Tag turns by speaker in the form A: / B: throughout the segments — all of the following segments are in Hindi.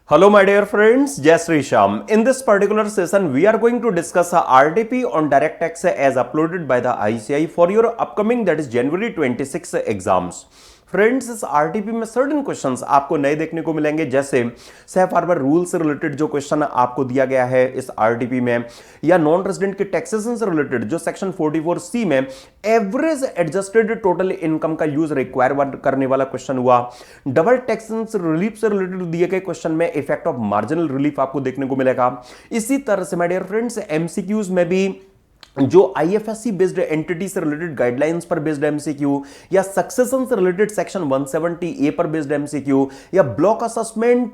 A: Hello, my dear friends. Jai Sri Sham. In this particular session, we are going to discuss a RTP on direct tax as uploaded by the ICAI for your upcoming, that is January 26 exams. Friends, इस आरटीपी में सर्टेन क्वेश्चंस आपको नए देखने को मिलेंगे, जैसे सेफ हार्बर रूल से रिलेटेड जो क्वेश्चन आपको दिया गया है इस आरटीपी में, या नॉन रेजिडेंट के टैक्सेशन से रिलेटेड जो सेक्शन 44C में एवरेज एडजस्टेड टोटल इनकम का यूज रिक्वायर करने वाला क्वेश्चन हुआ। डबल टैक्सेशन रिलीफ से रिलेटेड दिए गए क्वेश्चन में इफेक्ट ऑफ मार्जिनल रिलीफ आपको देखने को मिलेगा। इसी तरह से माय डियर फ्रेंड्स, एमसीक्यूज में भी जो आईएफएससी बेस्ड एंटिटी से रिलेटेड गाइडलाइंस पर बेस्ड एमसीक्यू, या सक्सेशन से रिलेटेड सेक्शन 170A पर बेस्ड एमसीक्यू, या ब्लॉक असेसमेंट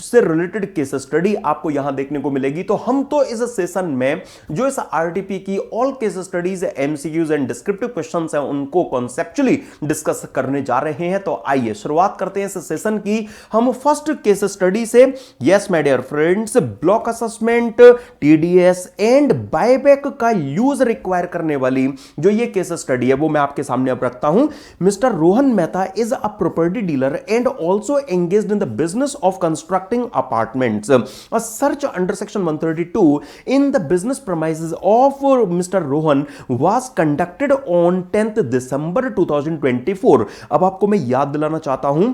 A: से रिलेटेड केस स्टडी आपको यहां देखने को मिलेगी। तो हम तो इस सेशन में जो इस आरटीपी की all case studies, MCQs and descriptive questions हैं उनको कॉन्सेप्चुअली डिस्कस करने जा रहे हैं। तो आइए शुरुआत करते हैं इस सेशन की हम फर्स्ट केस स्टडी से। Yes my dear friends, block assessment, TDS and buyback का यूज रिक्वायर करने वाली जो ये केस स्टडी है वो मैं आपके सामने अब रखता हूं। Mister Rohan Mehta is a property dealer and also engaged in the business of constructing apartments. A search under section 132 in the business premises of mister Rohan was conducted on 10th December 2024। अब आपको मैं याद दिलाना चाहता हूं,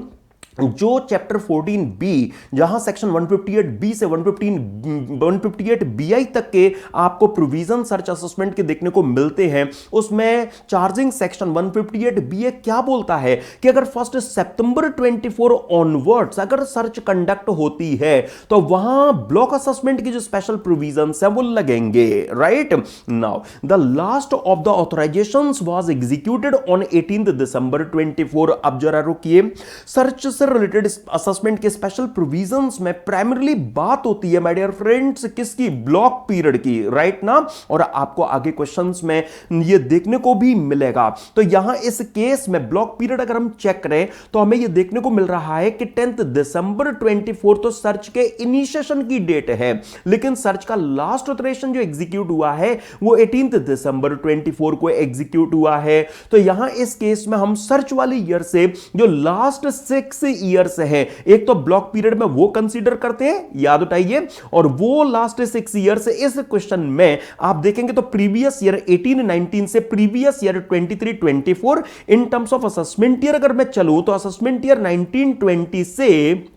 A: जो चैप्टर 14B जहां सेक्शन 158B से 158BI तक के आपको प्रोविजन सर्च असेसमेंट के देखने को मिलते हैं, उसमें चार्जिंग सेक्शन 158BA क्या बोलता है कि अगर 1 सितंबर 24 ऑनवर्ड्स अगर सर्च कंडक्ट होती है तो वहां ब्लॉक असेसमेंट की जो स्पेशल प्रोविजन है वो लगेंगे। Right now the last of the authorisations was executed on 18th December 24। अब जरा रुकिए, सर्च रिलेटेड असेसमेंट के स्पेशल प्रोविजंस में प्राइमरीली बात होती है माय डियर फ्रेंड्स किसकी, ब्लॉक पीरियड की। राइट ना, और आपको आगे क्वेश्चंस में ये देखने को भी मिलेगा। तो यहां इस केस में ब्लॉक पीरियड अगर हम चेक करें तो हमें ये देखने को मिल रहा है कि 10th December 24 तो सर्च के इनिशिएशन की डेट है, लेकिन सर्च का लास्ट ऑथराइजेशन जो एग्जीक्यूट हुआ है वो 18th December 24 को एग्जीक्यूट हुआ है। तो यहां इस केस में हम सर्च वाली ईयर से जो लास्ट 6 ईयर्स है, एक तो ब्लॉक पीरियड में वो कंसीडर करते हैं, याद उठाइए, और वो लास्ट 6 ईयर्स इस क्वेश्चन में आप देखेंगे तो प्रीवियस ईयर 18-19 से previous year 23-24। In terms of assessment year अगर मैं चलूं तो असेसमेंट ईयर 1920 से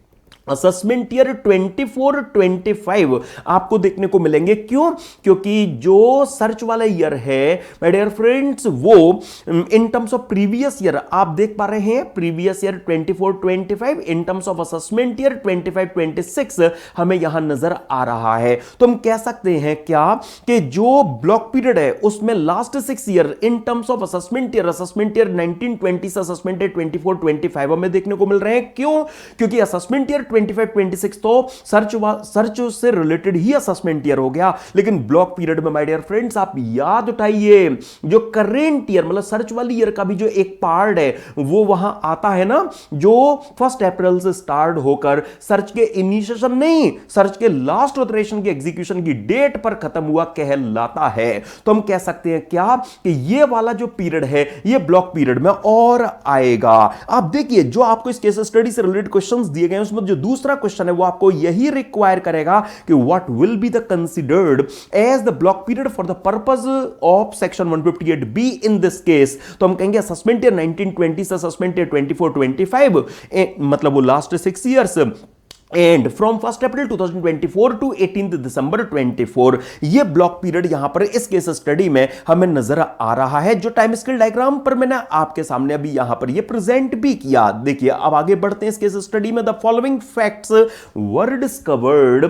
A: असेसमेंट ईयर 24-25 आपको देखने को मिलेंगे। क्यों? क्योंकि जो सर्च वाला ईयर है माय डियर फ्रेंड्स वो in terms of previous year आप देख पा रहे हैं, previous year 24-25, in terms of assessment year 25-26 हमें यहां नजर आ रहा है। तो हम कह सकते हैं क्या कि जो ब्लॉक पीरियड है उसमें last 6 year in terms of assessment year 1920 से असेसमेंट ईयर 24-25 हमें देखने को मिल रहे हैं। क्यों? क्योंकि असेसमेंट ईयर 25-26 तो सर्च से रिलेटेड ही असेसमेंट ईयर हो गया, लेकिन ब्लॉक पीरियड में माय डियर फ्रेंड्स आप याद उठाइए जो करेंट ईयर मतलब सर्च वाली ईयर का भी जो एक पार्ट है वो वहां आता है ना, जो 1 अप्रैल से स्टार्ट होकर सर्च के इनिशिएशन नहीं, सर्च के लास्ट ऑथराइजेशन की एग्जीक्यूशन की डेट पर खत्म हुआ कहलाता है। तो हम कह सकते हैं क्या कि ये वाला जो पीरियड है ये ब्लॉक पीरियड में और आएगा। आप देखिए जो आपको इस केस स्टडी से रिलेटेड क्वेश्चंस दिए गए हैं उसमें जो दूसरा क्वेश्चन है वो आपको यही रिक्वायर करेगा कि what will be the considered as the block period for the purpose of section 158B in this case. तो हम कहेंगे असेसमेंट ईयर 1920 से असेसमेंट ईयर 24-25 मतलब वो last 6 years, and from 1 April 2024 to 18th December 24 ये ब्लॉक पीरियड यहां पर इस केस स्टडी में हमें नजर आ रहा है, जो टाइम स्केल डायग्राम पर मैंने आपके सामने अभी यहां पर ये प्रेजेंट भी किया। देखिए अब आगे बढ़ते हैं इस केस स्टडी में। The following facts were discovered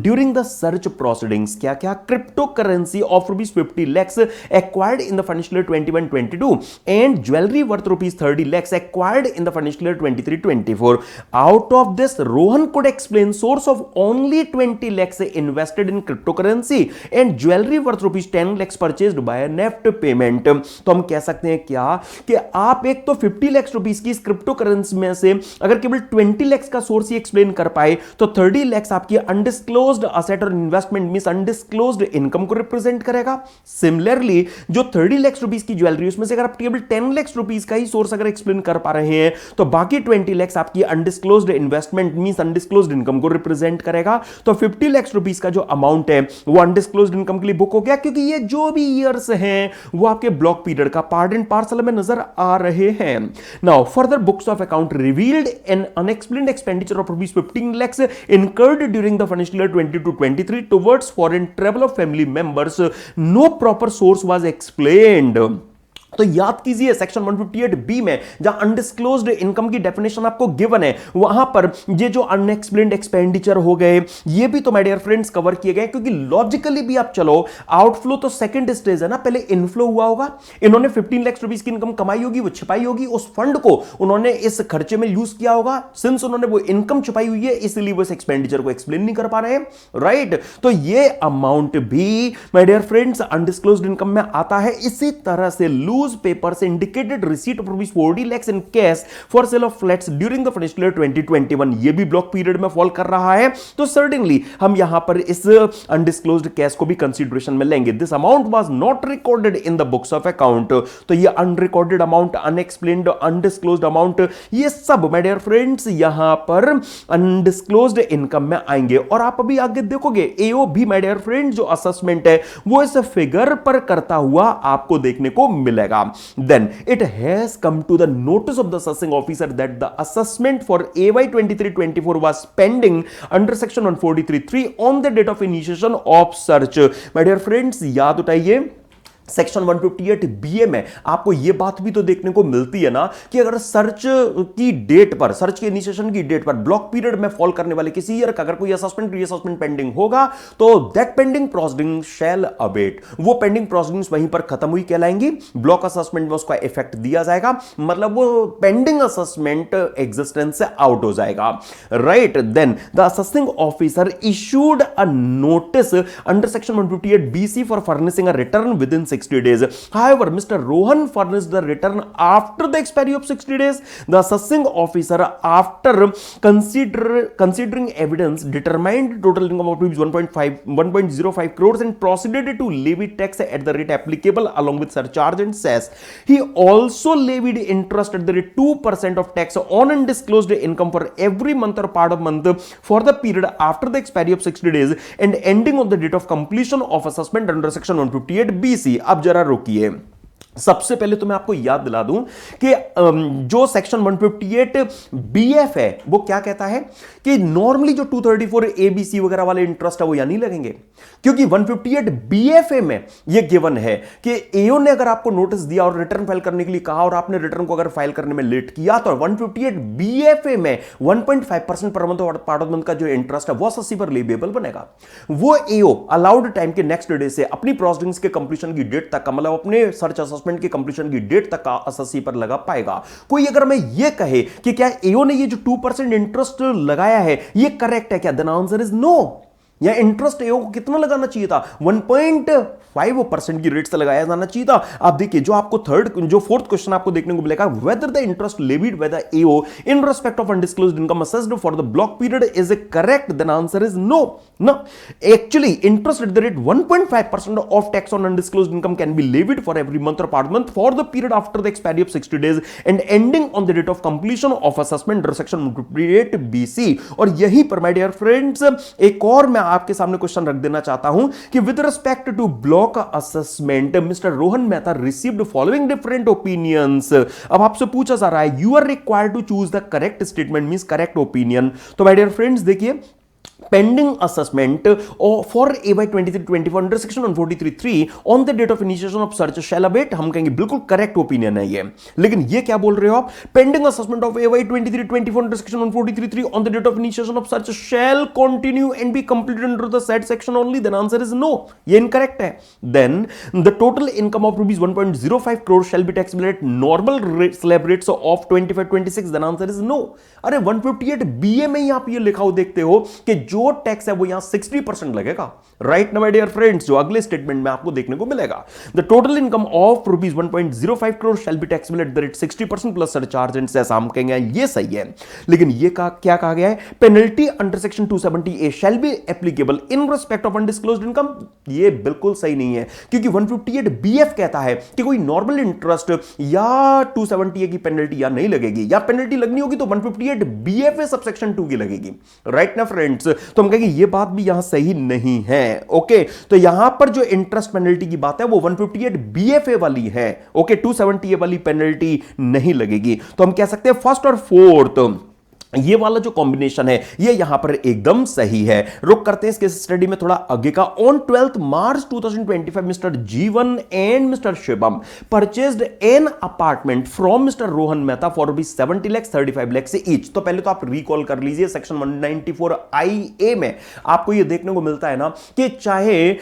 A: during the search proceedings. क्या क्या? Crypto currency of ₹50 lakhs acquired in the financial year 21-22 and jewellery worth ₹30 lakhs acquired in the financial year 23-24। Out of this Rohan could explain source of only 20 lakhs invested in cryptocurrency and jewelry worth ₹10 lakhs purchased by a NEFT payment। तो हम कह सकते हैं क्या कि आप एक तो 50 lakhs रुपीस की इस क्रिप्टो करेंसी में से अगर केवल 20 lakhs का सोर्स ही एक्सप्लेन कर पाए तो 30 lakhs आपकी अनडिस्क्लोज्ड असेट और इन्वेस्टमेंट मींस अनडिस्क्लोज्ड इनकम को रिप्रेजेंट करेगा। सिमिलरली जो 30 lakhs रुपीस की ज्वेलरी उसमें से अगर आप केवल 10 lakhs रुपीस का ही सोर्स अगर एक्सप्लेन कर पा रहे हैं तो बाकी 20 lakhs आपकी undisclosed investment means undisclosed income को रिप्रेजेंट करेगा। तो 50 लाख रुपीस का जो अमाउंट है वो अनडिस्क्लोज्ड इनकम के लिए बुक हो गया, क्योंकि ये जो भी ईयर्स हैं वो आपके ब्लॉक पीरियड का पार्ट एंड पार्सल में नजर आ रहे हैं। Now further books of account revealed an unexplained expenditure of rupees 15 lakhs incurred during the financial year 22-23 towards foreign travel of family members. No proper source was explained. तो याद कीजिए सेक्शन 158 में जहां अनडिस्क्लोज्ड इनकम की डेफिनेशन आपको गिवन है, वहां पर ये जो अनएक्सप्लेन्ड एक्सपेंडिचर हो गए ये भी तो माय डियर फ्रेंड्स कवर किए गए, क्योंकि लॉजिकली भी आप चलो आउटफ्लो तो सेकंड स्टेज है ना, पहले इनफ्लो हुआ होगा, इन्होंने 15 लाख रुपीस की इनकम कमाई होगी, वो छिपाई होगी, उस फंड को उन्होंने इस खर्चे में यूज किया होगा। सिंस उन्होंने वो इनकम छुपाई हुई है इसलिए वो इस एक्सपेंडिचर को एक्सप्लेन नहीं कर पा रहे हैं, राइट। तो ये अमाउंट भी my dear friends undisclosed income में आता है। इसी तरह से loose papers indicated receipt of rupees 40 lakhs in cash for sale of flats during the financial year 2021, ये भी ब्लॉक पीरियड में फॉल कर रहा है। तो सर्टेनली हम यहां पर इस अनडिस्क्लोज्ड कैश को भी कंसीडरेशन में लेंगे। This amount was not recorded in the books of account. तो ये unrecorded amount, unexplained, undisclosed amount, ये सब माय डियर फ्रेंड्स यहां पर अनडिस्क्लोज्ड इनकम में आएंगे। और आप अभी आगे देखोगे एओ भी माय डियर फ्रेंड्स जो असेसमेंट है वो इस फिगर पर करता हुआ आपको देखने को मिलेगा। Then it has come to the notice of the assessing officer that the assessment for AY 23-24 was pending under section 143(3) on the date of initiation of search. My dear friends, याद उठाइए सेक्शन 158 बीए में आपको यह बात भी तो देखने को मिलती है ना कि अगर सर्च की डेट पर, सर्च के इनिशिएशन की डेट पर ब्लॉक पीरियड में फॉल करने वाले किसी ईयर का अगर कोई असेसमेंट रीअसेसमेंट पेंडिंग होगा तो that pending proceeding shall abate. वो पेंडिंग प्रोसीडिंग्स वहीं पर खत्म हुई कहलाएंगी, ब्लॉक असेसमेंट में उसका इफेक्ट दिया जाएगा, मतलब वो पेंडिंग असेसमेंट एग्जिस्टेंस से आउट हो जाएगा, right. Then the assessing officer issued a notice under section 158 BC for furnishing a return within 60 days. However, Mr. Rohan furnished the return after the expiry of 60 days. The assessing officer, after considering evidence, determined total income of 1.05 crores and proceeded to levy tax at the rate applicable along with surcharge and cess. He also levied interest at the rate 2% of tax on undisclosed income for every month or part of month for the period after the expiry of 60 days and ending on the date of completion of assessment under section 158 BC. अब जरा रुकिए, सबसे पहले तो मैं आपको याद दिला दूं कि जो सेक्शन 158 बीएफ है वो क्या कहता है कि नॉर्मली जो 234 एबीसी वगैरह वाले इंटरेस्ट है वो यहां नहीं लगेंगे, क्योंकि 158 बीएफए में ये गिवन है कि एओ ने अगर आपको नोटिस दिया और रिटर्न फाइल करने के लिए कहा और आपने रिटर्न को अगर फाइल करने में लेट किया तो 158 बीएफए में 1.5% पर मंथ और पार्ट ऑफ मंथ का जो इंटरेस्ट है वो असेसी पर लेबेबल बनेगा। वो एओ अलाउड टाइम के नेक्स्ट डे से अपनी प्रोसीडिंग्स के कंप्लीशन की डेट तक, मतलब अपने सर्च असेसमेंट की कंप्लीशन की डेट तक का असेसी पर लगा पाएगा। कोई अगर मैं ये कहे कि क्या एओ ने ये जो 2% इंटरेस्ट लगाया है ये करेक्ट है क्या, देन आंसर इज नो। या इंटरेस्ट एओ को कितना लगाना चाहिए था, 1.5% की रेट से लगाया जाना चाहिए था। आप देखिए जो आपको फोर्थ क्वेश्चन आपको देखने को मिलेगा, whether the interest levied by the AO in respect of undisclosed income assessed for the block period is correct, then answer is no. ना actually interest at the rate 1.5% of tax on undisclosed income can be levied for every month और part month for the period after the expiry of 60 days and ending on the date of completion of assessment under section 158 BC. और यही पर माय डियर फ्रेंड्स एक और मैं आपके सामने क्वेश्चन रख देना चाहता हूं कि with respect to block assessment mister Rohan Mehta received following different opinions. अब आपसे पूछा जा रहा है you are required to choose the correct statement means correct opinion. तो माय डियर फ्रेंड्स देखिए pending assessment for AY 23-24 under section 143(3) on the date of initiation of search shall abate, हम कहेंगे बिल्कुल करेक्ट ओपिनियन है ये। लेकिन ये क्या बोल रहे हो आप, pending assessment of AY 23-24 under section 143(3) on the date of initiation of search shall continue and be completed under the said section only, then answer is no, ये incorrect है। Then the total income of rupees 1.05 crore shall be taxable at normal slab rates of 25-26, then answer is no। अरे 158 बीए में ही आप ये लिखा हो देखते हो कि जो टैक्स है वो यहां 60% लगेगा। राइट ना माय डियर फ्रेंड्स, जो अगले स्टेटमेंट में आपको देखने को मिलेगा, the total income of rupees 1.05 crore shall be taxable at the rate 60% plus surcharge and cess. हम कहेंगे ये सही है, लेकिन ये क्या कहा गया है, penalty under section 270A shall be applicable in respect of undisclosed income. ये बिल्कुल सही नहीं है, क्योंकि 158BF कहता है कि कोई नॉर्मल इंटरेस्ट या 270A की पेनल्टी या नहीं लगेगी, या पेनल्टी लगनी होगी तो 158BF सबसेक्शन 2 की लगेगी। राइट ना फ्रेंड्स, तो हम कहेंगे ये बात भी यहां सही नहीं है। ओके, तो यहां पर जो इंटरेस्ट पेनल्टी की बात है वो 158BFA वाली है। ओके, 270A वाली पेनल्टी नहीं लगेगी। तो हम कह सकते हैं फर्स्ट और फोर्थ ये वाला जो कॉम्बिनेशन है ये यहां पर एकदम सही है। रुक करते हैं इसके स्टडी में थोड़ा आगे का। On 12 March 2025 mister Jeevan and mister Shivam purchased an apartment from mister Rohan Mehta for rupees 70 lakh 35 lakh से ईच। तो पहले तो आप रिकॉल कर लीजिए, सेक्शन 194IA में आपको ये देखने को मिलता है ना कि चाहे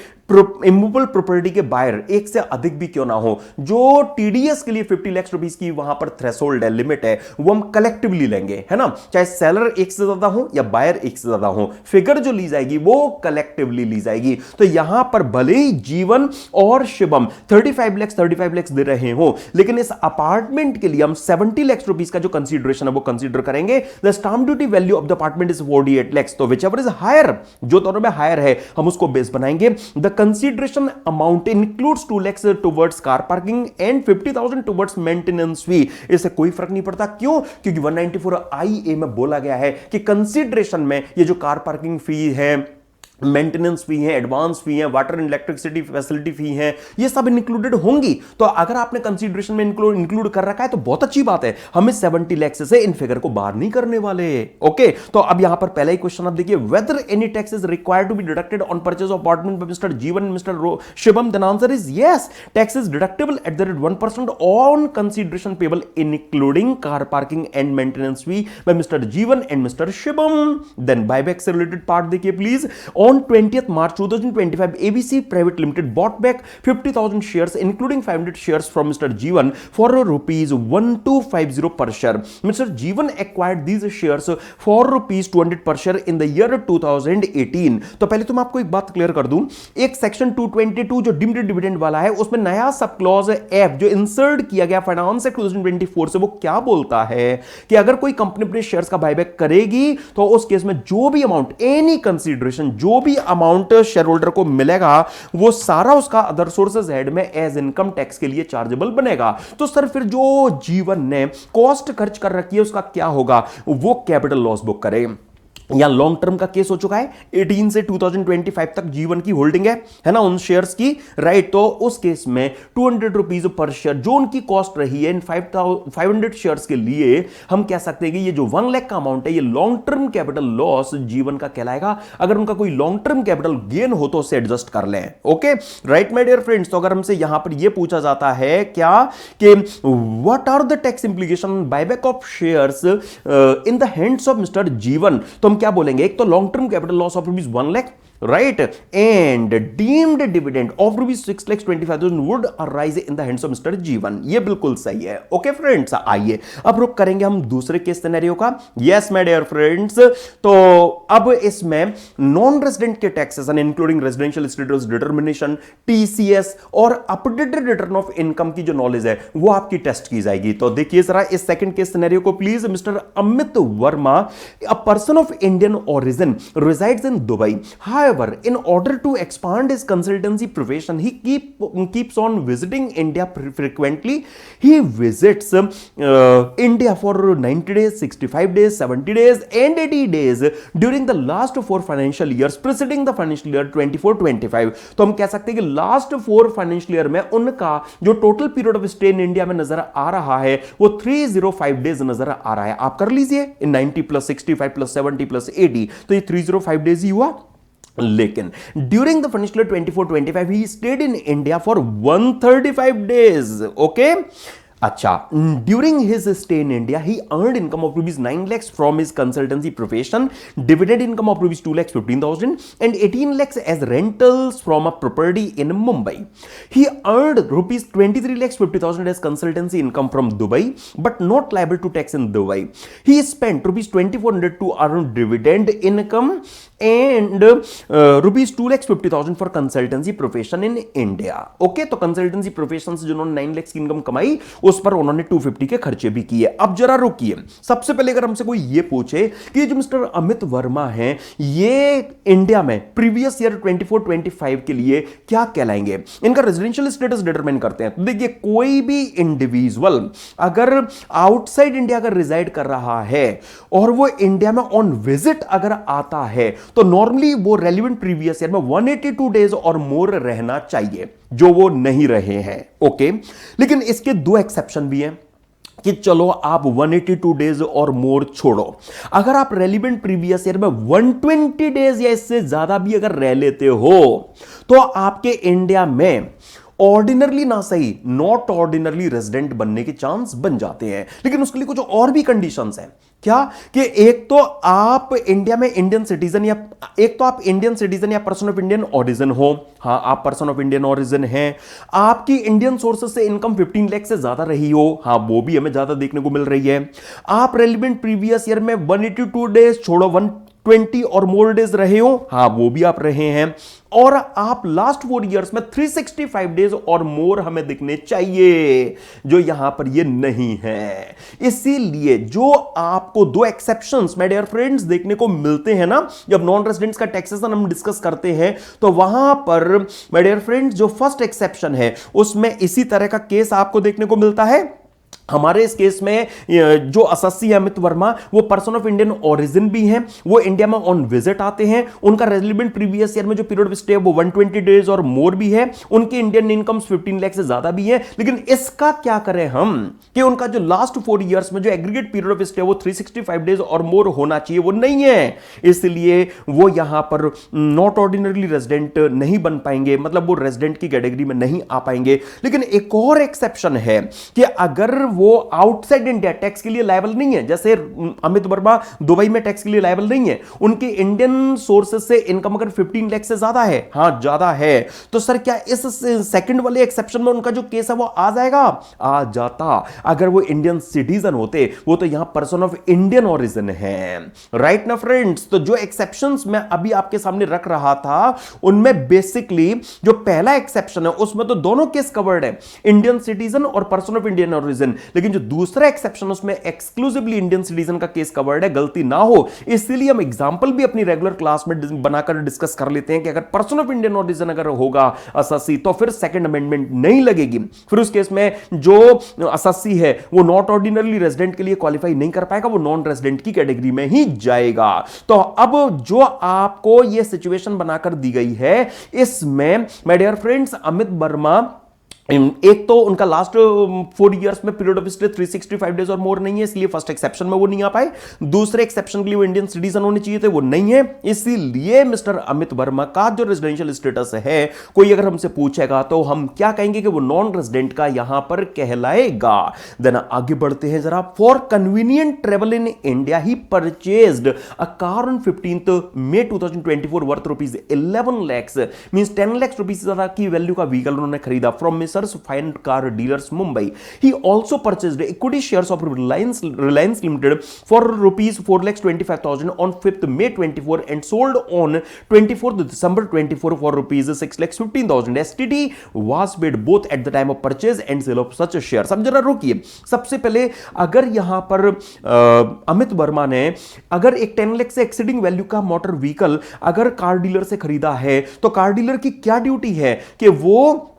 A: इमूवेबल प्रॉपर्टी के बायर एक से अधिक भी क्यों ना हो, जो टीडीएस के लिए 50 लाख रुपीस की वहां पर थ्रेशोल्ड है, लिमिट है, वो हम कलेक्टिवली लेंगे, है ना। चाहे सेलर एक से ज्यादा हो या बायर एक से ज्यादा हो, फिगर जो ली जाएगी वो कलेक्टिवली ली जाएगी। तो यहां पर भले ही जीवन और शिवम 35 लाख दे रहे हो, लेकिन इस अपार्टमेंट के लिए हम 70 लाख रुपीस का जो कंसीडरेशन है वो कंसीडर करेंगे। The stamp duty value of the apartment is 48 lakh, तो विच एवर इज हायर, जो दोनों में हायर है हम उसको बेस बनाएंगे। The consideration amount includes 2 lakhs towards car parking and 50,000 towards maintenance fee। इससे कोई फर्क नहीं पड़ता, क्यों? क्योंकि 194IA में बोला गया है कि कंसीडरेशन में ये जो कार पार्किंग फी है, मेंटेनेंस फी है, एडवांस फी है, वाटर एंड इलेक्ट्रिसिटी फैसिलिटी फी है, ये सब इंक्लूडेड होंगी। तो अगर आपने कंसीडरेशन में इंक्लूड कर रखा है तो बहुत अच्छी बात है, हमें 70 लाख से इन फिगर को बाहर नहीं करने वाले। ओके, तो अब यहां पर पहला ही क्वेश्चन आप देखिए, whether any tax is required to be deducted on purchase of apartment by mister Jeevan mister Shivam, then answer is yes, tax is deductible at the rate 1% on consideration payable including car parking and maintenance fee by mister Jeevan and mister Shivam. Then buyback से रिलेटेड पार्ट देखिए please. On 20th March 2025, ABC Private Limited bought back 50,000 shares, including 500 shares from Mr. Jeevan for rupees 1250 per share. Mr. Jeevan acquired these shares for rupees 200 per share in the year 2018. तो पहले तो मैं आपको एक बात क्लियर कर दूं, एक सेक्शन 222 जो डिम्ड डिविडेंड वाला है उसमें नया सब क्लॉज F जो इंसर्ट किया गया फाइनेंस एक्ट 2024 से, वो क्या बोलता है कि अगर कोई कंपनी अपने शेयर्स का बायबैक करेगी तो उस केस में जो भी अमाउंट, एनी कंसीडरेशन, जो भी अमाउंट शेयर होल्डर को मिलेगा वो सारा उसका अदर सोर्सेज हेड में एज इनकम टैक्स के लिए चार्जेबल बनेगा। तो सर फिर जो जीवन ने कॉस्ट खर्च कर रखी है उसका क्या होगा? वो कैपिटल लॉस बुक करे। या लॉन्ग टर्म का केस हो चुका है, 18 से 2025 तक जीवन की होल्डिंग है ना उन शेयर्स की, राइट। तो उस केस में 200 रुपीज पर शेयर जो उनकी कॉस्ट रही है इन 500 शेयर्स के लिए, हम कह सकते हैं कि ये जो 1 लाख का अमाउंट है ये लॉन्ग टर्म कैपिटल लॉस जीवन का कहलाएगा। अगर उनका कोई लॉन्ग टर्म कैपिटल गेन हो तो उसे एडजस्ट कर लें। Okay, right my dear friends. तो अगर हमसे यहां पर यह पूछा जाता है क्या कि what are the tax implication buyback of shares in the hands of mister Jeevan, तो क्या बोलेंगे? एक तो long term capital loss of rupees 1 lakh, right, and deemed dividend of rupees 6,25,000 would arise in the hands of Mr. जीवन। ये बिल्कुल सही है। ओके फ्रेंड्स, आइए अब रुक करेंगे हम दूसरे केस सिनेरियो का। यस माय डियर फ्रेंड्स, तो अब इसमें नॉन रेजिडेंट के taxation including residential status determination, TCS और अपडेटेड रिटर्न ऑफ इनकम की जो नॉलेज है वो आपकी टेस्ट की जाएगी। तो देखिए जरा इस सेकंड केस सिनेरियो को please. Mister Amit Verma, a person of Indian origin, resides in Dubai. However, in order to expand his consultancy profession, he keeps on visiting India frequently. He visits India for 90 days, 65 days, 70 days, and 80 days during the last 4 financial years preceding the financial year 24-25. तो हम कह सकते हैं कि लास्ट 4 फाइनेंशियल ईयर में उनका जो total period of stay in India में नजर आ रहा है वो 305 डेज नजर आ रहा है। आप कर लीजिए, 90 प्लस 65 प्लस 70 प्लस 80, तो ये 305 डेज ही हुआ। लेकिन during the financial year 24-25 he stayed in India for 135 days. Okay, अच्छा, during his stay in India he earned income of rupees 9 lakhs from his consultancy profession, dividend income of rupees 2,15,000 and 18 lakhs as rentals from a property in Mumbai. He earned rupees 23,50,000 as consultancy income from Dubai but not liable to tax in Dubai. He spent rupees 2,400 to earn dividend income and rupees 2,50,000 for consultancy profession in India. Okay, तो कंसल्टेंसी प्रोफेशन से जिन्होंने 9 lakhs की इनकम कमाई उस पर उन्होंने 250 के खर्चे भी किए. अब जरा रुकिए, सबसे पहले अगर हमसे कोई ये पूछे कि जो मिस्टर अमित वर्मा हैं ये इंडिया में प्रीवियस ईयर 24-25 के लिए क्या कहलाएंगे, इनका रेजिडेंशियल स्टेटस डिटरमाइन करते हैं. तो देखिए, कोई भी इंडिविजुअल अगर आउटसाइड इंडिया अगर रिजाइड कर रहा है और वो इंडिया में ऑन विजिट अगर आता है तो नॉर्मली वो रेलिवेंट प्रीवियस ईयर में 182 डेज और मोर रहना चाहिए, जो वो नहीं रहे हैं. ओके, लेकिन इसके दो एक्सेप्शन भी हैं कि चलो आप 182 डेज और मोर छोड़ो, अगर आप रेलिवेंट प्रीवियस ईयर में 120 डेज या इससे ज्यादा भी अगर रह लेते हो तो आपके इंडिया में ऑर्डिनरली ना सही नॉट ऑर्डिनरली रेजिडेंट बनने के चांस बन जाते हैं. लेकिन उसके लिए कुछ और भी कंडीशंस हैं. क्या कि एक तो आप इंडिया में इंडियन सिटीजन या पर्सन ऑफ इंडियन ओरिजिन हो. हां, आप पर्सन ऑफ इंडियन ओरिजिन हैं. आपकी इंडियन सोर्सेज से इनकम 15 लाख से ज्यादा रही हो. हां, वो भी हमें ज्यादा देखने को मिल रही है. आप रेलिवेंट प्रीवियस ईयर में 182 डेज छोड़ो 120 और मोर डेज रहे हो. हां, वो भी आप रहे हैं. और आप लास्ट 4 इयर्स में 365 डेज और मोर हमें दिखने चाहिए, जो यहां पर ये नहीं है. इसीलिए जो आपको दो एक्सेप्शंस माय डियर फ्रेंड्स देखने को मिलते हैं ना, जब नॉन रेजिडेंट्स का टैक्सेशन हम डिस्कस करते हैं तो वहां पर माय डियर फ्रेंड्स जो फर्स्ट एक्सेप्शन है उसमें इसी तरह का केस आपको देखने को मिलता है. हमारे इस केस में जो असस्सी है अमित वर्मा, वो पर्सन ऑफ इंडियन ओरिजिन भी हैं, वो इंडिया में ऑन विजिट आते हैं, उनका रेजिडेंट प्रीवियस ईयर में जो पीरियड ऑफ स्टे है वो 120 डेज और मोर भी है, उनकी इंडियन इनकम्स 15 लाख से ज्यादा भी है. लेकिन इसका क्या करें हम कि उनका जो लास्ट 4 इयर्स में जो एग्रीगेट पीरियड ऑफ स्टे वो 365 डेज और मोर होना चाहिए, वो नहीं है. इसलिए वो यहां पर नॉट ऑर्डिनरी रेजिडेंट नहीं बन पाएंगे, मतलब वो रेजिडेंट की कैटेगरी में नहीं आ पाएंगे. लेकिन एक और एक्सेप्शन है कि अगर वो आउटसाइड इंडिया टैक्स के लिए लायबल नहीं है, जैसे अमित वर्मा दुबई में टैक्स के लिए लायबल नहीं है, उनके इंडियन सोर्सेज से इनकम अगर 15 लाख से ज्यादा है, हां ज्यादा है, तो सर क्या इस सेकंड वाले एक्सेप्शन में उनका जो केस है वो आ जाएगा? आ जाता. अगर वो इंडियन सिटीजन होते, वो तो यहां पर्सन ऑफ इंडियन ओरिजिन है. राइट ना फ्रेंड्स? तो जो एक्सेप्शंस मैं अभी आपके सामने रख रहा था उनमें बेसिकली जो पहला एक्सेप्शन है उसमें तो दोनों केस कवर्ड है, इंडियन सिटीजन और पर्सन ऑफ इंडियन ओरिजिन. लेकिन जो दूसरा एक्सेप्शन उसमें एक्सक्लूसिवली इंडियन सिटीजन का केस कवर्ड है, गलती ना हो इसलिए हम एग्जांपल भी अपनी रेगुलर क्लास में बनाकर डिस्कस कर लेते हैं कि अगर पर्सन ऑफ इंडियन ओरिजिन अगर होगा अससी तो फिर सेकंड अमेंडमेंट नहीं लगेगी. फिर उस केस में जो अससी है वो नॉट ऑर्डिनरी रेजिडेंट के लिए क्वालिफाई नहीं कर पाएगा, वो नॉन रेजिडेंट की कैटेगरी में ही जाएगा. तो अब जो आपको यह सिचुएशन बनाकर दी गई है इसमें my dear friends Amit Verma, एक तो उनका लास्ट 4 इयर्स में पीरियड ऑफ स्टे 365 डेज और मोर नहीं है, इसलिए फर्स्ट एक्सेप्शन में वो नहीं आ पाए. दूसरे एक्सेप्शन के लिए वो इंडियन सिटीजन होने चाहिए थे, वो नहीं है. इसीलिए मिस्टर अमित वर्मा का जो रेजिडेंशियल स्टेटस है, कोई अगर हमसे पूछेगा तो हम क्या कहेंगे कि वो नॉन रेजिडेंट का यहां पर कहलाएगा. देन आगे बढ़ते हैं जरा. For convenient travel in India he purchased a car on 15th May 2024 worth rupees 11 lakhs, means 10 lakhs rupees से ज्यादा की वैल्यू का व्हीकल उन्होंने खरीदा from Fine Car Dealers Mumbai. He also purchased equity shares of Reliance Limited for rupees 4,25,000 on 5th May 24 and sold on 24th December 24 for rupees 6,15,000. STT was paid both at the time of purchase and sale of such shares. अब जरा रुकिए, सबसे पहले अगर यहां पर अमित वर्मा ने अगर एक 10 लाख से एक्सीडिंग वैल्यू का मोटर व्हीकल अगर कार डीलर से खरीदा है तो कार डीलर की क्या ड्यूटी है कि वो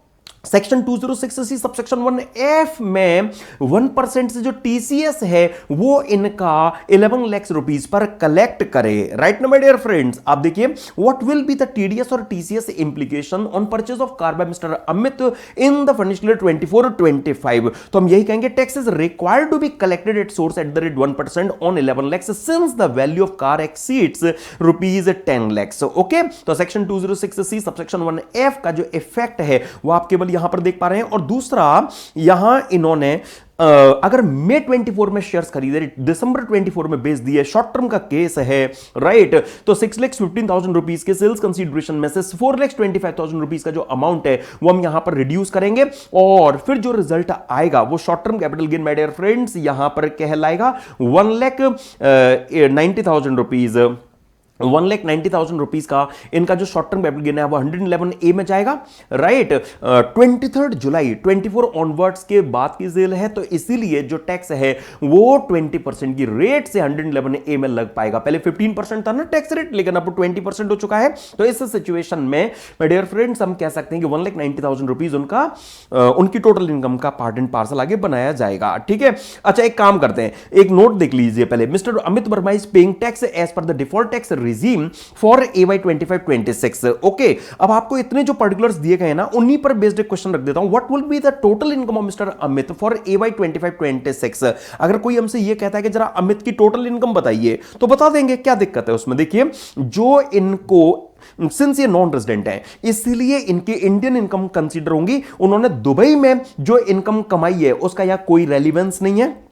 A: सेक्शन 206C सबसेक्शन 1F में 1% से जो टीसीएस है वो इनका 11 लाख रुपीस पर कलेक्ट करे. राइट ना माय डियर फ्रेंड्स? आप देखिए, what will be the TDS और TCS implication on purchase of car by mister Amit in the financial year 24-25. तो हम यही कहेंगे tax is required to be collected at source at the rate 1% on 11 lakhs since the value of car exceeds rupees 10 lakhs. Okay, तो सेक्शन 206C सबसेक्शन 1F का जो इफेक्ट है वो आप केवल यहां पर देख पा रहे हैं। और दूसरा यहां इन्होंने अगर मई 24 में शेयर्स खरीदे, दिसंबर 24 में बेच दिए, शॉर्ट टर्म का केस है, राइट, तो 6,15,000 रुपीज के सेल्स कंसीडरेशन में से 4,25,000 रुपीज का जो अमाउंट है वो हम यहां पर रिड्यूस करेंगे और फिर जो रिजल्ट आएगा वो short term capital gain my dear friends यहां पर कहलाएगा 1,90,000 रुपीज। 1,90,000 रुपीज का इनका जो शॉर्ट टर्म कैपिटल गेन है वो 111A में जाएगा, राइट। 23 जुलाई 24 ऑनवर्ड्स के बाद की सेल है, तो इसीलिए जो टैक्स है वो 20% की रेट से 111A में लग पाएगा। पहले 15% था ना टैक्स रेट, लेकिन अब 20% हो चुका है। तो इस सिचुएशन में माय डियर फ्रेंड्स हम कह सकते हैं कि 1,90,000 रुपीज उनकी टोटल इनकम का पार्ट एंड पार्सल आगे बनाया जाएगा, ठीक है। अच्छा, एक काम करते हैं, एक नोट देख लीजिए पहले। Mister Amit Verma is paying tax as per the default tax regime for AY 25-26। Okay, अब आपको इतने जो पर्टिकुलर्स दिए गए हैं ना, उन्हीं पर बेस्ड एक क्वेश्चन रख देता हूं। What will be the total income of mister Amit for AY 25-26। अगर कोई हमसे ये कहता है कि जरा अमित की टोटल इनकम बताइए, तो बता देंगे, क्या दिक्कत है उसमें। देखिए, जो इनको सिंस ये नॉन रेजिडेंट है इसलिए इनकी इंडियन इनकम कंसीडर होंगी। उन्होंने दुबई में जो इनकम कमाई है उसका यहां कोई रेलिवेंस नहीं है।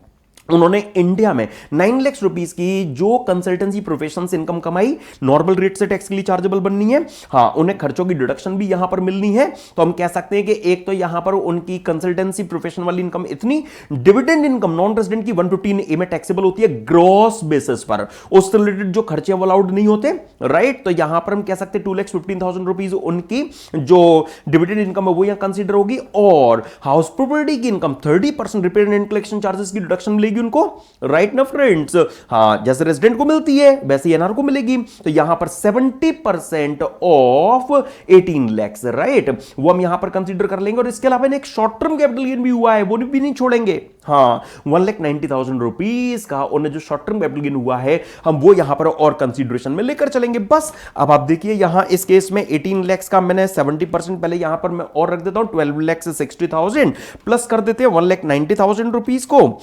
A: उन्होंने इंडिया में 9 लाख रुपीस की जो कंसल्टेंसी प्रोफेशन से इनकम कमाई, नॉर्मल रेट से टैक्स के लिए चार्जेबल बननी है। हां, उन्हें खर्चों की डिडक्शन भी यहां पर मिलनी है। तो हम कह सकते हैं कि एक तो यहां पर उनकी कंसल्टेंसी प्रोफेशन वाली इनकम इतनी, डिविडेंड इनकम नॉन रेजिडेंट की 115A में टैक्सेबल होती है ग्रॉस बेसिस पर, उससे रिलेटेड जो खर्चे वो अलाउड नहीं होते, राइट। तो यहां पर हम कह सकते हैं 2,15,000 रुपीज उनकी जो डिविडेंड इनकम है वो यहां कंसीडर होगी। और हाउस प्रॉपर्टी की income 30% repair and collection charges की डिडक्शन मिलेगी उनको, राइट ना फ्रेंड्स। हां, जैसे रेजिडेंट को मिलती है वैसे एनआर को मिलेगी। तो यहां पर 70% ऑफ 18 लाख, राइट, वो हम यहां पर कंसीडर कर लेंगे। और इसके अलावा एक शॉर्ट टर्म कैपिटल गेन भी हुआ है, वो भी नहीं छोड़ेंगे। हां, 1,90,000 रुपीज का उन्हें जो शॉर्ट टर्म कैपिटल गेन हुआ है हम वो यहां पर और कंसीडरेशन में लेकर चलेंगे। बस अब आप देखिए, यहां इस केस में 18 लाख का मैंने 70% पहले यहां पर मैं और रख देता हूं, 12,60,000 प्लस कर देते हैं 1,90,000 रुपीज को,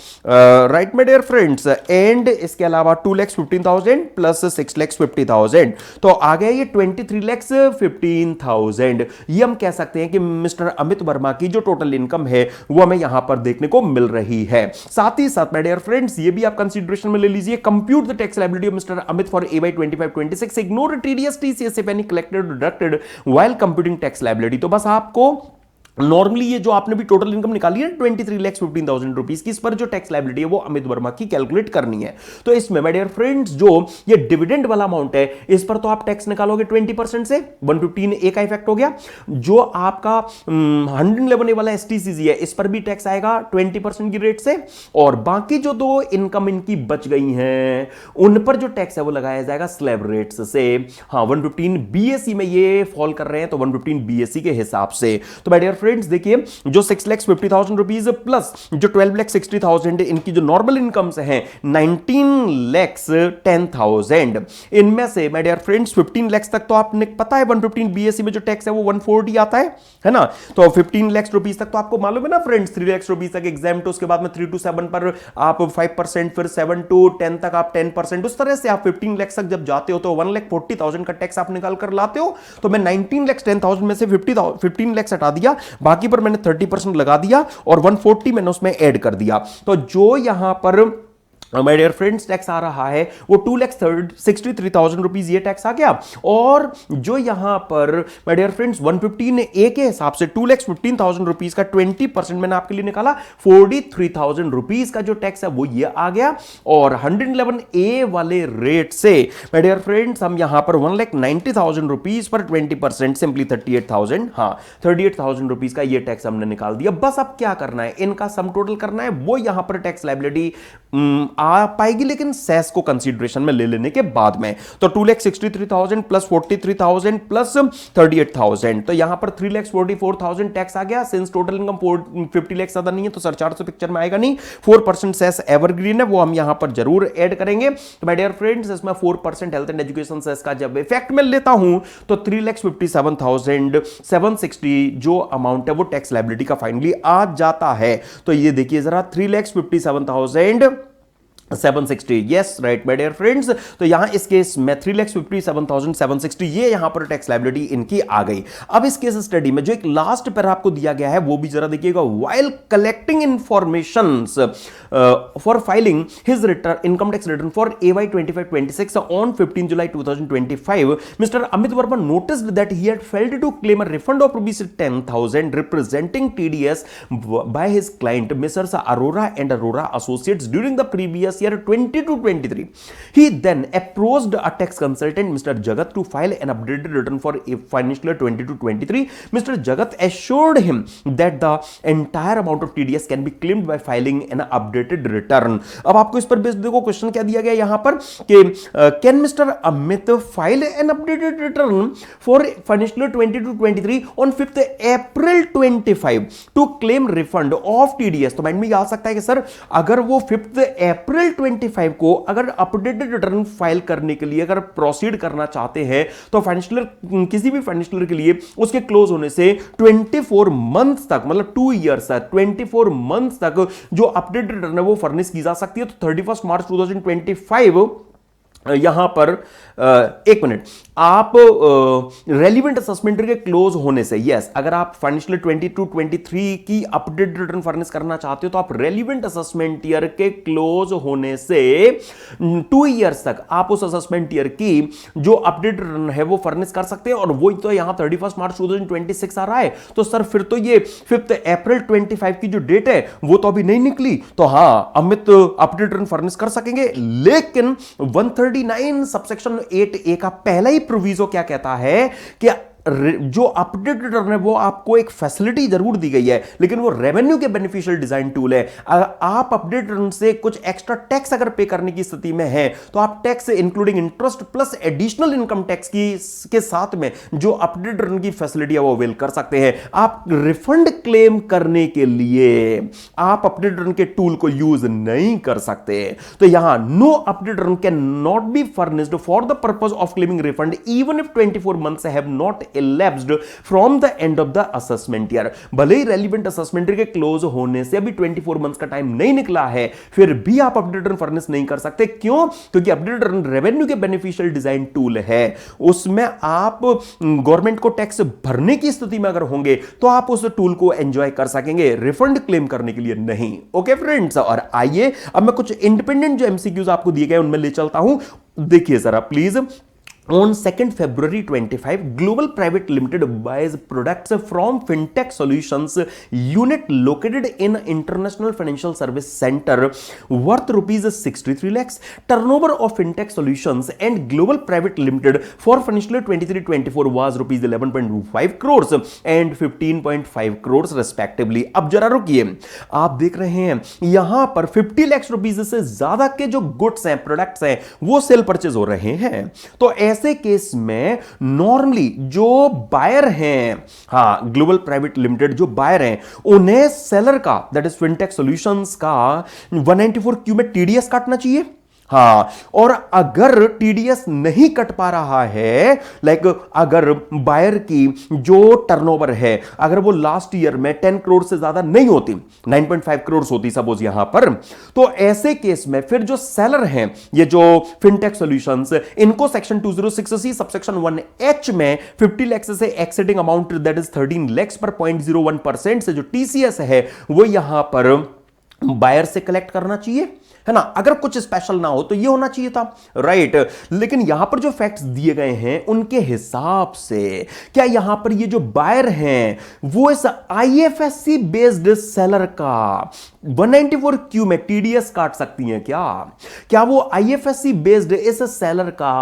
A: right my dear friends. And इसके अलावा 2,15,000 प्लस 6,50,000, तो आ गया ये 23,15,000। ये हम कह सकते हैं कि मिस्टर अमित वर्मा की जो टोटल इनकम है वो हमें यहां पर देखने को मिल रही है। साथ ही साथ माय डियर फ्रेंड्स ये भी आप कंसीडरेशन में ले लीजिए, compute the tax liability of mister Amit for AY 25-26, ignore TDS TCS if any collected deducted while computing tax liability. तो बस आपको नॉर्मली ये जो आपने भी टोटल इनकम निकाली है 23,15,000 रुपीस की, इस पर जो टैक्स लायबिलिटी है वो अमित वर्मा की कैलकुलेट करनी है। तो इसमें माय डियर फ्रेंड्स जो ये डिविडेंड वाला अमाउंट है इस पर तो आप टैक्स निकालोगे 20% से, 115A का इफेक्ट हो गया। जो आपका 111A वाला STCG है इस पर भी टैक्स आएगा 20% की रेट से। और बाकी जो दो इनकम इनकी बच गई हैं उन पर जो टैक्स है वो लगाया जाएगा स्लैब रेट्स से। हाँ, 115BAC में ये फॉल कर रहे हैं तो 115BAC के हिसाब से। तो माय डियर फ्रेंड्स देखिए, जो 6,50,000 रुपीज प्लस जो 12,60,000 इनकी जो नॉर्मल इनकम्स हैं 19,10,000, इनमें से माय डियर फ्रेंड्स 15 लाख तक तो आपने पता है 115BAC में जो टैक्स है वो 140 आता है ना। तो 15 लाख रुपीज तक तो आपको मालूम है ना फ्रेंड्स, 3 लाख रुपीज तक एग्जाम, तो उसके बाद में 3 to 7 पर आप 5%, फिर 7 to 10 तक आप 10%, उस तरह से आप 15 लाख तक जब जाते हो तो 1,40,000 का टैक्स आप निकाल कर लाते हो। तो मैं 19,10,000 में से 15 लाख हटा दिया, बाकी पर मैंने 30% लगा दिया और 140 मैंने उसमें ऐड कर दिया। तो जो यहां पर माय डियर फ्रेंड्स टैक्स आ रहा है वो 2,63,000 रुपीज ये टैक्स आ गया। और जो यहां पर माय डियर फ्रेंड्स 115A के हिसाब से 2,15,000 रुपीज का 20% मैंने आपके लिए निकाला, 43,000 रुपीज का जो टैक्स है वो ये आ गया। और 111A वाले रेट से माय डियर फ्रेंड्स हम यहां पर 1,90,000 रुपीज पर 20% सिंपली 38,000, हाँ 38,000 रुपीज का ये टैक्स हमने निकाल दिया। बस अब क्या करना है, इनका सम टोटल करना है, वो यहां पर टैक्स लायबिलिटी आ पाएगी लेकिन सेस को कंसीडरेशन में ले लेने के बाद में। तो 2,63,000 प्लस 43,000 प्लस 38,000, तो यहां पर 3,44,000 टैक्स आ गया। सिंस टोटल इनकम 50 लाख ज्यादा नहीं है तो सरचार्ज तो पिक्चर में आएगा नहीं। 4% सेस एवरग्रीन है, वो हम यहां पर जरूर ऐड करेंगे। तो माय डियर फ्रेंड्स इसमें 4% हेल्थ एंड एजुकेशन सेस का जब इफेक्ट में लेता हूं तो 3,57,760 जो अमाउंट है वो टैक्स लायबिलिटी का फाइनली आ जाता है। तो ये देखिए जरा 3,57,000 760, yes right my dear friends. तो यहां इस केस में 3,57,760 ये यहां पर टैक्स लायबिलिटी इनकी आ गई। अब इस केस स्टडी में जो एक लास्ट पैरा आपको दिया गया है वो भी जरा देखिएगा। While collecting informations for filing his return income tax return for AY 25-26 on 15 July 2025, mister Amit Verma noticed that he had failed to claim a refund of rupees 10,000 representing TDS by his client Messrs. Arora and Arora Associates during the previous year 22-23. He then approached a tax consultant, Mr. Jagat, to file an updated return for financial year 22-23. Mr. Jagat assured him that the entire amount of TDS can be claimed by filing an updated return. अब आपको इस पर बेस्ड देखो क्वेश्चन क्या दिया गया यहां पर कि can Mr. Amit file an updated return for financial year 22-23 on 5th April 25 to claim refund of TDS? तो माइंड में आ सकता है कि सर अगर वो 5th April 25 को अगर अपडेटेड रिटर्न फाइल करने के लिए अगर प्रोसीड करना चाहते हैं तो फाइनेंशियल किसी भी फाइनेंशियल के लिए उसके क्लोज होने से 24 मंथ्स तक मतलब 2 इयर्स तक 24 मंथ्स तक जो अपडेटेड रिटर्न है वो फर्निश की जा सकती है। तो 31 मार्च 2025 यहां पर एक मिनट आप रेलिवेंट असेसमेंट के क्लोज होने से यस अगर आप फाइनेंशियल 22-23 की अपडेट रिटर्न फर्निश करना चाहते हो तो आप रेलिवेंट असेसमेंट ईयर के क्लोज होने से 2 इयर्स तक आप उस असेसमेंट ईयर की जो अपडेट रिटर्न है वो फर्निश कर सकते हैं। और वही तो यहां 31 मार्च 2026 आ रहा है तो सर फिर तो ये 5th April 25 की जो डेट है वो तो अभी नहीं निकली तो हां अमित अपडेट रिटर्न फर्निश कर सकेंगे। लेकिन 139 सबसेक्शन 8A का पहला ही प्रोविजो क्या कहता है कि जो अपडेट रिटर्न है वो आपको एक फैसिलिटी जरूर दी गई है लेकिन वो रेवेन्यू के बेनिफिशियल डिजाइन टूल है। अगर आप अपडेट रिटर्न से कुछ एक्स्ट्रा टैक्स अगर पे करने की स्थिति में है तो आप tax including interest plus additional income tax के साथ में जो अपडेट रिटर्न की फैसिलिटी है वो अवेल कर सकते हैं। आप रिफंड क्लेम करने के लिए आप अपडेट रिटर्न के टूल को यूज नहीं कर सकते। तो यहां no update return can not be furnished for the purpose of claiming refund even if 24 months have not elapsed from the end of the assessment year। भले ही रेलिवेंट असेसमेंट के क्लोज होने से अभी 24 मंथ्स का टाइम नहीं निकला है फिर भी आप अपडेट रिटर्न फर्निश नहीं कर सकते। क्यों? क्योंकि अपडेट रिटर्न रेवेन्यू के बेनिफिशियल डिजाइन टूल है उसमें आप गवर्नमेंट को टैक्स भरने की स्थिति में अगर होंगे तो आप उस टूल को एंजॉय कर सकेंगे रिफंड क्लेम करने के लिए नहीं। ओके फ्रेंड्स और आइए अब मैं कुछ इंडिपेंडेंट जो एमसीक्यूज आपको दिए गए उनमें ले चलता हूं। देखिए जरा please. On 2nd February 25, Global Private Limited buys products from Fintech Solutions unit located in International Financial Service Center worth rupees 63 lakhs. Turnover of Fintech Solutions and Global Private Limited for financial year 23-24 was rupees 11.25 crores and 15.5 crores respectively. अब जरा रुकिए, आप देख रहे हैं यहां पर 50 लाख रुपीस से ज्यादा के जो गुड्स हैं प्रोडक्ट्स हैं वो सेल परचेज हो रहे हैं। तो ऐसे केस में नॉर्मली जो बायर हैं हां ग्लोबल प्राइवेट लिमिटेड जो बायर हैं उन्हें सेलर का दैट इज फिनटेक सॉल्यूशंस का 194Q में टीडीएस काटना चाहिए। हाँ और अगर टीडीएस नहीं कट पा रहा है लाइक अगर बायर की जो टर्नओवर है अगर वो लास्ट ईयर में 10 करोड़ से ज्यादा नहीं होती 9.5 करोड़ होती सपोज यहां पर तो ऐसे केस में फिर जो सेलर हैं ये जो फिनटेक सॉल्यूशंस इनको सेक्शन 206C सबसेक्शन 1H में 50 लाख से exceeding amount that is 13 lakh पर 0.01% से जो टीसीएस है वो यहां पर बायर से कलेक्ट करना चाहिए है ना। अगर कुछ स्पेशल ना हो तो ये होना चाहिए था राइट। लेकिन यहां पर जो फैक्ट्स दिए गए हैं उनके हिसाब से क्या यहां पर ये जो बायर हैं वो इस आईएफएससी बेस्ड सेलर का 194Q में टीडीएस काट सकती हैं क्या वो आईएफएससी बेस्ड इस सेलर का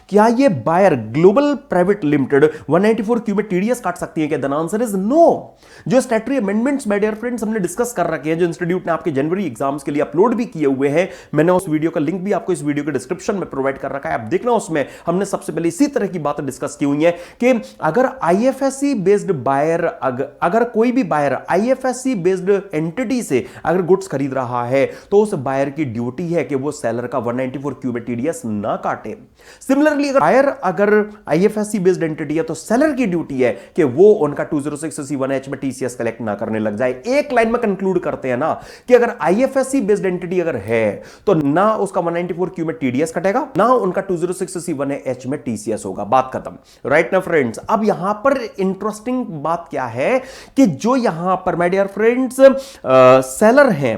A: क्या ये buyer global private limited 194Q में टीडीएस काट सकती है क्या? The answer is no. जो statutory amendments my dear friends हमने डिस्कस कर रखे हैं जो इंस्टीट्यूट ने आपके जनवरी एग्जाम्स के लिए अपलोड भी किए हुए हैं मैंने उस वीडियो का लिंक भी आपको इस वीडियो के डिस्क्रिप्शन में प्रोवाइड कर रखा है आप देखना उसमें हमने सबसे पहले इसी तरह की बातें डिस्कस की हुई है कि अगर आईएफएससी बेस्ड बायर अगर कोई भी बायर आईएफएससी बेस्ड एंटिटी से अगर गुड्स खरीद रहा है तो उस बायर की ड्यूटी है कि वो सेलर का 194Q में टीडीएस ना काटे। सिमिलरली अगर बायर अगर आईएफएससी बेस्ड एंटिटी है तो सेलर की ड्यूटी है कि वो उनका 206C1H में टीसीएस कलेक्ट ना करने लग जाए। एक लाइन में कंक्लूड करते हैं ना कि अगर आईएफएससी बेस्ड एंटिटी अगर है तो ना उसका 194Q में टीडीएस कटेगा, ना उनका 206C1H में टीसीएस होगा, बात खत्म। राइट ना फ्रेंड्स, अब यहां पर इंटरेस्टिंग बात क्या है कि जो यहां पर माय डियर फ्रेंड्स सेलर हैं,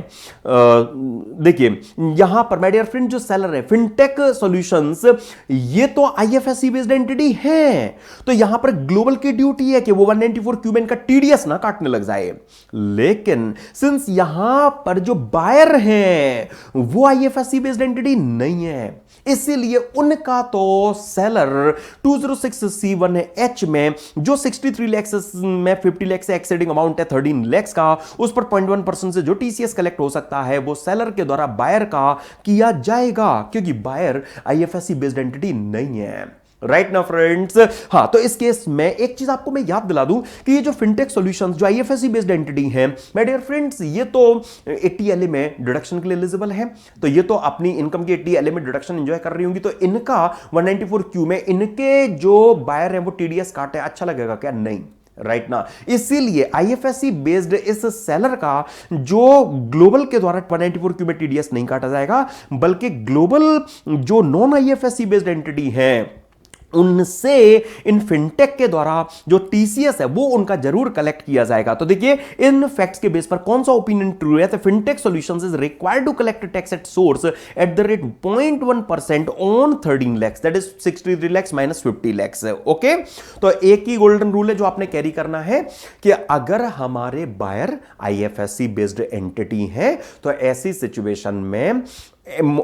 A: देखिए यहां पर माय डियर फ्रेंड जो सेलर है फिनटेक सॉल्यूशंस, ये तो आईएफएससी बेस्ड एंटिटी है, तो यहां पर ग्लोबल की ड्यूटी है कि वो 194Q में इनका टीडीएस ना काटने लग जाए। लेकिन सिंस यहां पर जो बायर हैं वो आईएफएससी बेस्ड एंटिटी नहीं है, इसीलिए उनका तो सेलर 206C1H में जो 63 लाख में 50 लाख से एक्सीडिंग अमाउंट है 13 लाख का, उस पर 0.1% से जो टीसीएस कलेक्ट हो सकता है वो सेलर के द्वारा बायर का किया जाएगा, क्योंकि बायर आईएफएससी बेस्ड एंटिटी नहीं है। राइट ना फ्रेंड्स, हां, तो इस केस में एक चीज आपको मैं याद दिला दूं कि ये जो फिनटेक सॉल्यूशंस जो आईएफएससी बेस्ड एंटिटी हैं माय डियर फ्रेंड्स, ये तो 80 LA में डिडक्शन के लिए एलिजिबल है, तो ये तो अपनी इनकम के 80 LA में डिडक्शन एंजॉय कर रही होंगी, तो इनका 194Q में इनके जो बायर हैं वो टीडीएस काटे, अच्छा लगेगा क्या? नहीं। राइट ना, इसीलिए आईएफएससी बेस्ड इस सेलर का जो ग्लोबल के द्वारा 194Q में टीडीएस नहीं काटा जाएगा, बल्कि ग्लोबल जो नॉन आईएफएससी बेस्ड एंटिटी है उनसे इन फिनटेक के द्वारा जो टीसीएस है वो उनका जरूर कलेक्ट किया जाएगा। तो देखिए इन फैक्ट्स के बेस पर कौन सा ओपिनियन ट्रू है, तो fintech solutions is required to collect tax at source at the rate 0.1% on 13 lakhs, that is 63 lakhs minus 50 lakhs। Okay, तो एक ही गोल्डन रूल है जो आपने कैरी करना है कि अगर हमारे बायर आईएफएससी बेस्ड एंटिटी है तो ऐसी सिचुएशन में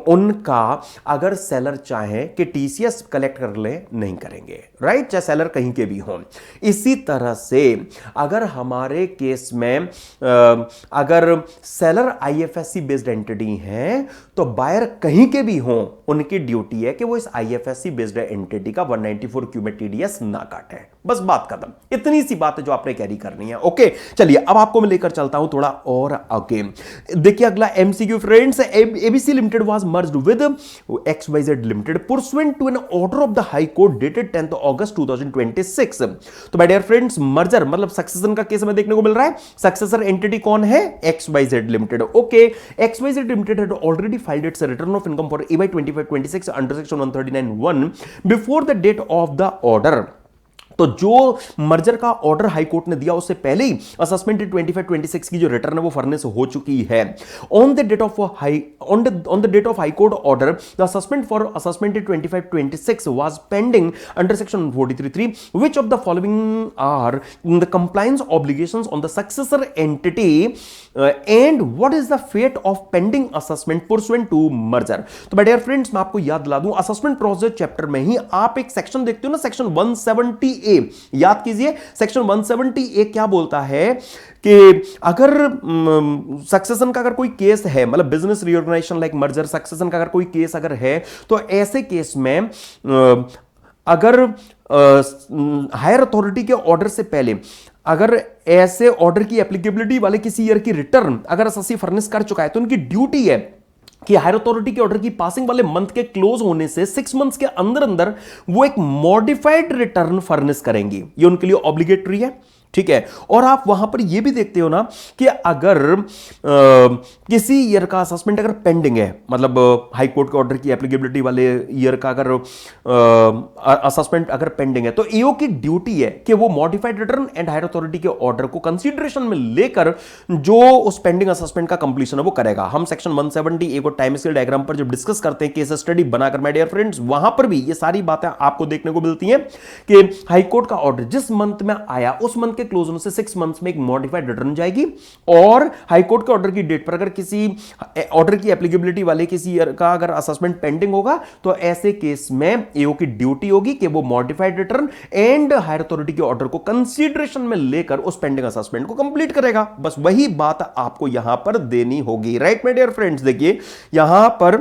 A: उनका अगर सेलर चाहे कि टीसीएस कलेक्ट कर ले, नहीं करेंगे। राइट, चाहे सेलर कहीं के भी हों। इसी तरह से अगर हमारे केस में अगर सेलर आईएफएससी बेस्ड एंटिटी है तो बायर कहीं के भी हों, उनकी ड्यूटी है कि वो इस आईएफएससी बेस्ड एंटिटी का 194Q में टीडीएस ना काटे। बस बात खत्म, इतनी सी बात है जो आपने कैरी करनी है। ओके, चलिए अब आपको मैं लेकर चलता हूं थोड़ा और आगे। देखिए अगला MCQ friends, ABC limited was merged with XYZ Limited pursuant to an order of the High Court dated 10th August 2026। तो माय डियर फ्रेंड्स, मर्जर मतलब सक्सेशन का केस हमें देखने को मिल रहा है। सक्सेसर एंटिटी कौन है? XYZ Limited। Okay, XYZ Limited had already filed its return of income for EY 25-26 under section 139(1) before the date of the order। तो जो मर्जर का ऑर्डर हाई कोर्ट ने दिया उससे पहले ही असेसमेंट 25-26 की जो रिटर्न है वो फर्नेस हो चुकी है। On the date of high court order the assessment for assessment 25-26 was pending under section 43(3) which of the following are the compliance obligations on the successor entity and what is the fate of pending assessment pursuant to merger. तो माय डियर फ्रेंड्स, मैं आपको याद दिला दूं, असेसमेंट प्रोसीजर चैप्टर में ही आप एक सेक्शन देखते हो ना, सेक्शन 170A। याद कीजिए, सेक्शन 170A क्या बोलता है कि अगर सक्सेशन का अगर कोई केस है, मतलब business reorganisation like merger, succession का अगर कोई केस अगर है तो ऐसे केस में अगर हायर अथॉरिटी के ऑर्डर से पहले अगर ऐसे ऑर्डर की एप्लीकेबिलिटी वाले किसी ईयर की रिटर्न अगर असेसी फर्निश कर चुका है तो उनकी ड्यूटी है कि हायर अथॉरिटी के ऑर्डर की पासिंग वाले मंथ के क्लोज होने से 6 मंथ्स के अंदर अंदर वो एक मॉडिफाइड रिटर्न फर्निश करेंगी। ये उनके लिए ऑब्लिगेटरी है, ठीक है। और आप वहां पर यह भी देखते हो ना कि अगर किसी ईयर का असेसमेंट अगर पेंडिंग है, मतलब हाई कोर्ट के ऑर्डर की एप्लीकेबिलिटी वाले ईयर का अगर असेसमेंट अगर पेंडिंग है तो ईओ की ड्यूटी है कि वो modified return and higher authority के ऑर्डर को कंसीडरेशन में लेकर जो उस पेंडिंग असेसमेंट का कंप्लीशन है वो करेगा। हम सेक्शन 170 को टाइम स्केल डायग्राम पर जब डिस्कस करते हैं केस स्टडी बनाकर माय डियर फ्रेंड्स, वहां पर भी ये सारी बातें आपको देखने को मिलती हैं कि हाई कोर्ट का ऑर्डर जिस मंथ में आया उस मंथ के क्लोज होने से 6 मंथ्स में एक मॉडिफाइड रिटर्न जाएगी, और हाई कोर्ट के ऑर्डर की डेट पर अगर किसी ऑर्डर की एप्लीकेबिलिटी वाले किसी ईयर का अगर असेसमेंट पेंडिंग होगा तो ऐसे केस में एओ की ड्यूटी होगी कि वो modified return and higher authority के ऑर्डर को कंसीडरेशन में लेकर उस पेंडिंग असेसमेंट को कंप्लीट करेगा। बस वही बात आपको यहां पर देनी होगी। राइट माय डियर फ्रेंड्स, देखिए यहां पर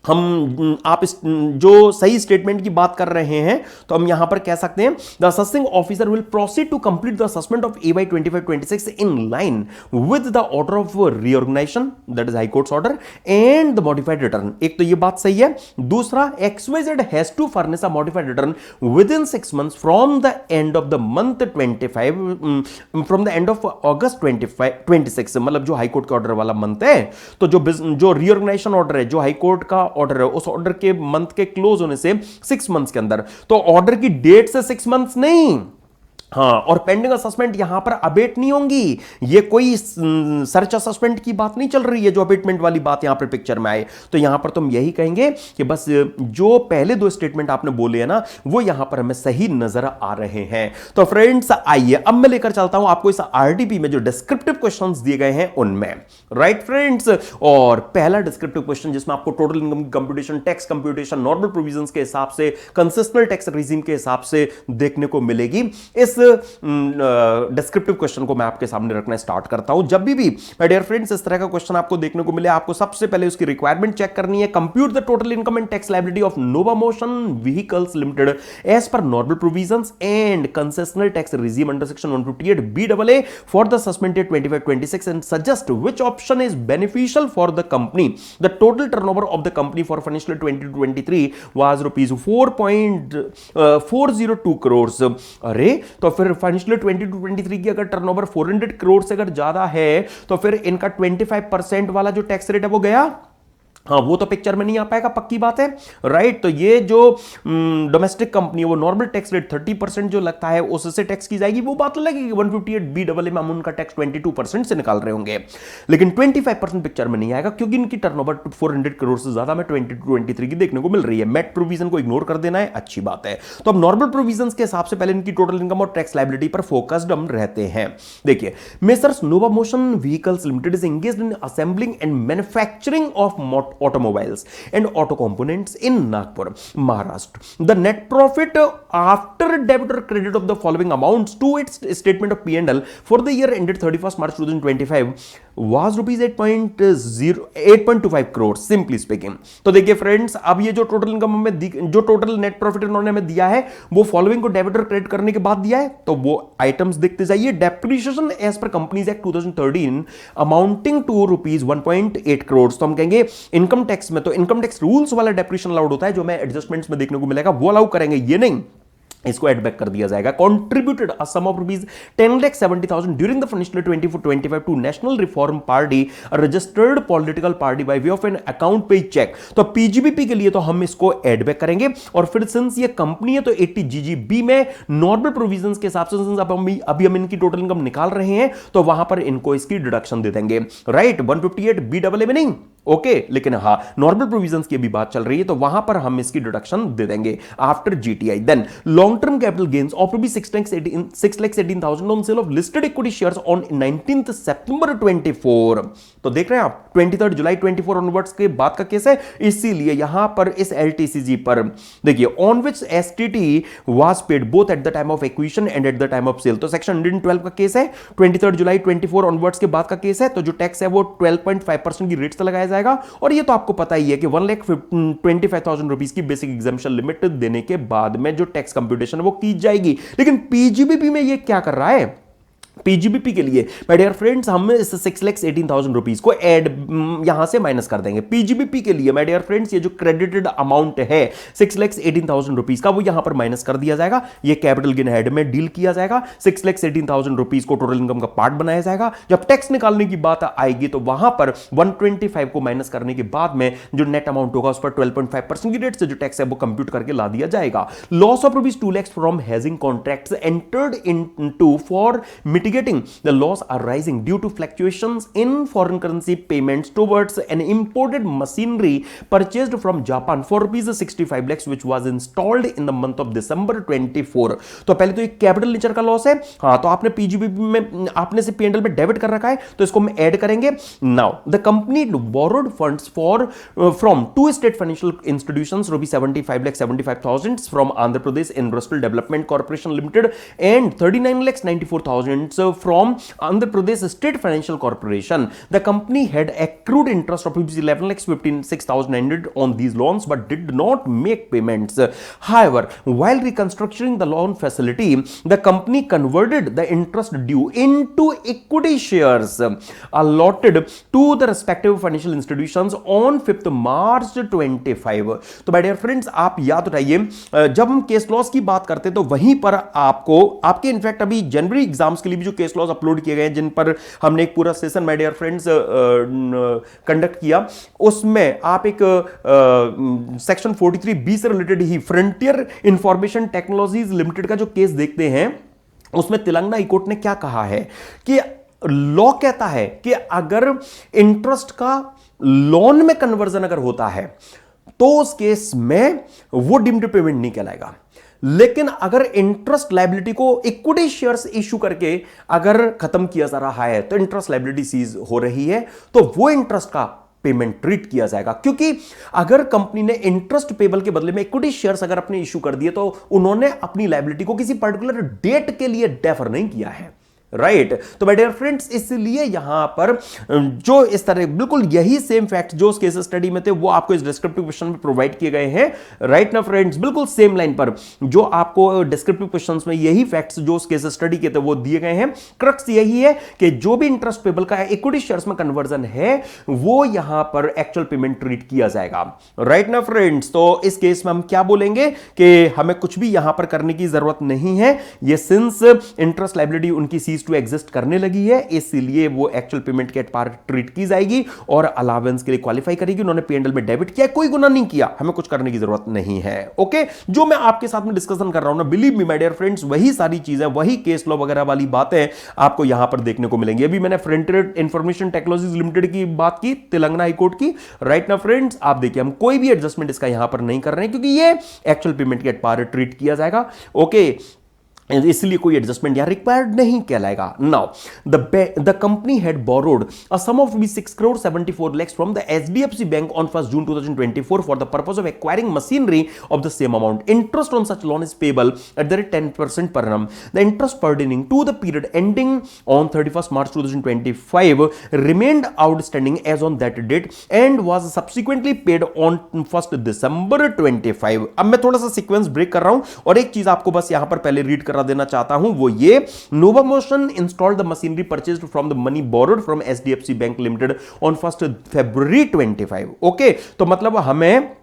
A: हम आप जो सही स्टेटमेंट की बात कर रहे हैं तो हम यहां पर कह सकते हैं the assessing officer will proceed to complete the assessment of AY 25-26 in line with the order of reorganisation, that is high courts order, and the modified return. एक तो ये बात सही है। दूसरा, XYZ has to furnish a modified return within 6 months from the end of the month 25, from the end of August 26, मतलब जो हाई कोर्ट का ऑर्डर वाला मंथ है। तो जो रीऑर्गेनाइजेशन ऑर्डर है, जो हाई कोर्ट का ऑर्डर है, उस ऑर्डर के मंथ के क्लोज होने से 6 months के अंदर, तो ऑर्डर की डेट से 6 months नहीं। हाँ, और पेंडिंग असेसमेंट यहां पर अबेट नहीं होंगी। ये कोई सर्च असेसमेंट की बात नहीं चल रही है जो अबेटमेंट वाली बात यहां पर पिक्चर में आए। तो यहां पर तुम यही कहेंगे कि बस जो पहले दो स्टेटमेंट आपने बोले हैं ना, वो यहां पर हमें सही नजर आ रहे हैं। तो फ्रेंड्स आइए अब मैं लेकर चलता हूं आपको इस आरडीपी में जो डिस्क्रिप्टिव क्वेश्चंस दिए गए हैं उनमें। राइट फ्रेंड्स, और पहला डिस्क्रिप्टिव क्वेश्चन जिसमें आपको total income computation, tax computation, normal provisions के हिसाब से, कंसेशनल टैक्स रिजीम के हिसाब से देखने को मिलेगी। इस डिस्क्रिप्टिव क्वेश्चन को मैं आपके सामने रखना स्टार्ट करता हूं। जब भी माय डियर फ्रेंड्स इस तरह का क्वेश्चन आपको देखने को मिले, आपको सबसे पहले उसकी रिक्वायरमेंट चेक करनी है। Compute the total income and tax liability of Nova Motion Vehicles Limited as per normal provisions and concessional tax regime under section 158 BAA for the assessment year 25-26 and suggest which option is beneficial for the company. The total turnover of the company for financial 2023 was ₹4.402 crore. अरे तो फिर फाइनेंशियल 22-23 की अगर टर्नओवर 400 करोड़ से अगर ज्यादा है तो फिर इनका 25% वाला जो टैक्स रेट है वो गया। हाँ, वो तो पिक्चर में नहीं आ पाएगा, पक्की बात है। राइट, तो ये जो डोमेस्टिक कंपनी है वो नॉर्मल टैक्स रेट 30% जो लगता है उससे टैक्स की जाएगी, वो बात लगेगी। 158 BAA में हम उनका टैक्स 22% से निकाल रहे होंगे, लेकिन 25% पिक्चर में नहीं आएगा क्योंकि इनकी टर्नओवर 400 करोड़ से ज्यादा में 22-23 की देखने को मिल रही है। मेट प्रोविजन को इग्नोर कर देना है, अच्छी बात है। तो अब नॉर्मल प्रोविजन के हिसाब से पहले इनकी टोटल इनकम और टैक्स लायबिलिटी पर फोकस्ड हम रहते हैं। देखिए, messrs Nova Motion Vehicles limited is engaged in assembling and manufacturing of automobiles and auto components in Nagpur, Maharashtra. The net profit after debit or credit of the following amounts to its statement of P&L for the year ended 31st March 2025 was rupees 8.25 crores, simply speaking. तो देखिए फ्रेंड्स, अब ये जो टोटल इनकम हमें, जो टोटल नेट प्रॉफिट इन्होंने हमें दिया है वो फॉलोइंग को डेबिट और क्रेडिट करने के बाद दिया है। तो वो आइटम्स देखते जाइए। Depreciation as per companies act 2013 amounting to rupees 1.8 crore. तो हम कहेंगे इनकम टैक्स में तो इनकम टैक्स रूल्स वाला डेप्रिसिएशन अलाउड होता है, जो मैं एडजस्टमेंट्स में देखने को मिलेगा वो अलाउ करेंगे, ये नहीं, इसको एड बैक कर दिया जाएगा। Contributed a sum of rupees 10,70,000 during the financial 24-25 to national reform party, registered political party by way of an account payee cheque. तो पीजीबीपी के लिए तो हम इसको एड बैक करेंगे, और फिर सिंस ये कंपनी है तो 80 GGB में नॉर्मल प्रोविजंस के हिसाब से अभी हम इनकी टोटल इनकम निकाल रहे हैं तो वहां पर इनको इसकी डिडक्शन दे देंगे। राइट, 158 BAA में नहीं, ओके, लेकिन हाँ नॉर्मल प्रोविजंस की भी बात चल रही है तो वहां पर हम इसकी डिडक्शन दे देंगे after GTI। Then long term capital gains of rupees 6,18,000 on sale of listed equity shares on 19th September 24। तो देख रहे हैं आप 23 जुलाई 24 ऑनवर्ड्स के बाद का केस है, इसीलिए यहां पर इस LTCG पर देखिए on which STT was paid both at the time of acquisition and at the time of sale. तो सेक्शन 112 का केस है, 23 जुलाई 24 ऑनवर्ड्स के बाद का केस है, तो जो टैक्स है वो 12.5% की रेट से लगाया जाएगा। और ये तो आपको पता ही है कि 1,25,000 रुपीज की बेसिक एग्जाम्पशन लिमिट देने के बाद में जो टैक्स कंप्यूटेशन वो की जाएगी। लेकिन पीजीबीपी में ये क्या कर रहा है? पीजीबीपी के लिए माय डियर फ्रेंड्स हम इस 6,18,000 रुपीज को ऐड यहां से माइनस कर देंगे। पीजीबीपी के लिए माय डियर फ्रेंड्स ये जो क्रेडिटेड अमाउंट है 6,18,000 रुपीज का वो यहां पर माइनस कर दिया जाएगा। ये कैपिटल गेन हेड में डील किया जाएगा। 6,18,000 रुपीज को टोटल इनकम का पार्ट बनाया जाएगा। जब टैक्स निकालने की बात आएगी तो वहां पर 125 को माइनस करने के बाद में जो नेट अमाउंट होगा उस पर 12.5% की रेट से जो टैक्स है वो कंप्यूट करके ला दिया जाएगा। Loss of rupees 2 lakhs from hedging contracts entered into for mitigating the loss arising due to fluctuations in foreign currency payments towards an imported machinery purchased from Japan for rupees 65 lakhs which was installed in the month of December 24। तो पहले तो एक कैपिटल नेचर का लॉस है। हाँ, तो आपने पीजीबीपी में आपने से पीएनएल में डेबिट कर रखा है तो इसको हम ऐड करेंगे। Now the company borrowed funds for from two state financial institutions rupees 75,75,000 from Andhra Pradesh Industrial Development Corporation Limited and 39,94,000 from Andhra Pradesh State Financial Corporation. The company had accrued interest of 11 lakhs 56,900 on these loans but did not make payments. However, while reconstructing the loan facility, the company converted the interest due into equity shares allotted to the respective financial institutions on 5th March 25. तो my dear friends, आप याद रखिए, जब हम केस लॉस की बात करते हैं तो वहीं पर आपको आपके इनफैक्ट अभी जनवरी एग्जाम्स के लिए भी जो केस लॉस अपलोड किए गए हैं, जिन पर हमने एक पूरा session my dear friends conduct किया, उसमें आप एक सेक्शन 43B से रिलेटेड ही फ्रंटियर इंफॉर्मेशन टेक्नोलॉजीज लिमिटेड का जो केस देखते हैं, उसमें तेलंगाना हाईकोर्ट ने क्या कहा है कि लॉ कहता है कि अगर इंटरेस्ट का लोन में कन्वर्जन अगर होता है तो उस केस में वो डिम्ड पेमेंट नहीं कहलाएगा, लेकिन अगर इंटरेस्ट लायबिलिटी को इक्विटी शेयर्स इश्यू करके अगर खत्म किया जा रहा है तो इंटरेस्ट लायबिलिटी सीज हो रही है, तो वो इंटरेस्ट का पेमेंट ट्रीट किया जाएगा। क्योंकि अगर कंपनी ने इंटरेस्ट पेबल के बदले में इक्विटी शेयर्स अगर अपने इश्यू कर दिए तो उन्होंने अपनी लायबिलिटी को किसी पर्टिकुलर डेट के लिए डेफर नहीं किया है, राइट। तो माय डियर फ्रेंड्स, इसलिए यहां पर जो इस तरह बिल्कुल यही सेम फैक्ट जो उस केस स्टडी में थे वो आपको इस डिस्क्रिप्टिव क्वेश्चन में प्रोवाइड किए गए हैं, राइट ना फ्रेंड्स, बिल्कुल सेम लाइन पर जो आपको डिस्क्रिप्टिव क्वेश्चंस में यही फैक्ट्स जो उस केस स्टडी के थे वो दिए गए हैं। क्रक्स यही है कि जो भी इंटरेस्ट पेबल का इक्विटी शेयर्स में कन्वर्जन है वो यहां पर एक्चुअल पेमेंट ट्रीट किया जाएगा, राइट ना फ्रेंड्स। तो इस केस में हम क्या बोलेंगे कि हमें कुछ भी यहां पर करने की जरूरत नहीं है, ये सिंस इंटरेस्ट लायबिलिटी उनकी सीज टू एग्जिस्ट करने लगी है, इसलिए वो एक्चुअल पेमेंट के पार ट्रीट की जाएगी और अलावेंस के लिए क्वालिफाई करेगी। उन्होंने P&L में डेबिट किया, कोई गुनाह नहीं किया, हमें कुछ करने की जरूरत नहीं है। ओके, जो मैं आपके साथ में डिस्कशन कर रहा हूं ना, believe me my dear friends, वही सारी चीजें, वही केस लॉ वगैरह वाली बातें आपको यहां पर देखने को मिलेंगी। अभी मैंने फ्रंटियर इंफॉर्मेशन टेक्नोलॉजीज लिमिटेड की बात की, तेलंगाना हाईकोर्ट की, राइट ना फ्रेंड्स। आप देखिए, हम कोई भी एडजस्टमेंट इसका यहां पर नहीं कर रहे हैं क्योंकि ये एक्चुअल पेमेंट के पार ट्रीट किया जाएगा। ओके, इसलिए कोई एडजस्टमेंट यहां रिक्वायर्ड नहीं कहलाएगा। Now the company had borrowed a sum of 6 crore 74 lakhs from the HDFC bank on 1 June 2024 for the purpose of acquiring machinery of the same amount. Interest on such loan is payable at the rate 10% per annum. The interest pertaining to the period ending on 31st March 2025 remained outstanding as on that date and was subsequently paid on 1st December 25. अब मैं थोड़ा सा सीक्वेंस ब्रेक कर रहा हूं और एक चीज आपको बस यहां पर पहले रीड कर देना चाहता हूं, वो ये, Novamotion installed the machinery purchased from the money borrowed from HDFC bank limited on 1st February 25। Okay, तो मतलब हमें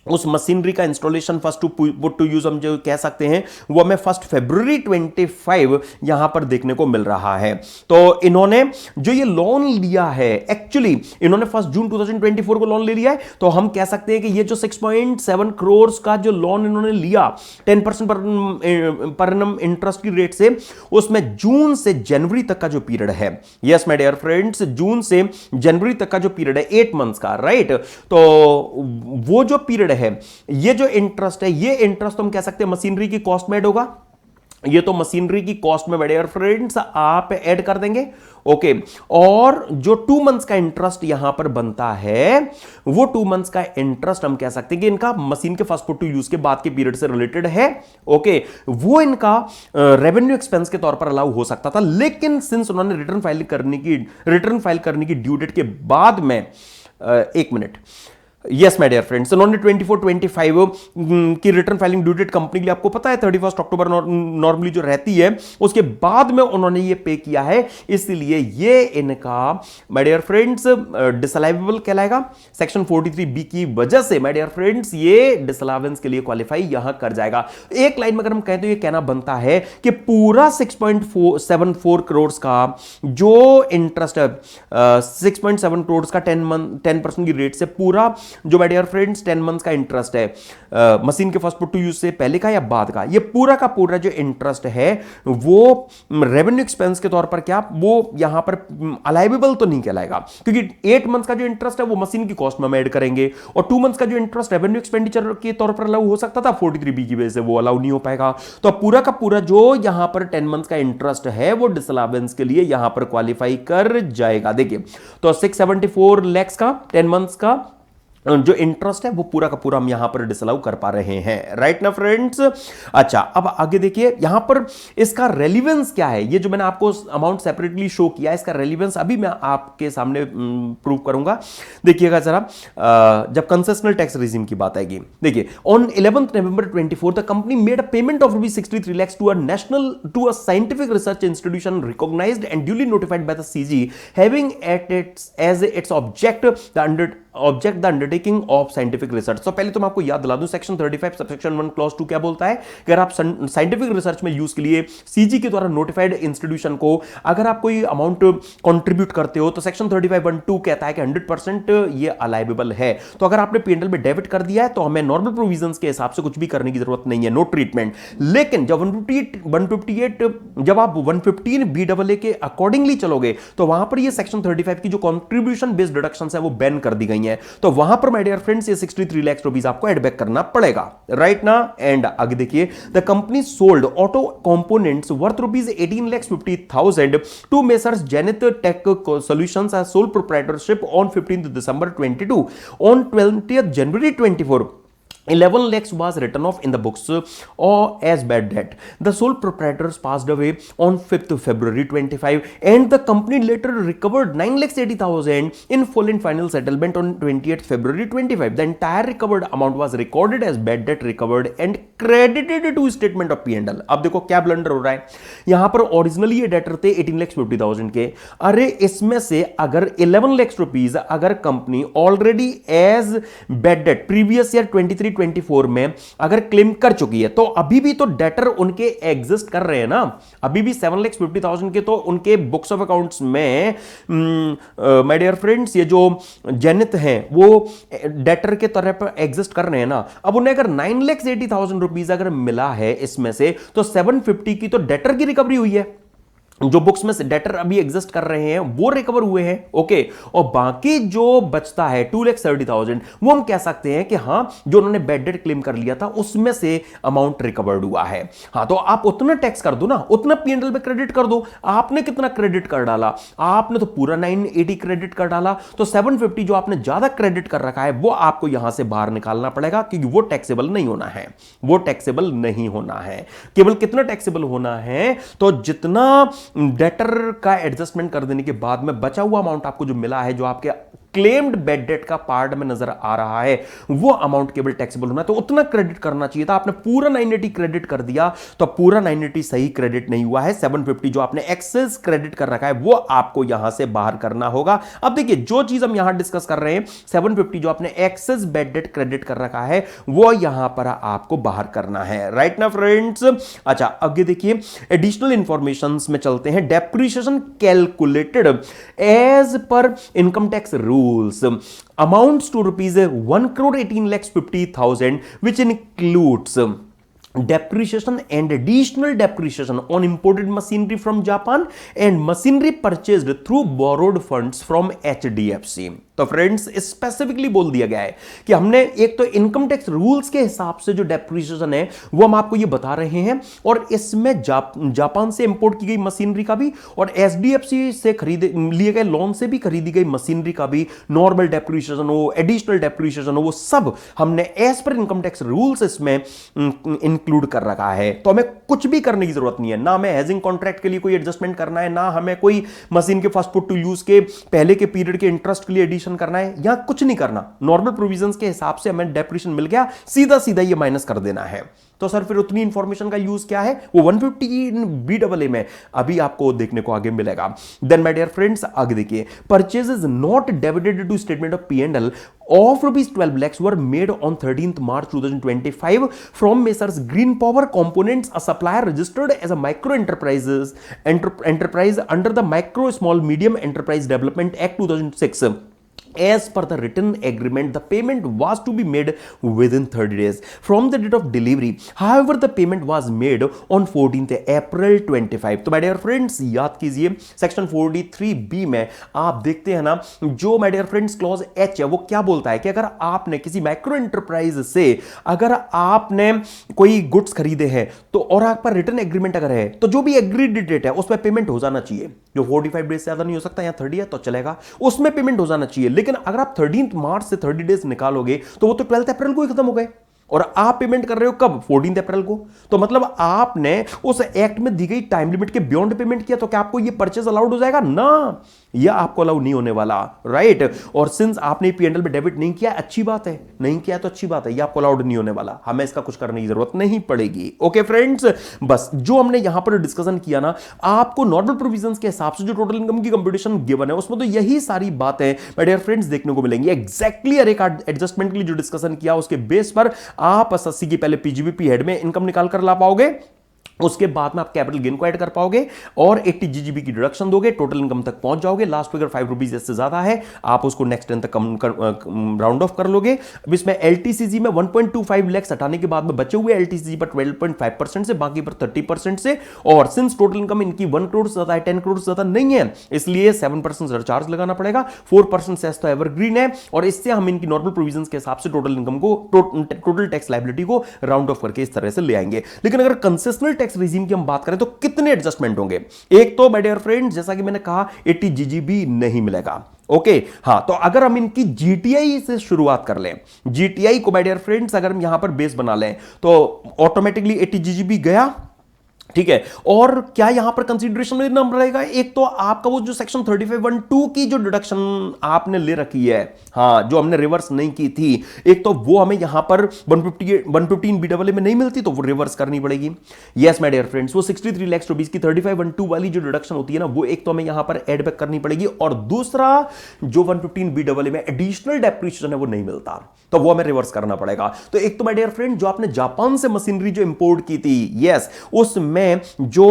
A: उस मशीनरी का installation first to put to use हम जो कह सकते हैं वो हमें 1 February 25 यहां पर देखने को मिल रहा है। तो इन्होंने जो ये लोन लिया है, एक्चुअली इन्होंने 1 June 2024 को लोन ले लिया है, तो हम कह सकते हैं कि ये जो 6.7 crores का जो लोन इन्होंने लिया 10% पर annum इंटरेस्ट की रेट से, उसमें जून से जनवरी तक का जो पीरियड है, यस माय डियर फ्रेंड्स, जून से जनवरी तक का जो पीरियड है 8 months का, राइट। तो वो जो पीरियड है, ये जो इंटरेस्ट है, ये इंटरेस्ट हम कह सकते हैं मशीनरी की कॉस्ट में ऐड होगा। ये तो मशीनरी की कॉस्ट में डियर फ्रेंड्स आप ऐड कर देंगे। ओके, और जो 2 months का इंटरेस्ट यहां पर बनता है, वो 2 months का इंटरेस्ट हम कह सकते हैं कि इनका मशीन के फर्स्ट पुट टू यूज के बाद के पीरियड से रिलेटेड है। ओके, वो इनका रेवेन्यू एक्सपेंस के तौर पर अलाउ हो सकता था, लेकिन सिंस उन्होंने रिटर्न फाइल करने की ड्यू डेट के बाद में, एक minute, yes my dear friends, उन्होंने 24-25 की return filing due date company के लिए आपको पता है 31 अक्टूबर नॉर्मली जो रहती है, उसके बाद में उन्होंने ये पे किया है, इसलिए ये इनका माय डियर फ्रेंड्स डिसअलाइवेबल कहलाएगा। सेक्शन 43B की वजह से माय डियर फ्रेंड्स ये डिसअलावेंस के लिए क्वालिफाई यहां कर जाएगा। एक लाइन में अगर हम कहें तो ये कहना बनता है कि पूरा 6.74 करोड़ का जो इंटरेस्ट है, 6.7 करोड़ का 10% की रेट से पूरा जो माय डियर फ्रेंड्स 10 months का इंटरेस्ट है, मशीन के फर्स्ट पुट टू यूज से पहले का या बाद का, ये पूरा का पूरा जो इंटरेस्ट है वो रेवेन्यू एक्सपेंस के तौर पर क्या वो यहां पर अलाइवेबल तो नहीं कहलाएगा, क्योंकि 8 months का जो इंटरेस्ट है वो मशीन की कॉस्ट में हम ऐड करेंगे, और 2 months का जो इंटरेस्ट रेवेन्यू एक्सपेंडिचर के तौर पर अलाउ हो सकता था 43B की वजह से वो अलाउ नहीं हो पाएगा। तो पूरा का पूरा जो यहां पर 10 months का इंटरेस्ट है वो डिसअलावेंस के लिए यहां पर क्वालिफाई कर जाएगा। देखिए, तो 674 lakhs का 10 months का जो इंटरेस्ट है वो पूरा का पूरा हम यहां पर डिसअलाउ कर पा रहे हैं, राइट ना फ्रेंड्स। अच्छा, अब आगे देखिए यहां पर इसका रेलिवेंस क्या है। ये जो मैंने आपको अमाउंट सेपरेटली शो किया, इसका रेलिवेंस अभी मैं आपके सामने प्रूव करूंगा। देखिएगा जरा, जब कंसेशनल टैक्स रिजीम की बात आएगी, देखिए on 11th November 24 the company made a payment of ₹63 lakhs to a scientific research institution recognised and duly notified by the CG having at its as its object the undertaking of scientific research. तो पहले तो मैं आपको याद दिला दूं, सेक्शन 35 सबसेक्शन 1 क्लॉज 2 क्या बोलता है कि अगर आप साइंटिफिक रिसर्च में यूज के लिए सीजी के द्वारा नोटिफाइड इंस्टीट्यूशन को अगर आप कोई अमाउंट कंट्रीब्यूट करते हो तो सेक्शन 35(1)(2) कहता है कि 100% ये अलाइबेबल है। तो अगर आपने पीएनएल में डेबिट कर दिया है तो हमें नॉर्मल प्रोविजंस के हिसाब से कुछ भी करने की जरूरत नहीं है, नो ट्रीटमेंट। लेकिन जब 158 जब आप 115 BAA के अकॉर्डिंगली चलोगे तो वहां पर ये सेक्शन 35 की जो कंट्रीब्यूशन बेस्ड डिडक्शंस है वो बैन कर दी गई है। तो वहां पर माय डियर फ्रेंड्स ये 63 लाख रुपीस आपको एड बैक करना पड़ेगा, राइट ना। एंड आगे देखिए, the company sold auto components worth ₹18,50,000 to messrs Zenith Tech Solutions as sole proprietorship on 15th December 22। On 20th January 24 11 lakhs was written off in the books or as bad debt. The sole proprietors passed away on 5th February 25 and the company later recovered 9,80,000 in full and final settlement on 20th February 25. The entire recovered amount was recorded as bad debt recovered and credited to statement of P&L. अब देखो क्या ब्लंडर हो रहा है यहां पर। ओरिजिनली ये डेटर थे 18,50,000 के, अरे इसमें से अगर 11 lakhs रुपीज अगर company already as bad debt previous year 23-24 में अगर क्लेम कर चुकी है तो अभी भी तो डेटर उनके एग्जिस्ट कर रहे हैं ना। अभी भी 7,50,000 के तो उनके बुक्स ऑफ अकाउंट्स में माय डियर फ्रेंड्स ये जो जेनिथ हैं वो डेटर के तरह पर एग्जिस्ट कर रहे हैं ना। अब उन्हें अगर 9,80,000 रुपीज अगर मिला है इसमें से तो 750 की तो डेटर की रिकवरी हुई है, जो बुक्स में से डेटर अभी एग्जिस्ट कर रहे हैं वो रिकवर हुए हैं, ओके। और बाकी जो बचता है 2,30,000 वो हम कह सकते हैं कि हां जो उन्होंने बैड डेट क्लेम कर लिया था उसमें से अमाउंट रिकवर्ड हुआ है। हां तो आप उतना टैक्स कर दो ना, उतना पीएनएल में क्रेडिट कर दो। आपने कितना क्रेडिट कर डाला, आपने तो पूरा 980 क्रेडिट कर डाला, तो 750 जो आपने ज्यादा क्रेडिट कर रखा है वो आपको यहां से बाहर निकालना पड़ेगा क्योंकि वो टैक्सेबल नहीं होना है, वो टैक्सेबल नहीं होना है। केवल कितना टैक्सेबल होना है, तो जितना डेटर का एडजस्टमेंट कर देने के बाद में बचा हुआ अमाउंट आपको जो मिला है, जो आपके क्लेम्ड बैड डेट का पार्ट में नजर आ रहा है, वो अमाउंट केवल टैक्सेबल होना है। तो उतना क्रेडिट करना चाहिए था, आपने पूरा 980 क्रेडिट कर दिया तो पूरा 980 सही क्रेडिट नहीं हुआ है। 750 जो आपने एक्सेस क्रेडिट कर रखा है वो आपको यहां से बाहर करना होगा। अब देखिए जो चीज हम यहां डिस्कस कर रहे हैं 750 जो आपने एक्सेस बैड डेट क्रेडिट कर रखा है वो यहां पर आपको बाहर करना है, राइट ना फ्रेंड्स। अच्छा आगे देखिए एडिशनल इंफॉर्मेशन में चलते हैं। Depreciation calculated as per income tax rules amounts to ₹1,18,50,000 which includes depreciation and additional depreciation on imported machinery from Japan and machinery purchased through borrowed funds from HDFC। तो फ्रेंड्स स्पेसिफिकली बोल दिया गया है कि हमने एक तो इनकम टैक्स रूल्स के हिसाब से जो डेप्रिसिएशन है वो हम आपको ये बता रहे हैं, और इसमें जापान से इंपोर्ट की गई मशीनरी का भी और एचडीएफसी से खरीदे लिए गए लोन से भी खरीदी गई मशीनरी का भी नॉर्मल डेप्रिसिएशन हो, एडिशनल डेप्रिसिएशन हो, वो सब हमने as per income tax rules इसमें इंक्लूड कर रखा है। तो हमें कुछ भी करने की जरूरत नहीं है, ना हमें हेजिंग कॉन्ट्रैक्ट के लिए कोई एडजस्टमेंट करना है, ना हमें कोई मशीन के फर्स्ट पुट टू यूज के पहले के पीरियड के इंटरेस्ट के लिए एडिशन करना है, यहां कुछ नहीं करना। नॉर्मल प्रोविजंस के हिसाब से हमें डेप्रिसिएशन मिल गया, सीधा सीधा ये माइनस कर देना है। तो सर फिर उतनी इंफॉर्मेशन का यूज क्या है, वो 150 BAA में अभी आपको देखने को आगे मिलेगा। देन माय डियर फ्रेंड्स आगे देखिए, purchases not debited to statement of P&L of ₹12 lakhs were made on 13th March 2025 from Messrs Green Power Components, a supplier registered as a micro enterprise under the Micro Small Medium Enterprise Development Act 2006. As per the written agreement, the payment was to be made within 30 days from the date of delivery. However, the payment was made on 14th April 25. तो my dear friends याद कीजिए सेक्शन 43B में आप देखते हैं ना, जो my dear friends clause H है वो क्या बोलता है कि अगर आपने किसी माइक्रो एंटरप्राइज से अगर आपने कोई गुड्स खरीदे हैं तो और आप पर रिटर्न एग्रीमेंट अगर है तो जो भी एग्रीड डेट है उस पर पेमेंट हो जाना चाहिए। जो 45 डेज से ज्यादा नहीं हो सकता, यहाँ 30 है तो चलेगा, उसमें पेमेंट हो जाना चाहिए। लेकिन अगर आप 13 मार्च से 30 डेज निकालोगे तो वो तो 12 अप्रैल को ही खत्म हो गए, और आप पेमेंट कर रहे हो कब? 14 अप्रैल को। तो मतलब आपने उस एक्ट में दी गई टाइम लिमिट के बियॉन्ड पेमेंट किया, तो क्या आपको ये परचेज अलाउड हो जाएगा? ना, यह आपको अलाउ नहीं होने वाला, राइट। और सिंस आपने P&L में डेबिट नहीं किया, अच्छी बात है, नहीं किया तो अच्छी बात है, यह आपको अलाउड नहीं होने वाला, हमें इसका कुछ करने की जरूरत नहीं पड़ेगी। ओके फ्रेंड्स, बस जो हमने यहां पर डिस्कशन किया ना, आपको नॉर्मल प्रोविजंस के हिसाब से जो टोटल इनकम की कंप्यूटेशन गिवन है उसमें तो यही सारी बातें माय डियर फ्रेंड्स देखने को मिलेंगी। एग्जैक्टली अरे कार्ड एडजस्टमेंट के लिए जो डिस्कशन किया उसके बेस पर आप 80 की पहले पीजीबीपी हेड में इनकम निकाल कर ला पाओगे, उसके बाद में आप कैपिटल गेन को ऐड कर पाओगे और 80 जीजीबी की डिडक्शन दोगे, टोटल इनकम तक पहुंच जाओगे। लास्ट फिगर 5 रुपीज इससे ज्यादा है, आप उसको नेक्स्ट 10 तक राउंड ऑफ कर लोगे। अब इसमें एलटीसीजी में 1.25 लाख हटाने के बाद में बचे हुए एलटीसीजी पर 12.5% से, बाकी पर 30% से, और सिंस टोटल इनकम इनकी 1 करोड़ से ज्यादा है, 10 करोड़ से ज्यादा नहीं है, इसलिए 7% सरचार्ज लगाना पड़ेगा, 4% सेस तो एवरग्रीन है, और इससे हम इनकी नॉर्मल प्रोविजंस के हिसाब से टोटल इनकम को, टोटल टैक्स लायबिलिटी को राउंड ऑफ करके इस तरह से ले आएंगे। लेकिन अगर कंसेशनल टैक्स रिजीम की हम बात करें तो कितने एडजस्टमेंट होंगे? एक तो माय डियर फ्रेंड्स जैसा कि मैंने कहा 80 जीजीबी नहीं मिलेगा। ओके हां, तो अगर हम इनकी जीटीआई से शुरुआत कर लें, जीटीआई को माय डियर फ्रेंड्स अगर हम यहां पर बेस बना लें तो ऑटोमेटिकली 80 जीजीबी गया, ठीक है। और क्या यहां पर कंसीडरेशन में नंबर रहेगा? एक तो आपका वो जो सेक्शन 35(1)(2) की जो डिडक्शन आपने ले रखी है, हां, जो हमने रिवर्स नहीं की थी, एक तो वो हमें यहां पर 115 BAA में नहीं मिलती, तो वो रिवर्स करनी पड़ेगी। यस माय डियर फ्रेंड्स, वो 63 लाख रुपीस की 35(1)(2) वाली जो डिडक्शन होती है ना, वो एक तो हमें यहां पर एड बैक करनी पड़ेगी, और दूसरा जो 115 BAA में एडिशनल डेप्रिसिएशन है वो नहीं मिलता, तो वो हमें रिवर्स करना पड़ेगा। तो एक तो माय डियर फ्रेंड जो आपने जापान से मशीनरी जो इंपोर्ट की थी, यस, उसमें जो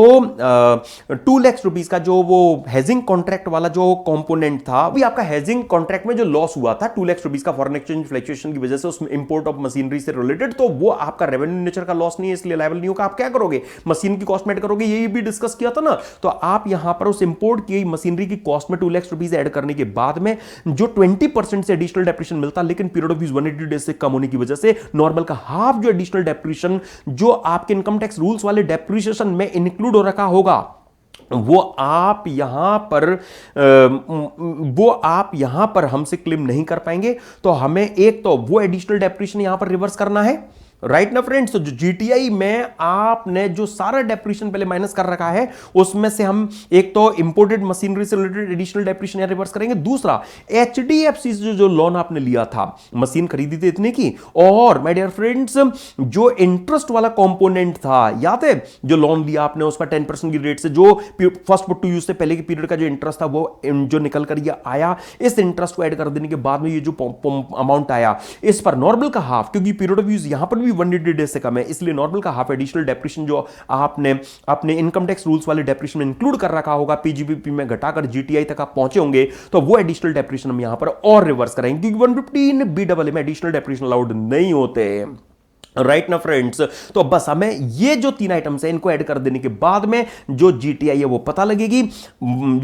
A: 2 लाख रुपीस का जो वो हेजिंग कॉन्ट्रैक्ट वाला जो कंपोनेंट था, वो आपका हेजिंग कॉन्ट्रैक्ट में जो लॉस हुआ था 2 लाख रुपीस का फॉरेन एक्सचेंज फ्लक्चुएशन की वजह से उसमें इंपोर्ट ऑफ मशीनरी से रिलेटेड, तो वो आपका रेवेन्यू नेचर का लॉस नहीं है, इसलिए लायबल नहीं होगा। आप क्या करोगे? मशीन की कॉस्ट में ऐड करोगे, यही भी डिस्कस किया था ना। तो आप यहां पर उस इंपोर्ट की मशीनरी की कॉस्ट में 2 लाख रुपीस ऐड करने के बाद में जो 20% से एडिशनल डेप्रिसिएशन मिलता, लेकिन पीरियड ऑफ यूज 180 डेज से कम होने की वजह से नॉर्मल का हाफ जो एडिशनल डेप्रिसिएशन जो आपके इनकम टैक्स रूल्स वाले डेप्रिसिएशन में इंक्लूड हो रखा होगा, वो आप यहां पर हमसे क्लेम नहीं कर पाएंगे। तो हमें एक तो वो एडिशनल डेप्रिसिएशन यहां पर रिवर्स करना है, राइट ना फ्रेंड्स। तो जो जीटीआई में आपने जो सारा डेप्रिसिएशन पहले माइनस कर रखा है, उसमें से हम एक तो इंपोर्टेड मशीनरी से रिलेटेड एडिशनल डेप्रिसिएशन रिवर्स करेंगे, दूसरा एचडीएफसी से जो लोन आपने लिया था, मशीन खरीदी थी इतने की, और माय डियर फ्रेंड्स जो इंटरेस्ट वाला कंपोनेंट था, याद है जो लोन लिया आपने उस पर 10% की रेट से, जो फर्स्ट पुट टू यूज से पहले के पीरियड का जो इंटरेस्ट था वो जो निकल कर ये आया, इस इंटरेस्ट को ऐड कर देने के बाद में ये जो अमाउंट आया, इस पर नॉर्मल का हाफ, क्योंकि पीरियड ऑफ यूज यहां पर 180 डेज से कम है, इसलिए नॉर्मल का हाफ एडिशनल डेप्रिसिएशन जो आपने अपने इनकम टैक्स रूल्स वाले डेप्रिसिएशन में इंक्लूड कर रखा होगा, पीजीबीपी में घटाकर जीटीआई तक आप पहुंचे होंगे, तो वो एडिशनल डेप्रिसिएशन हम यहां पर और रिवर्स करेंगे, क्योंकि 115 BAA में एडिशनल डेप्रिसिएशन अलाउड नहीं होते, राइट ना फ्रेंड्स। तो बस हमें ये जो 3 आइटम्स है इनको ऐड कर देने के बाद में जो जीटीआई है वो पता लगेगी।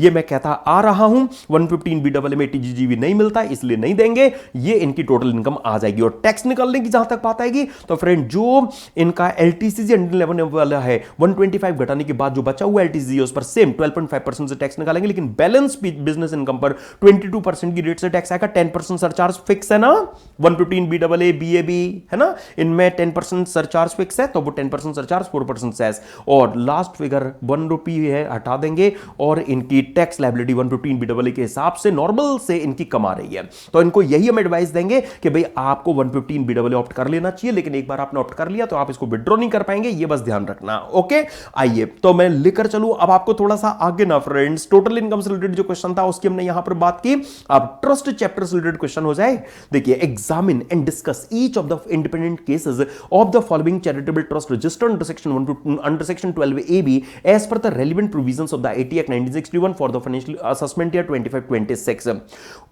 A: ये मैं कहता आ रहा हूं 115 BAA में 80 जीजीबी नहीं मिलता, इसलिए नहीं देंगे, ये इनकी टोटल इनकम आ जाएगी। और टैक्स निकालने की जहां तक बात आएगी तो फ्रेंड जो इनका एलटीसीजी अंडर 11 वाला है 125 घटाने के बाद जो बचा हुआ एलटीसीजी उस पर सेम 12.5% से टैक्स निकालेंगे, लेकिन बैलेंस बिजनेस इनकम पर 22% की रेट से टैक्स आएगा। 10% सरचार्ज फिक्स है ना, 115 BAA BAB है ना, इनमें 10% सरचार्ज फिक्स है, तो वो 10% सरचार्ज 4% सेस, और लास्ट फिगर 1 रुपी है हटा देंगे, और इनकी टैक्स लायबिलिटी 115 BAA के हिसाब से नॉर्मल से इनकी कमा रही है। तो इनको यही हम एडवाइस देंगे कि भाई आपको 115 BAA ऑप्ट कर लेना चाहिए, लेकिन एक बार आपने ऑप्ट कर लिया तो आप इसको विड्रॉ नहीं कर पाएंगे, ये बस ध्यान रखना। ओके, आइए तो मैं लेकर चलूं अब आपको थोड़ा सा आगे ना फ्रेंड्स, टोटल इनकम से रिलेटेड जो क्वेश्चन था उसकी हमने यहां पर बात की, अब ट्रस्ट चैप्टर से रिलेटेड क्वेश्चन हो जाए। देखिए, examine and discuss each of the independent cases of the following charitable trust registered under section 12AB as per the relevant provisions of the IT Act 1961 for the financial assessment year 25-26.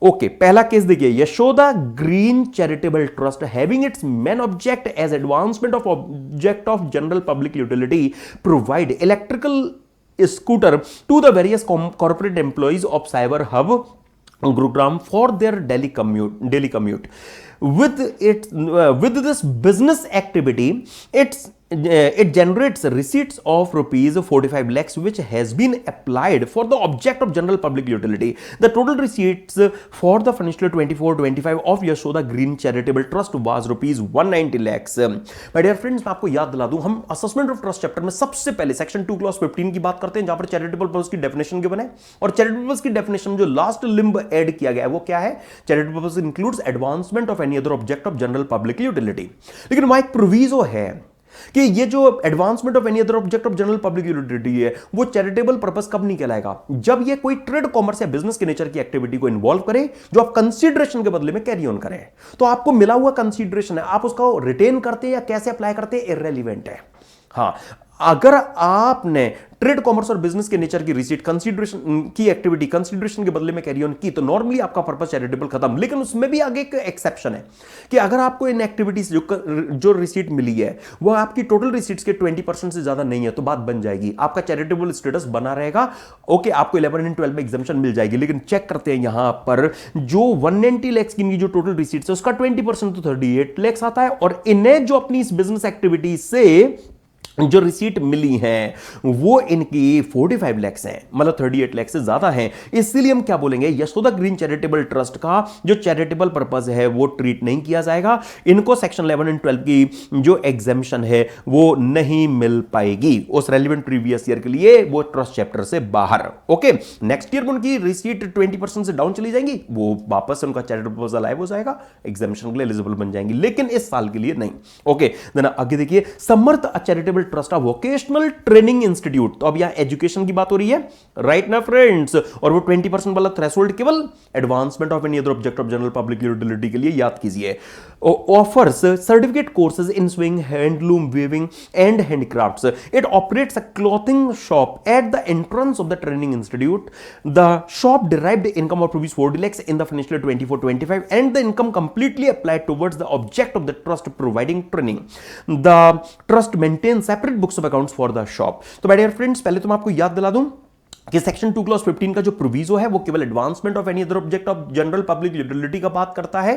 A: Okay, पहला केस देखिए, Yashoda green charitable trust having its main object as advancement of object of general public utility provide electrical scooter to the various corporate employees of Cyber Hub Gurugram for their daily commute. With this business activity, its it generates receipts of rupees 45 lakhs which has been applied for the object of general public utility. The total receipts for the financial year 24-25 of Yashoda Green Charitable Trust was rupees 190 lakhs. My dear friends, मैं आपको याद दिला दूं, हम असेसमेंट ऑफ ट्रस्ट चैप्टर में सबसे पहले सेक्शन 2 क्लॉज 15 की बात करते हैं, जहां पर चैरिटेबल पर्पस की डेफिनेशन गिवन है, और चैरिटेबल पर्पस की डेफिनेशन जो लास्ट लिंब ऐड किया गया है वो क्या है? Charitable purpose includes advancement of any other object of general public utility. लेकिन वहां एक प्रोविजो है कि ये जो advancement of any other object of general public utility है वो चैरिटेबल पर्पस कब नहीं कहलाएगा? जब ये कोई ट्रेड, कॉमर्स या बिजनेस के नेचर की एक्टिविटी को इन्वॉल्व करे जो आप कंसीडरेशन के बदले में कैरी ऑन करें। तो आपको मिला हुआ कंसीडरेशन है, आप उसका रिटेन करते हैं या कैसे अप्लाई करते हैं, इररेलेवेंट है। हाँ, अगर आपने ट्रेड, कॉमर्स और बिजनेस के नेचर की रिसीट कंसीडरेशन की एक्टिविटी कंसीडरेशन के बदले में कैरी ऑन की तो नॉर्मली आपका पर्पस चैरिटेबल खत्म। लेकिन उसमें भी आगे एक एक्सेप्शन है कि अगर आपको इन एक्टिविटीज जो रिसीट मिली है वो आपकी टोटल रिसीट्स के 20% से ज्यादा नहीं है तो बात बन जाएगी, आपका चैरिटेबल स्टेटस बना रहेगा। ओके, आपको 11 and 12 में एग्जाम्पशन मिल जाएगी। लेकिन चेक करते हैं यहां पर जो 190 लैक्स की जो टोटल रिसीट्स है उसका 20% तो 38 लैक्स आता है, और इन्हें जो अपनी इस बिजनेस एक्टिविटी से जो रिसीट मिली है वो इनकी 45 लैक्स हैं, मतलब 38 लैक्स से ज्यादा हैं। इसलिए हम क्या बोलेंगे, यशोदा ग्रीन चैरिटेबल ट्रस्ट का जो चैरिटेबल पर्पस है वो ट्रीट नहीं किया जाएगा। इनको सेक्शन 11 and 12 की जो एग्जाम्पशन है वो नहीं मिल पाएगी उस रेलिवेंट प्रीवियस ईयर के लिए, वो ट्रस्ट चैप्टर से बाहर। ओके, नेक्स्ट ईयर उनकी रिसीट 20% से डाउन चली जाएंगी, वो वापस से उनका चैरिटेबल पर्पस लाइव हो जाएगा, एग्जाम्पशन के लिए एलिजिबल बन जाएंगी, लेकिन इस साल के लिए नहीं। ओके, देन आगे देखिए, Samarth charitable trust of vocational training institute. तो अब यहां एजुकेशन की बात हो रही है, राइट ना फ्रेंड्स, और वो 20% वाला थ्रेशोल्ड केवल advancement of any other object of general public utility के लिए याद कीजिए। Offers certificate courses in sewing, handloom, weaving and handicrafts. It operates a clothing shop at the entrance of the training institute. The shop derived income of rupees 40 lakhs in the financial year 24-25 and the income completely applied towards the object of the trust providing training. The trust maintains separate books of accounts for the shop. तो my dear friends, पहले तो मैं आपको याद दिला दूं कि सेक्शन 2 क्लॉज 15 का जो प्रोविजो है वो केवल advancement of any other object of general public utility का बात करता है,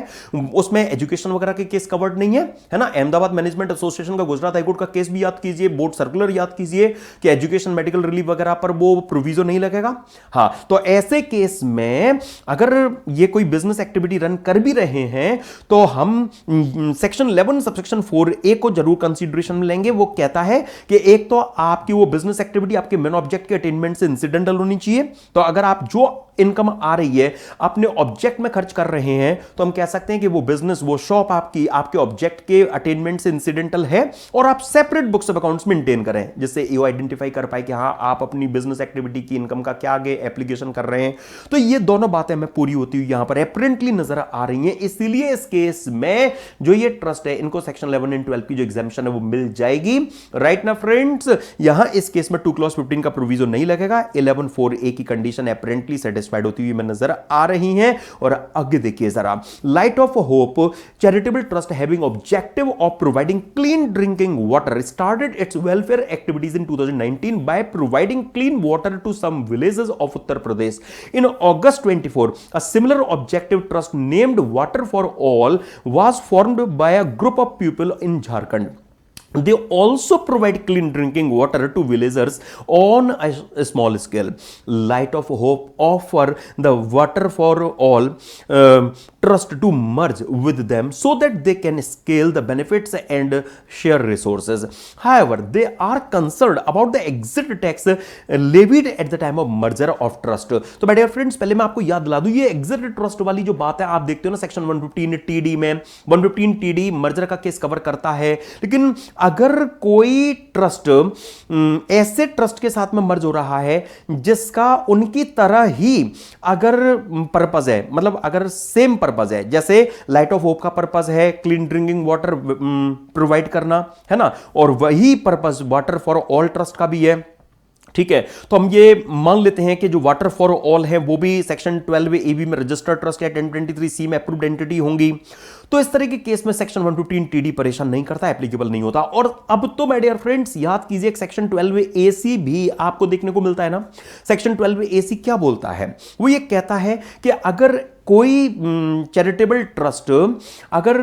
A: उसमें एजुकेशन वगैरह के केस कवर्ड नहीं है ना। अहमदाबाद मैनेजमेंट एसोसिएशन का, गुजरात हाईकोर्ट का केस भी याद कीजिए, बोर्ड सर्कुलर याद कीजिए कि एजुकेशन, मेडिकल रिलीफ वगैरह पर वो प्रोविजो नहीं लगेगा। हाँ, तो ऐसे केस में अगर ये कोई बिजनेस एक्टिविटी रन कर भी रहे हैं तो हम सेक्शन 11 सबसेक्शन 4A को जरूर कंसीडरेशन में लेंगे। वो कहता है कि एक तो आपकी वो बिजनेस एक्टिविटी आपके मेन ऑब्जेक्ट के अटेनमेंट से इंसिडेंटल होनी चाहिए। तो अगर आप जो इनकम आ रही है अपने ऑब्जेक्ट में खर्च कर रहे हैं तो हम कह सकते हैं कि वो बिजनेस, वो शॉप आपकी आपके ऑब्जेक्ट के अटेनमेंट से इंसिडेंटल है, और आप separate books of accounts maintain करें जिससे ईओ आइडेंटिफाई कर पाए कि हाँ आप अपनी बिजनेस एक्टिविटी की इनकम का क्या आगे एप्लीकेशन कर रहे हैं। तो ये दोनों बातें हमें पूरी होती हुई यहां पर एपरेंटली नजर आ रही हैं। इसीलिए इस केस में जो ये ट्रस्ट है इनको सेक्शन 11 and 12 की जो एग्जाम्पशन है वो मिल जाएगी, राइट ना फ्रेंड्स। यहां इस केस में 2 क्लॉज 15 का प्रोविजो नहीं लगेगा, 11(4)A की कंडीशन एपरेंटली सेटिस्फाइड होती हुई नजर आ रही हैं। और आगे देखिए जरा, Light of hope charitable trust having objective of providing clean drinking water started its welfare activities in 2019 by providing clean water to some villages of Uttar Pradesh. In August 24 a similar objective trust named Water for All was formed by a group of people in Jharkhand. They also provide clean drinking water to villagers on a small scale. Light of Hope offer the Water for All trust to merge with them so that they can scale the benefits and share resources. However, they are concerned about the exit tax levied at the time of merger of trust. तो my dear friends, पहले मैं आपको याद दिला दूं, ये exit trust वाली जो बात है आप देखते हो ना सेक्शन 115 TD में, 115 TD मर्जर का केस कवर करता है। लेकिन अगर कोई ट्रस्ट ऐसे ट्रस्ट के साथ में मर्ज हो रहा है जिसका उनकी तरह ही अगर पर्पस है, मतलब अगर सेम पर्पस है, जैसे लाइट ऑफ होप का पर्पस है क्लीन ड्रिंकिंग वाटर प्रोवाइड करना, है ना, और वही purpose water for all trust का भी है, ठीक है। तो हम ये मान लेते हैं कि जो वाटर फॉर ऑल है वो भी सेक्शन 12AB में रजिस्टर्ड ट्रस्ट या 1023C में अप्रूव्ड एंटिटी होंगी। तो इस तरह के केस में सेक्शन 115 TD परेशान नहीं करता, एप्लीकेबल नहीं होता। और अब तो माय डियर फ्रेंड्स याद कीजिए सेक्शन 12AC भी आपको देखने को मिलता है ना। सेक्शन 12AC क्या बोलता है, वो ये कहता है कि अगर कोई चैरिटेबल ट्रस्ट अगर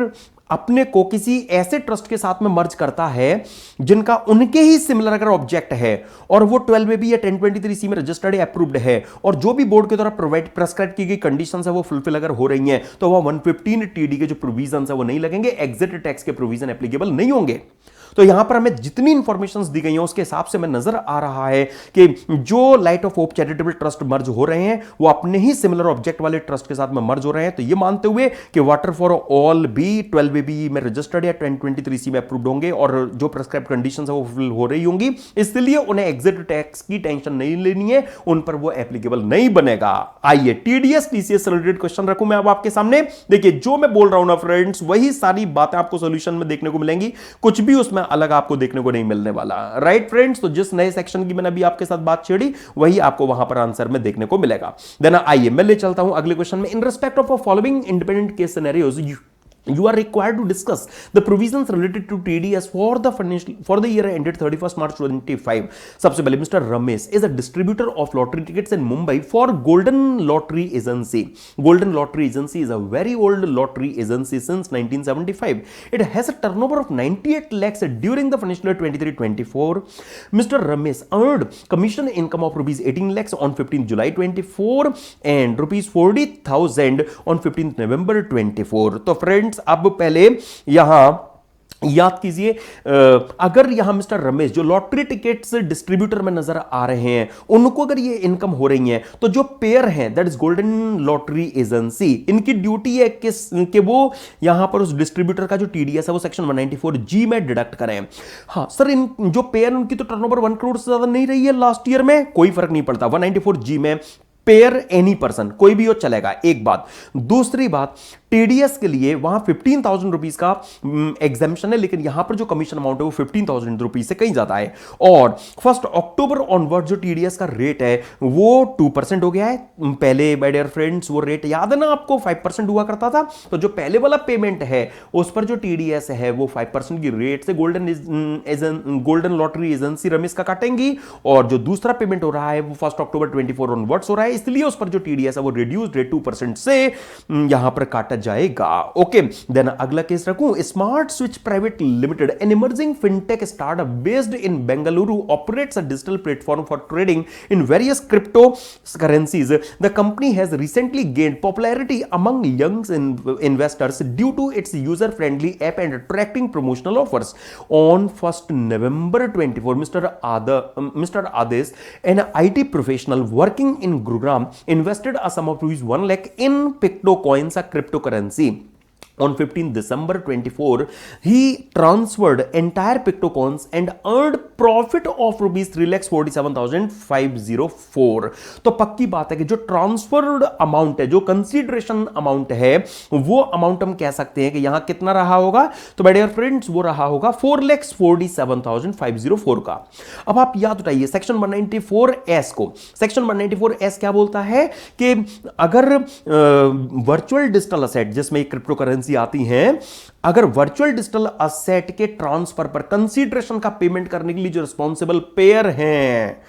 A: अपने को किसी ऐसे ट्रस्ट के साथ में मर्ज करता है जिनका उनके ही सिमिलर अगर ऑब्जेक्ट है और वो 12 बी या 1023 में रजिस्टर्ड या अप्रूव्ड है और जो भी बोर्ड के द्वारा प्रोवाइड प्रेस्क्राइब की गई कंडीशंस है वो फुलफिल अगर हो रही हैं तो वह 115 टीडी के जो प्रोविजंस है वो नहीं लगेंगे, एग्जिट टैक्स के प्रोविजन एप्लीकेबल नहीं होंगे। तो यहां पर हमें जितनी इंफॉर्मेशन दी गई है उसके हिसाब से हमें नजर आ रहा है कि जो light of hope charitable trust merge हो रहे हैं वो अपने ही सिमिलर ऑब्जेक्ट वाले ट्रस्ट के साथ में मर्ज हो रहे हैं। तो ये मानते हुए कि वाटर फॉर ऑल भी 12 बी में रजिस्टर्ड या 1023 में अप्रूव्ड होंगे और जो प्रेस्क्राइब कंडीशंस है वो फुलफिल हो रही होंगी, इसलिए उन्हें एग्जिट टैक्स की टेंशन नहीं लेनी है, उन पर वो एप्लीकेबल नहीं बनेगा। आइए टीडीएस टीसीएस से रिलेटेड क्वेश्चन रखूं मैं अब आपके सामने। देखिए जो मैं बोल रहा हूं ना फ्रेंड्स, वही सारी बातें आपको सॉल्यूशन में देखने को मिलेंगी, कुछ भी उसमें अलग आपको देखने को नहीं मिलने वाला। राइट फ्रेंड्स, तो जिस नए सेक्शन की मैंने अभी आपके साथ बात छेड़ी वही आपको वहां पर आंसर में देखने को मिलेगा। देन आइए मैं ले चलता हूं अगले क्वेश्चन में। इन respect of following independent case scenarios you are required to discuss the provisions related to TDS for the year ended 31st March 2025. सबसे पहले mister Ramesh is a distributor of lottery tickets in Mumbai for Golden Lottery Agency. Golden Lottery Agency is a very old lottery agency since 1975. It has a turnover of 98 lakhs during the financial year 23-24. Mr. Ramesh earned commission income of rupees 18 lakhs on 15th July 24 and rupees 40,000 on 15th November 24. तो फ्रेंड्स अब पहले यहां याद कीजिए, अगर यहां मिस्टर रमेश जो लॉटरी टिकट्स डिस्ट्रीब्यूटर में नजर आ रहे हैं उनको अगर ये इनकम हो रही है तो जो पेयर है that is golden lottery agency, इनकी ड्यूटी है कि वो यहां पर उस डिस्ट्रीब्यूटर का जो टीडीएस है वो सेक्शन 194G में डिडक्ट करें। हां सर, इन जो पेयर उनकी तो टर्नओवर 1 करोड़ से ज्यादा नहीं रही है लास्ट ईयर में, कोई फर्क नहीं पड़ता, 194G में पेयर एनी पर्सन कोई भी हो चलेगा, एक बात। दूसरी बात, टीडीएस के लिए वहां 15,000 रुपीज का एग्जामिशन है, लेकिन यहां पर जो कमीशन अमाउंट है वो 15,000 रुपीज से कहीं ज्यादा है। और 1 अक्टूबर ऑनवर्ड जो टीडीएस का रेट है वो 2% हो गया है। पहले माय डियर फ्रेंड्स वो रेट याद है ना आपको, 5% हुआ करता था। तो जो पहले वाला पेमेंट है उस पर जो टीडीएस है वो 5% की रेट से गोल्डन लॉटरी एजेंसी रमेश का काटेंगी, और जो दूसरा पेमेंट हो रहा है वो 1 अक्टूबर 24 ऑनवर्ड्स हो रहा है, इसलिए उस पर जो टीडीएस है वो रिड्यूस्ड रेट 2% से यहां पर काटा जाएगा। ओके, देन अगला केस रखूं। Smart Switch Private Limited, an emerging fintech startup based in Bengaluru, operates a digital platform for trading in various crypto currencies. The company has recently gained popularity among young investors due to its user friendly app and attracting promotional offers. On 1 November 24, Mr. Ades, an IT professional working in Gurugram, invested a sum of ₹1 lakh in Picto Coins, a cryptocurrency. On 15 December 24, he transferred entire Picto Coins and earned profit of rupees 3,47,504. तो पक्की बात है कि जो ट्रांसफर्ड अमाउंट है, जो कंसीडरेशन अमाउंट है, वो अमाउंट हम कह सकते हैं कि यहां कितना रहा होगा, तो माय डियर फ्रेंड्स वो रहा होगा 4,47,504 का। अब आप याद उठाइए सेक्शन 194S को। सेक्शन 194S क्या बोलता है कि अगर वर्चुअल डिजिटल असेट जिसमें क्रिप्टो करेंसी आती हैं, अगर वर्चुअल डिजिटल असेट के ट्रांसफर पर कंसीडरेशन का पेमेंट करने के लिए जो रिस्पॉन्सिबल पेयर हैं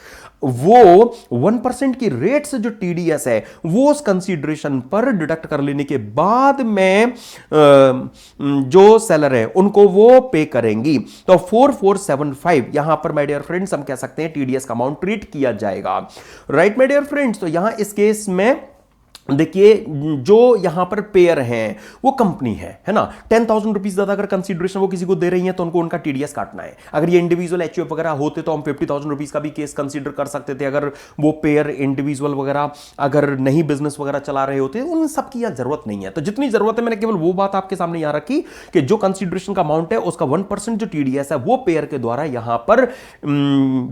A: वो 1% की रेट से जो टीडीएस है वो उस कंसीडरेशन पर डिडक्ट कर लेने के बाद में जो सेलर है उनको वो पे करेंगी। तो 4475 यहां पर माय डियर फ्रेंड्स हम कह सकते हैं टीडीएस का अमाउंट ट्रीट किया जाएगा। राइट माय डियर फ्रेंड्स, तो यहां इस केस में देखिए जो यहां पर पेयर हैं वो कंपनी है ना, 10,000 रुपीज ज्यादा अगर कंसीडरेशन वो किसी को दे रही है तो उनको उनका टीडीएस काटना है। अगर ये इंडिविजुअल एचयूएफ वगैरह होते तो हम 50,000 रुपीज का भी केस कंसीडर कर सकते थे। अगर वो पेयर इंडिविजुअल वगैरह अगर नहीं बिजनेस वगैरह चला रहे होते, उन सब की यहां जरूरत नहीं है। तो जितनी जरूरत है मैंने केवल वो बात आपके सामने यहां रखी कि जो कंसीडरेशन का अमाउंट है उसका 1% जो टीडीएस है वो पेयर के द्वारा यहां पर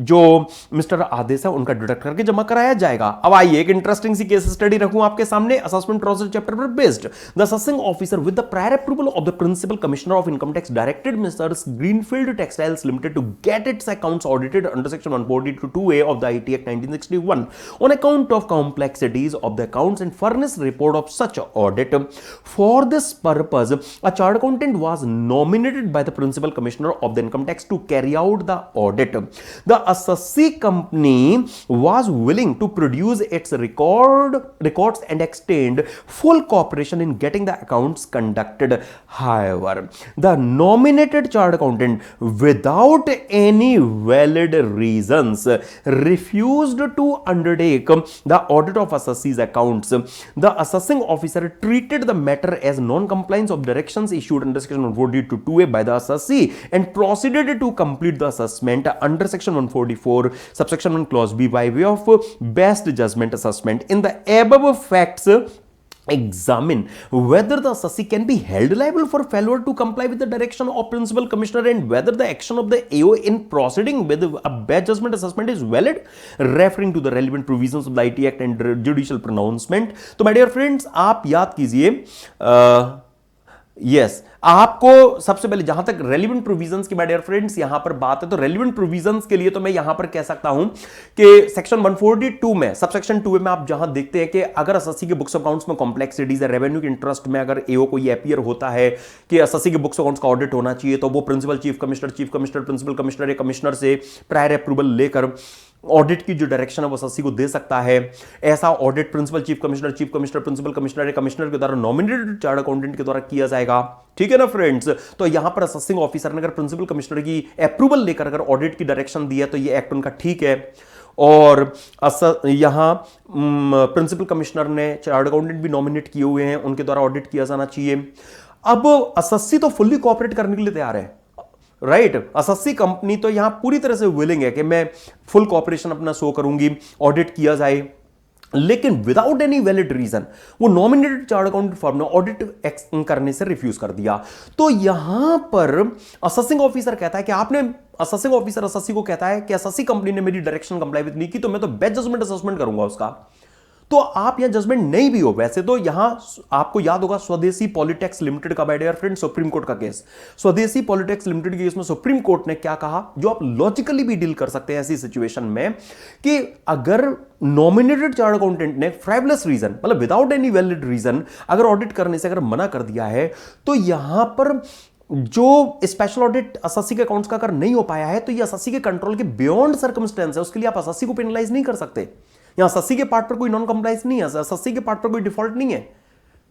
A: जो मिस्टर आदेश है उनका डिडक्ट करके जमा कराया जाएगा। अब आइए एक इंटरेस्टिंग सी केस स्टडी रखूं आपके सामने assessment procedure chapter पर based. The assessing officer with the prior approval of the principal commissioner of income tax directed Mr. Greenfield Textiles Limited to get its accounts audited under section 142(2)(a) of the IT Act 1961 on account of complexities of the accounts and furnish report of such audit. For this purpose, a chartered accountant was nominated by the principal commissioner of the income tax to carry out the audit. The assessee company was willing to produce its records and extend full cooperation in getting the accounts conducted. However, the nominated chartered accountant without any valid reasons refused to undertake the audit of assessee's accounts. The assessing officer treated the matter as non-compliance of directions issued under section 142(2)(a) by the assessee and proceeded to complete the assessment under section 144 subsection 1 clause b by way of best judgment assessment. In the above facts, examine whether the assessee can be held liable for failure to comply with the direction of principal commissioner and whether the action of the AO in proceeding with a bad judgment assessment is valid, referring to the relevant provisions of the IT Act and judicial pronouncement. तो my dear friends, आप याद कीजिए यस आपको सबसे पहले जहां तक रेलिवेंट प्रोविजंस की माय डियर फ्रेंड्स यहां पर बात है, तो रेलिवेंट प्रोविजंस के लिए तो मैं यहां पर कह सकता हूं कि सेक्शन 142 में सबसेक्शन 2 में आप जहां देखते हैं कि अगर एसएससी के बुक्स ऑफ अकाउंट्स में कॉम्प्लेक्सिटीज है, रेवेन्यू के इंटरेस्ट में अगर एओ को ये अपीयर होता है कि एसएससी के बुक्स अकाउंट्स का ऑडिट होना चाहिए, तो वो principal chief commissioner principal commissioner या कमिश्नर से प्रायर अप्रूवल लेकर ऑडिट की जो डायरेक्शन है वो एसएससी को दे सकता है। ऐसा audit principal chief commissioner principal commissioner या कमिश्नर के द्वारा नॉमिनेटेड चार्टर्ड अकाउंटेंट के द्वारा किया जाएगा। ठीक है ना फ्रेंड्स, तो यहां पर असेसिंग ऑफिसर ने अगर प्रिंसिपल कमिश्नर की अप्रूवल लेकर अगर ऑडिट की डायरेक्शन दी है तो ये एक्ट उनका ठीक है। और यहां प्रिंसिपल कमिश्नर ने चार्टर्ड अकाउंटेंट भी नॉमिनेट किए हुए हैं, उनके द्वारा ऑडिट किया जाना चाहिए। अब एसएससी तो फुल्ली कोऑपरेट करने के लिए तैयार है, राइट। एसएससी कंपनी तो यहां पूरी तरह से विलिंग है कि मैं फुल कॉपरेशन अपना शो करूंगी, ऑडिट किया जाए, लेकिन विदाउट एनी वैलिड रीजन वो नॉमिनेटेड चार्टर्ड अकाउंटेंट फर्म ने ऑडिट करने से रिफ्यूज कर दिया। तो यहां पर असेसिंग ऑफिसर कहता है कि आपने असेसिंग ऑफिसर एसएससी को कहता है कि एसएससी कंपनी ने मेरी डायरेक्शन कंप्लाई विद नहीं की, तो मैं तो बेस्ट जजमेंट असेसमेंट करूंगा उसका। तो आप यहां जजमेंट नहीं भी हो, वैसे तो यहां आपको याद होगा स्वदेशी पॉलिटेक्स लिमिटेड का by dear friend supreme court का केस। स्वदेशी पॉलिटेक्स लिमिटेड के केस में सुप्रीम कोर्ट ने क्या कहा, जो आप लॉजिकली भी डील कर सकते हैं ऐसी सिचुएशन में, कि अगर नॉमिनेटेड चार्टर्ड अकाउंटेंट ने फ्राइवलेस रीजन मतलब विदाउट एनी वैलिड रीजन अगर ऑडिट करने से अगर मना कर दिया है, तो यहां पर जो स्पेशल ऑडिट एसएससी के अकाउंट्स का अगर नहीं हो पाया है, तो ये एसएससी के कंट्रोल के बियॉन्ड सर्कमस्टेंस है, उसके लिए आप एसएससी को पेनलाइज नहीं कर सकते। यहां एसएससी के पार्ट पर कोई नॉन कंप्लायंस नहीं है, एसएससी के पार्ट पर कोई डिफॉल्ट नहीं है,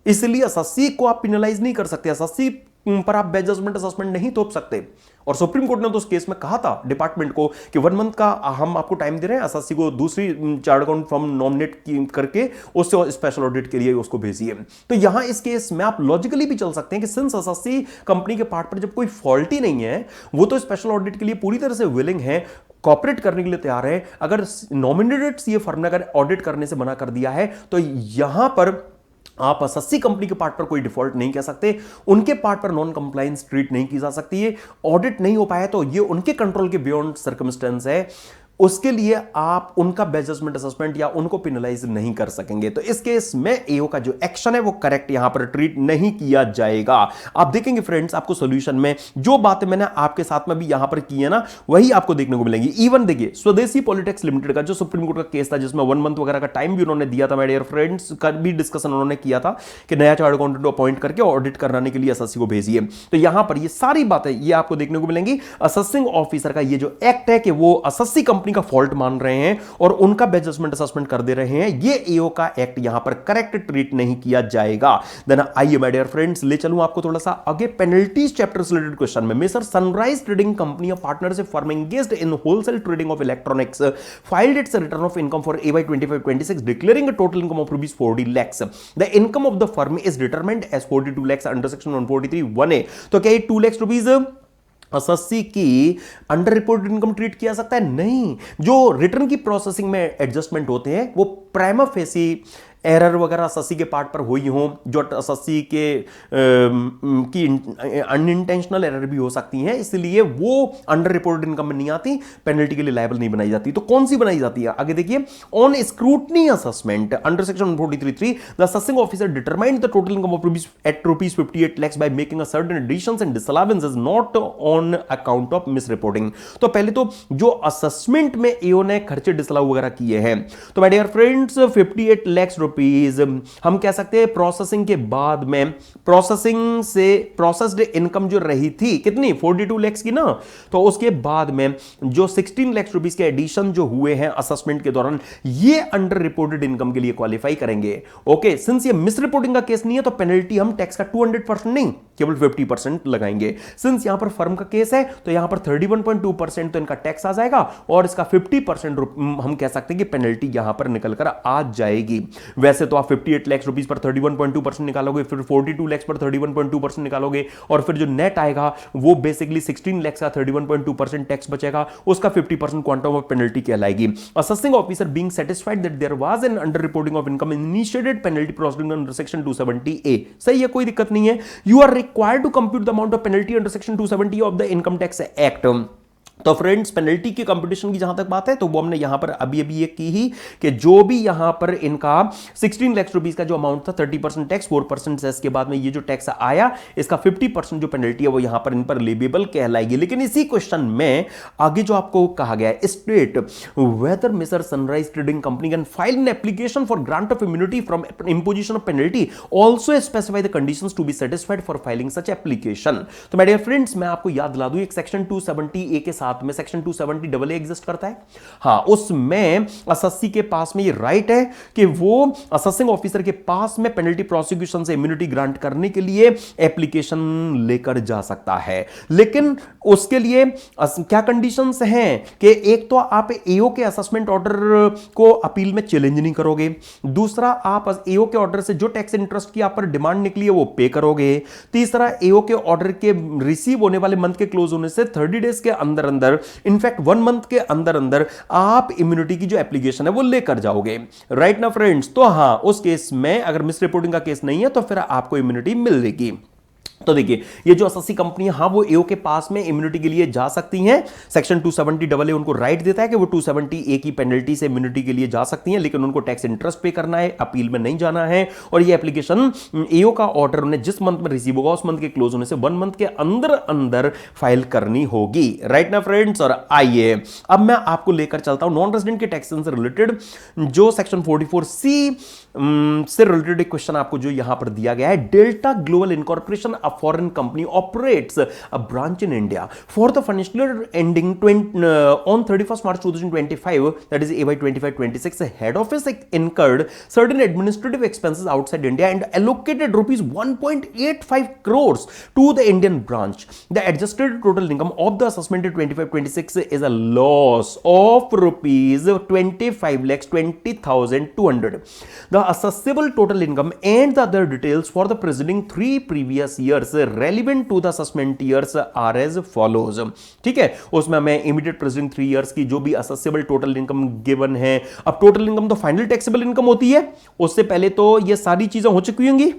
A: इसलिए एसएससी को आप पेनलाइज नहीं कर सकते, एसएससी पर आप बेस्ट जजमेंट असेसमेंट नहीं थोप सकते। और सुप्रीम कोर्ट ने तो उस केस में कहा था डिपार्टमेंट को कि 1 मंथ का हम आपको टाइम दे रहे हैं, एसएससी को दूसरी चार्टर्ड अकाउंट फर्म नॉमिनेट करके उससे स्पेशल ऑडिट के लिए उसको भेजिए। तो यहां इस केस में आप लॉजिकली भी चल सकते हैं कि सिंस एसएससी कंपनी के पार्ट पर जब कोई फॉल्ट ही नहीं है, वो तो स्पेशल ऑडिट के लिए पूरी तरह से विलिंग है, कॉपरेट करने के लिए तैयार है। अगर नॉमिनेटेड सीए फर्म ने अगर ऑडिट करने से मना कर दिया है, तो यहां पर आप एसएससी कंपनी के पार्ट पर कोई डिफॉल्ट नहीं कह सकते, उनके पार्ट पर नॉन कंप्लायंस ट्रीट नहीं की जा सकती है। ऑडिट नहीं हो पाया तो ये उनके कंट्रोल के बियॉन्ड सर्कमस्टेंस है, उसके लिए आप उनका बेस्ट जजमेंट असेसमेंट या उनको पेनलाइज नहीं कर सकेंगे। तो इस केस में एओ का जो एक्शन है वो करेक्ट यहां पर ट्रीट नहीं किया जाएगा। आप देखेंगे फ्रेंड्स, आपको सॉल्यूशन में जो बातें मैंने आपके साथ में भी यहां पर की है ना, वही आपको देखने को मिलेंगी। इवन देखिए स्वदेशी पॉलिटेक्स लिमिटेड का जो सुप्रीम कोर्ट का केस था, जिसमें 1 मंथ वगैरह का टाइम भी उन्होंने दिया था, माय डियर फ्रेंड्स, का भी डिस्कशन उन्होंने किया था कि नया चार्टर्ड अकाउंटेंट को अपॉइंट करके ऑडिट कराने के लिए एसएससी को भेजिए। तो यहां पर ये सारी बातें ये आपको देखने को मिलेंगी। असेसिंग ऑफिसर का ये जो एक्ट है कि वो एसएससी कंपनी का फॉल्ट मान रहे हैं और उनका बेस्ट जजमेंट असेसमेंट कर दे रहे हैं, ये एओ का एक्ट यहां पर करेक्ट ट्रीट नहीं किया जाएगा। देन आइए माय डियर फ्रेंड्स, ले चलूं आपको थोड़ा सा आगे पेनल्टीज चैप्टर से रिलेटेड क्वेश्चन में। Mister Sunrise trading company of partnership firm engaged in wholesale trading of electronics filed it's return of income for AY 25-26 declaring a total income of rupees 40 lakhs. The income of the firm is determined as 42 lakhs under section 143(1)(a. तो क्या ये 2 lakhs रुपीज एसएससी की अंडर रिपोर्टेड इनकम ट्रीट किया सकता है? नहीं। जो रिटर्न की प्रोसेसिंग में एडजस्टमेंट होते हैं वो प्राइमा फेसी एरर वगैरह एसएससी के पार्ट पर हुई हो, जो एसएससी के की अनइंटेंशनल एरर भी हो सकती हैं, इसलिए वो अंडर रिपोर्टेड इनकम में नहीं आती, पेनल्टी के लिए लायबल नहीं बनाई जाती। तो कौन सी बनाई जाती है आगे देखिए। On scrutiny assessment under section 143(3) the assessing officer determined the total income of rupees 58 lakhs by making a certain additions and disallowances not on account of misreporting. तो पहले तो जो असेसमेंट में एओ ने खर्चे डिसअलाउ वगैरह किए हैं, तो my dear friends 58 lakhs rupees हम कह सकते हैं प्रोसेसिंग के बाद में, प्रोसेसिंग से प्रोसेस्ड इनकम जो रही थी कितनी 42 लाख की ना, तो उसके बाद में जो 16 लाख रुपीज के एडिशन जो हुए हैं असेसमेंट के दौरान, ये अंडर रिपोर्टेड इनकम के लिए क्वालिफाई करेंगे। ओके, सिंस ये मिस रिपोर्टिंग का केस नहीं है तो पेनल्टी हम टैक्स का 200% नहीं, केवल 50% लगाएंगे। सिंस यहां पर फर्म का केस है तो यहां पर 31.2% तो इनका टैक्स आ जाएगा और इसका 50% हम कह सकते हैं कि पेनल्टी यहां पर निकलकर आ जाएगी। वैसे तो आप 58 लाख रुपीस पर 31.2% निकालोगे, फिर 42 लाख पर 31.2% निकालोगे और फिर जो नेट आएगा वो बेसिकली 16 लाख का 31.2% टैक्स बचेगा, उसका 50% क्वांटम ऑफ पेनल्टी कहलाएगी। Assessing officer being satisfied that there was an under reporting of income initiated penalty proceeding under section 270A। सही है, कोई दिक्कत नहीं है। You are required to compute the amount of penalty under section 270 of the income tax act. तो फ्रेंड्स, पेनल्टी के कंपटीशन की जहां तक बात है तो वो हमने यहां पर अभी ये की ही कि जो भी यहां पर इनका 16 लाख रुपीस का जो अमाउंट था 30% टैक्स 4% सेस के बाद में ये जो टैक्स आया इसका 50% जो पेनल्टी है वो यहां पर इन पर लेबेबल कहलाएगी। लेकिन इसी क्वेश्चन में आगे जो आपको कहा गया है, state whether mister Sunrise trading company can file an application for grant of immunity from imposition of penalty, also specify the conditions to be satisfied for filing such application. तो माय डियर फ्रेंड्स, मैं आपको याद दिला दूं एक सेक्शन 270A के साथ में सेक्शन 270AA एग्जिस्ट करता है। हां, उसमें असेसी के पास में ये राइट है कि वो असेसिंग ऑफिसर के पास में पेनल्टी प्रोसिक्यूशन से इम्यूनिटी ग्रांट करने के लिए एप्लीकेशन लेकर जा सकता है। लेकिन उसके लिए क्या कंडीशंस हैं कि एक तो आप एओ के असेसमेंट ऑर्डर को अपील में चैलेंज नहीं करोगे, दूसरा आप एओ के ऑर्डर से जो टैक्स इंटरेस्ट की आप पर डिमांड निकली है वो पे करोगे, तीसरा एओ के ऑर्डर के रिसीव होने वाले मंथ के क्लोज होने से 30 डेज के अंदर अंदर, इनफैक्ट 1 मंथ के अंदर अंदर आप इम्यूनिटी की जो एप्लीकेशन है वो लेकर जाओगे। राइट ना फ्रेंड्स? तो हां, उस केस में अगर मिस रिपोर्टिंग का केस नहीं है तो फिर आपको इम्यूनिटी मिलेगी। तो देखिए, ये जो असेसी कंपनी है, हां वो एओ के पास में इम्यूनिटी के लिए जा सकती हैं। सेक्शन 270AA उनको राइट देता है कि वो 270A की पेनल्टी से इम्यूनिटी के लिए जा सकती हैं, लेकिन उनको टैक्स इंटरेस्ट पे करना है, अपील में नहीं जाना है। और ये एप्लीकेशन एओ का ऑर्डर उन्हें जिस मंथ में रिसीव होगा उस मंथ के क्लोज होने से 1 मंथ के अंदर अंदर फाइल करनी होगी। राइट ना फ्रेंड्स? और आइए अब मैं आपको लेकर चलता हूं नॉन रेजिडेंट के टैक्सेशन से रिलेटेड जो सेक्शन 44C से रिलेटेड एक क्वेश्चन आपको जो यहां पर दिया गया है। Delta Global incorporation a foreign company operates a branch in India for the financial year ending on 31st March 2025, that is AY 25-26. Head office incurred certain administrative expenses outside India and allocated rupees 1.85 crores to the Indian branch. The adjusted total income of the assessment in 25-26 is a loss of rupees 25,20,200. The assessable total income and the other details for the preceding 3 previous years relevant to the assessment years are as follows. ठीक है, उसमें मैं इमीडिएट प्रेजेंट 3 इयर्स की जो भी असेसेबल टोटल इनकम गिवन है, अब टोटल इनकम तो फाइनल टैक्सेबल इनकम होती है, उससे पहले तो ये सारी चीजें हो चुकी होंगी,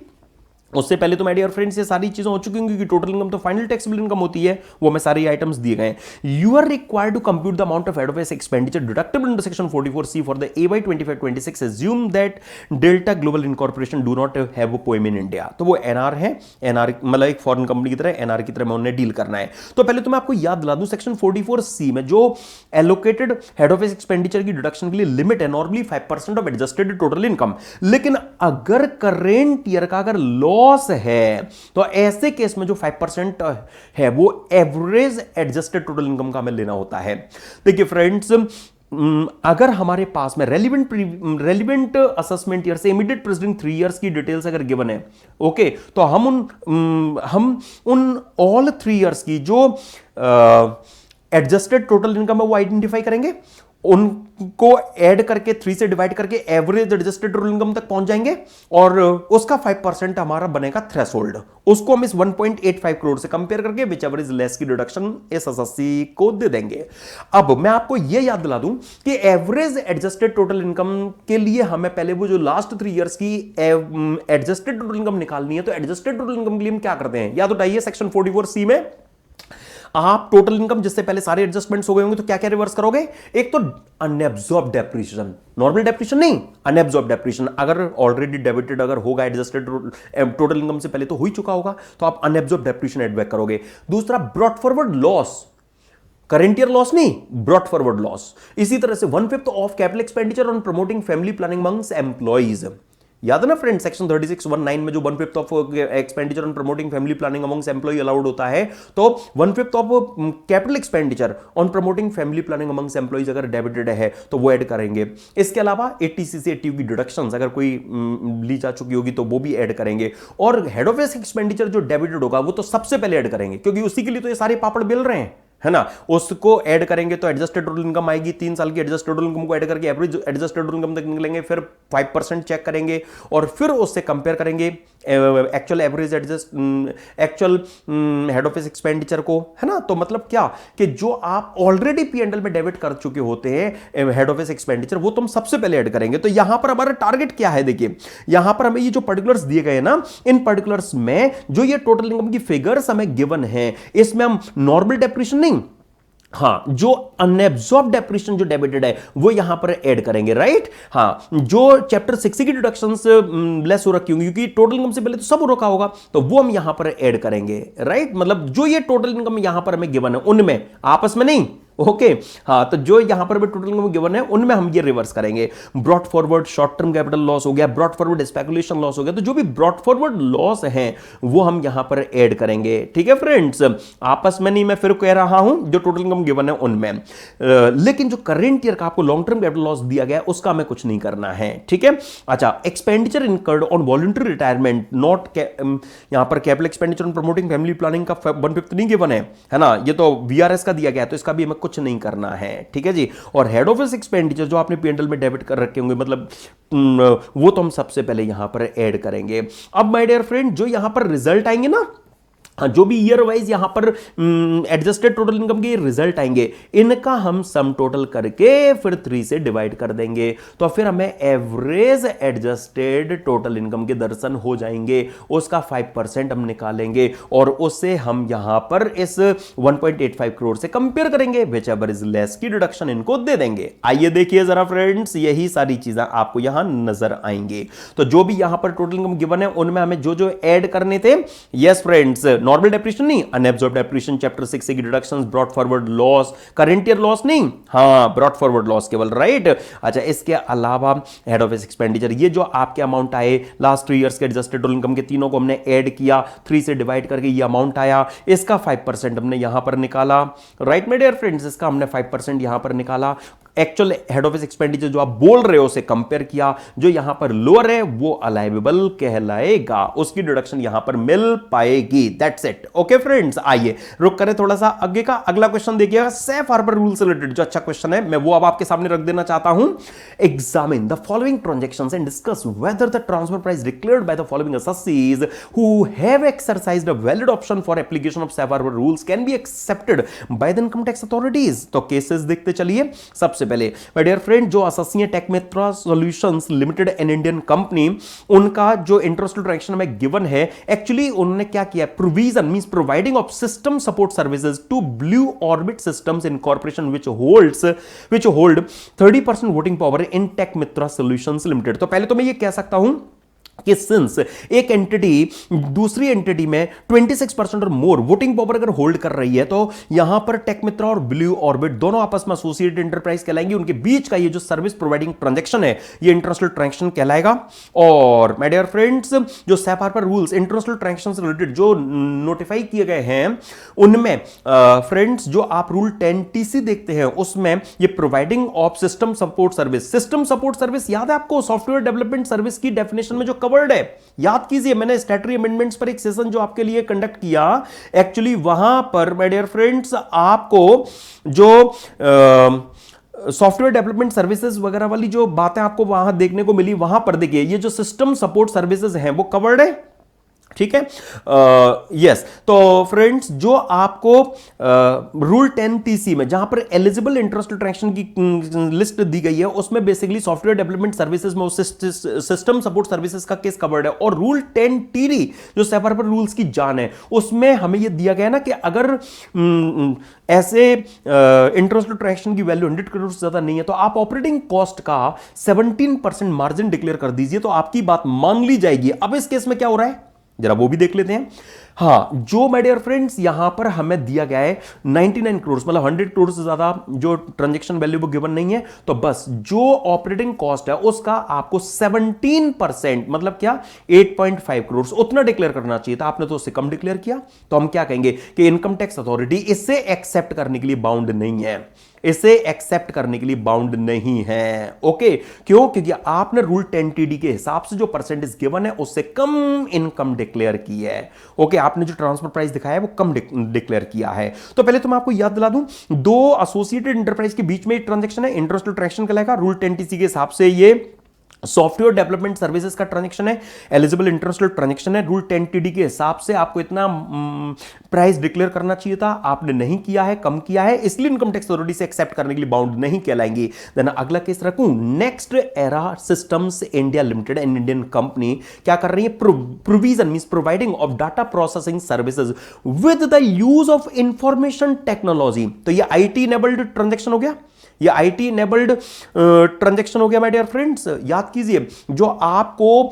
A: उससे पहले तो माय डियर फ्रेंड्स ये सारी चीजें हो चुकी होंगी कि टोटल इनकम तो फाइनल टैक्सेबल इनकम होती है, वो मैं सारे आइटम्स दिए गए। You are required to compute the amount of head office expenditure deductible under section 44C for the AY 25-26 assume that Delta Global Incorporation do not have a POEM in India. तो वो एनआर है, एनआर मतलब एक फॉरेन कंपनी की तरह एनआर की तरह में उन्हें डील करना है। तो पहले तो मैं आपको याद दिला दूं सेक्शन 44C में जो एलोकेटेड हेड ऑफिस एक्सपेंडिचर की डिडक्शन के लिए लिमिट है normally 5% of adjusted total income. लेकिन अगर करेंट ईयर का अगर लॉस है तो ऐसे केस में जो 5% है वो एवरेज एडजस्टेड टोटल इनकम का हमें लेना होता है। देखिए फ्रेंड्स, अगर हमारे पास में रेलिवेंट असेसमेंट ईयर से इमीडिएट प्रेसिडेंट 3 इयर्स की डिटेल्स अगर गिवन है, ओके, तो हम उन ऑल 3 इयर्स की जो एडजस्टेड टोटल इनकम है वो आइडेंटिफाई करेंगे, उनको ऐड करके 3 से डिवाइड करके एवरेज एडजस्टेड टोटल इनकम तक पहुंच जाएंगे और उसका 5% हमारा बनेगा थ्रेशोल्ड। उसको हम इस 1.85 करोड़ से कंपेयर करके विच एवर इज लेस की डिडक्शन इस असेसी को दे देंगे। अब मैं आपको यह याद दिला दूं कि एवरेज एडजस्टेड टोटल इनकम के लिए हमें पहले वो जो लास्ट 3 इयर्स की एडजस्टेड टोटल इनकम निकालनी है। तो एडजस्टेड टोटल इनकम के लिए हम क्या करते हैं, याद उठाइए सेक्शन 44C में आप टोटल इनकम जिससे पहले सारे एडजस्टमेंट्स हो गए होंगे तो क्या क्या रिवर्स करोगे, एक तो अनएब्सॉर्ब्ड डेप्रिसिएशन, नॉर्मल डेप्रिसिएशन नहीं, अनएब्सॉर्ब्ड डेप्रिसिएशन अगर ऑलरेडी डेबिटेड अगर होगा एडजस्टेड टोटल इनकम से पहले तो हो ही चुका होगा तो आप अनएब्सॉर्ब्ड डेप्रिसिएशन एड बैक करोगे। दूसरा brought forward loss, current year loss नहीं, ब्रॉट फॉरवर्ड लॉस। इसी तरह से 1/5 of capital expenditure on promoting family planning amongst employees, याद है ना फ्रेंड, सेक्शन 36(1)(9) में जो 1/5 of expenditure on promoting family planning amongst employee allowed होता है, तो 1/5 of capital expenditure on promoting family planning amongst employees अगर डेबिटेड है तो वो ऐड करेंगे। इसके अलावा 80C से 80U की डिडक्शंस अगर कोई ली जा चुकी होगी तो वो भी ऐड करेंगे। और हेड ऑफिस एक्सपेंडिचर जो डेबिटेड होगा वो तो सबसे पहले ऐड करेंगे, क्योंकि उसी के लिए तो ये सारे पापड़ बेल रहे हैं, है ना। उसको ऐड करेंगे तो एडजस्टेड टोटल इनकम आएगी, 3 साल की एडजस्टेड टोटल इनकम को ऐड करके एवरेज एडजस्टेड टोटल इनकम तक निकलेंगे, फिर 5% चेक करेंगे और फिर उससे कंपेयर करेंगे actual average actual head office expenditure को, है ना। तो मतलब क्या कि जो आप ऑलरेडी P&L में डेबिट कर चुके होते हैं हेड ऑफिस एक्सपेंडिचर, वो तुम सबसे पहले ऐड करेंगे। तो यहां पर हमारा टारगेट क्या है, देखिए यहां पर हमें ये जो पर्टिकुलर्स दिए गए ना, इन पर्टिकुलर्स में जो ये टोटल इनकम की फिगर्स हमें गिवन है, इसमें हम नॉर्मल डेप्रिसिएशन नहीं, हाँ, जो अनएब्सॉर्ब डेप्रिसिएशन जो डेबिटेड है वो यहां पर ऐड करेंगे, राइट। हाँ, जो चैप्टर 6 की डिडक्शंस लेस हो रखी होंगी क्योंकि टोटल इनकम से पहले तो सब हो रखा होगा, तो वो हम यहां पर ऐड करेंगे, राइट। मतलब जो ये टोटल इनकम यहां पर हमें गिवन है उनमें, आपस में नहीं, ओके। हाँ, तो जो यहां पर भी टोटल इनकम गिवन है उनमें हम ये रिवर्स करेंगे। Brought forward short term capital loss हो गया, ब्रॉट फॉरवर्ड स्पेकुलेशन लॉस हो गया, तो जो भी ब्रॉट फॉरवर्ड लॉस है वो हम यहां पर ऐड करेंगे, ठीक है फ्रेंड्स। आपस में नहीं, मैं फिर कह रहा हूं जो टोटल इनकम गिवन है उनमें। लेकिन जो करंट ईयर का आपको लॉन्ग टर्म कैपिटल लॉस दिया गया है उसका हमें कुछ नहीं करना है, ठीक है। अच्छा, expenditure incurred on voluntary retirement not, यहां पर capital expenditure on promoting family planning का 1/5 नहीं गिवन है ना, ये तो VRS का दिया गया है, तो इसका भी हमें कुछ नहीं करना है, ठीक है जी। और हेड ऑफिस एक्सपेंडिचर जो आपने P&L में डेबिट कर रखे होंगे, मतलब वो तो हम सबसे पहले यहां पर ऐड करेंगे। अब माय डियर फ्रेंड, जो यहां पर रिजल्ट आएंगे ना, हाँ, जो भी ईयर वाइज यहां पर एडजस्टेड टोटल इनकम के रिजल्ट आएंगे, इनका हम सम टोटल करके फिर 3 से डिवाइड कर देंगे, तो फिर हमें एवरेज एडजस्टेड टोटल इनकम के दर्शन हो जाएंगे। उसका 5% हम निकालेंगे और उससे हम यहां पर इस 1.85 करोड़ से कंपेयर करेंगे, विच एवर इज लेस की डिडक्शन इनको दे देंगे। आइए देखिए जरा फ्रेंड्स, यही सारी चीजें आपको यहां नजर आएंगे। तो जो भी यहां पर टोटल इनकम गिवन है उनमें हमें जो जो ऐड करने थे, यस फ्रेंड्स, नॉर्मल डेप्रिसिएशन नहीं, अनएब्सॉर्ब डेप्रिसिएशन चैप्टर 6 की deductions, brought forward loss, current year loss नहीं, हाँ ब्रॉट फॉरवर्ड लॉस केवल, राइट। अच्छा, इसके अलावा हेड ऑफिस एक्सपेंडिचर, ये जो आपके अमाउंट आए लास्ट 3 इयर्स के एडजस्टेड टोटल इनकम के, तीनों को हमने ऐड किया, 3 से डिवाइड करके ये अमाउंट आया, इसका 5% हमने यहां पर निकाला, राइट माय डियर फ्रेंड्स, इसका हमने 5% यहां पर निकाला। एक्चुअल हेड ऑफिस एक्सपेंडिचर जो आप बोल रहे हो उसे कंपेयर किया, जो यहां पर लोअर है वो अलाइवेबल कहलाएगा, उसकी डिडक्शन यहां पर मिल पाएगी, दैट्स इट। ओके फ्रेंड्स, आइए रुक करें थोड़ा सा आगे का। अगला क्वेश्चन देखिएगा, सेफ हार्बर रूल से रिलेटेड जो अच्छा क्वेश्चन है, मैं वो अब आपके सामने रख देना चाहता हूं। Examine the following transactions and discuss whether the transfer price declared by the following assessees who have exercised a valid option for application of safe harbor rules can be accepted by the income tax authorities। तो केसेस देखते चलिए। सबसे पहले माय डियर फ्रेंड, जो अससिए Techmitra solutions limited an Indian company, उनका जो इंटरेस्ट ट्रांजैक्शन में गिवन है, एक्चुअली उन्होंने क्या किया, provision means providing of system support services to Blue Orbit Systems incorporation which hold 30% voting power in Techmitra solutions limited. तो पहले तो मैं ये कह सकता हूं कि सिंस एक एंटिटी दूसरी एंटिटी में 26% और मोर वोटिंग पावर अगर होल्ड कर रही है, तो यहां पर टेकमित्रा और ब्लू ऑर्बिट दोनों आपस में एसोसिएटेड एंटरप्राइज कहलाएंगे। उनके बीच का ये जो सर्विस प्रोवाइडिंग ट्रांजैक्शन है ये इंटरनेशनल ट्रांजैक्शन कहलाएगा। और माय डियर फ्रेंड्स, जो safe harbour rules international transaction से रिलेटेड जो नोटिफाई किए गए हैं, उनमें फ्रेंड्स जो आप रूल 10TC देखते हैं उसमें ये providing of system support service, system support service याद है आपको, सॉफ्टवेयर डेवलपमेंट सर्विस की डेफिनेशन में जो कवर्ड है, याद कीजिए, मैंने स्टैट्यूटरी अमेंडमेंट्स पर एक सेशन जो आपके लिए कंडक्ट किया, एक्चुअली वहां पर माय डियर फ्रेंड्स आपको जो सॉफ्टवेयर डेवलपमेंट सर्विसेज वगैरह वाली जो बातें आपको वहां देखने को मिली, वहां पर देखिए ये जो सिस्टम सपोर्ट सर्विसेज हैं वो कवर्ड है, ठीक है। यस, तो फ्रेंड्स जो आपको रूल 10TC में जहां पर एलिजिबल इंटरेस्ट ट्रांजैक्शन की लिस्ट दी गई है, उसमें बेसिकली सॉफ्टवेयर डेवलपमेंट सर्विसेज में सिस्टम सपोर्ट सर्विसेज का केस कवर्ड है। और रूल 10TD जो सेफ हार्बर रूल्स की जान है, उसमें हमें यह दिया गया ना कि अगर ऐसे इंटरेस्ट ट्रांजैक्शन की वैल्यू 100 करोड़ से ज्यादा नहीं है, तो आप ऑपरेटिंग कॉस्ट का 17% मार्जिन डिक्लेयर कर दीजिए, तो आपकी बात मान ली जाएगी। अब इस केस में क्या हो रहा है जरा वो भी देख लेते हैं। हाँ, जो माय डियर फ्रेंड्स यहां पर हमें दिया गया है 99 करोड़, मतलब 100 करोड़ से ज्यादा जो ट्रांजैक्शन वैल्यू वो गिवन नहीं है, तो बस जो ऑपरेटिंग कॉस्ट है उसका आपको 17%, मतलब क्या 8.5 करोड़ उतना डिक्लेयर करना चाहिए था, आपने तो उससे कम डिक्लेयर किया। तो हम क्या कहेंगे कि इनकम टैक्स अथॉरिटी इससे एक्सेप्ट करने के लिए बाउंड नहीं है, इसे एक्सेप्ट करने के लिए बाउंड नहीं है। ओके, क्यों? क्योंकि आपने रूल 10TD के हिसाब से जो परसेंटेज गिवन है उससे कम इनकम डिक्लेयर की है। ओके, आपने जो ट्रांसफर प्राइस दिखाया है वो कम डिक्लेयर किया है। तो पहले तो मैं आपको याद दिला दूं, दो एसोसिएटेड इंटरप्राइज के बीच में एक ट्रांजैक्शन है, इंटरेस्ट ट्रांजैक्शन कहलाएगा। रूल 10TC के हिसाब से ये सॉफ्टवेयर डेवलपमेंट सर्विसेज का ट्रांजैक्शन है, एलिजिबल इंटरेस्ट ट्रांजैक्शन है। रूल 10TD के हिसाब से आपको इतना प्राइस डिक्लेयर करना चाहिए था, आपने नहीं किया है, कम किया है, इसलिए इनकम टैक्स अथॉरिटी से एक्सेप्ट करने के लिए बाउंड नहीं कहलाएंगे। देन अगला केस रखूं, next era systems India limited and Indian company क्या कर रही है? Provision means providing of data processing services with the use of information technology. तो ये आईटी इनेबल्ड ट्रांजैक्शन हो गया, ये आईटी इनेबल्ड ट्रांजैक्शन हो गया माय डियर फ्रेंड्स। याद कीजिए, जो आपको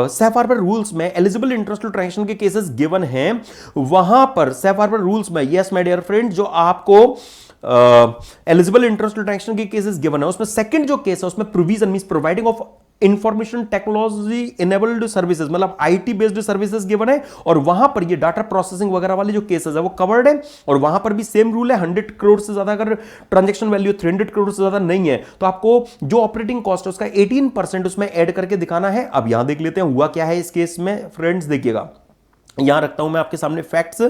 A: सेफ हार्बर रूल्स में एलिजिबल इंटरेस्ट ट्रांजैक्शन के केसेस गिवन हैं, वहां पर सेफ हार्बर रूल्स में, यस माय डियर फ्रेंड्स, जो आपको एलिजिबल इंटरेस्ट ट्रांजैक्शन के केसेस गिवन है, उसमें सेकंड जो केस है उसमें provision means providing of information technology enabled services, मतलब आईटी बेस्ड सर्विसेज गिवन है, और वहां पर ये डाटा प्रोसेसिंग वगैरह वाले जो केसेस है वो कवर्ड है। और वहां पर भी सेम रूल है, 100 करोड़ से ज्यादा अगर ट्रांजैक्शन वैल्यू 300 करोड़ से ज्यादा नहीं है तो आपको जो ऑपरेटिंग कॉस्ट है उसका 18% उसमें ऐड करके दिखाना है। अब यहां देख लेते हैं हुआ क्या है इस केस में फ्रेंड्स, देखिएगा यहां रखता हूं मैं आपके सामने फैक्ट्स।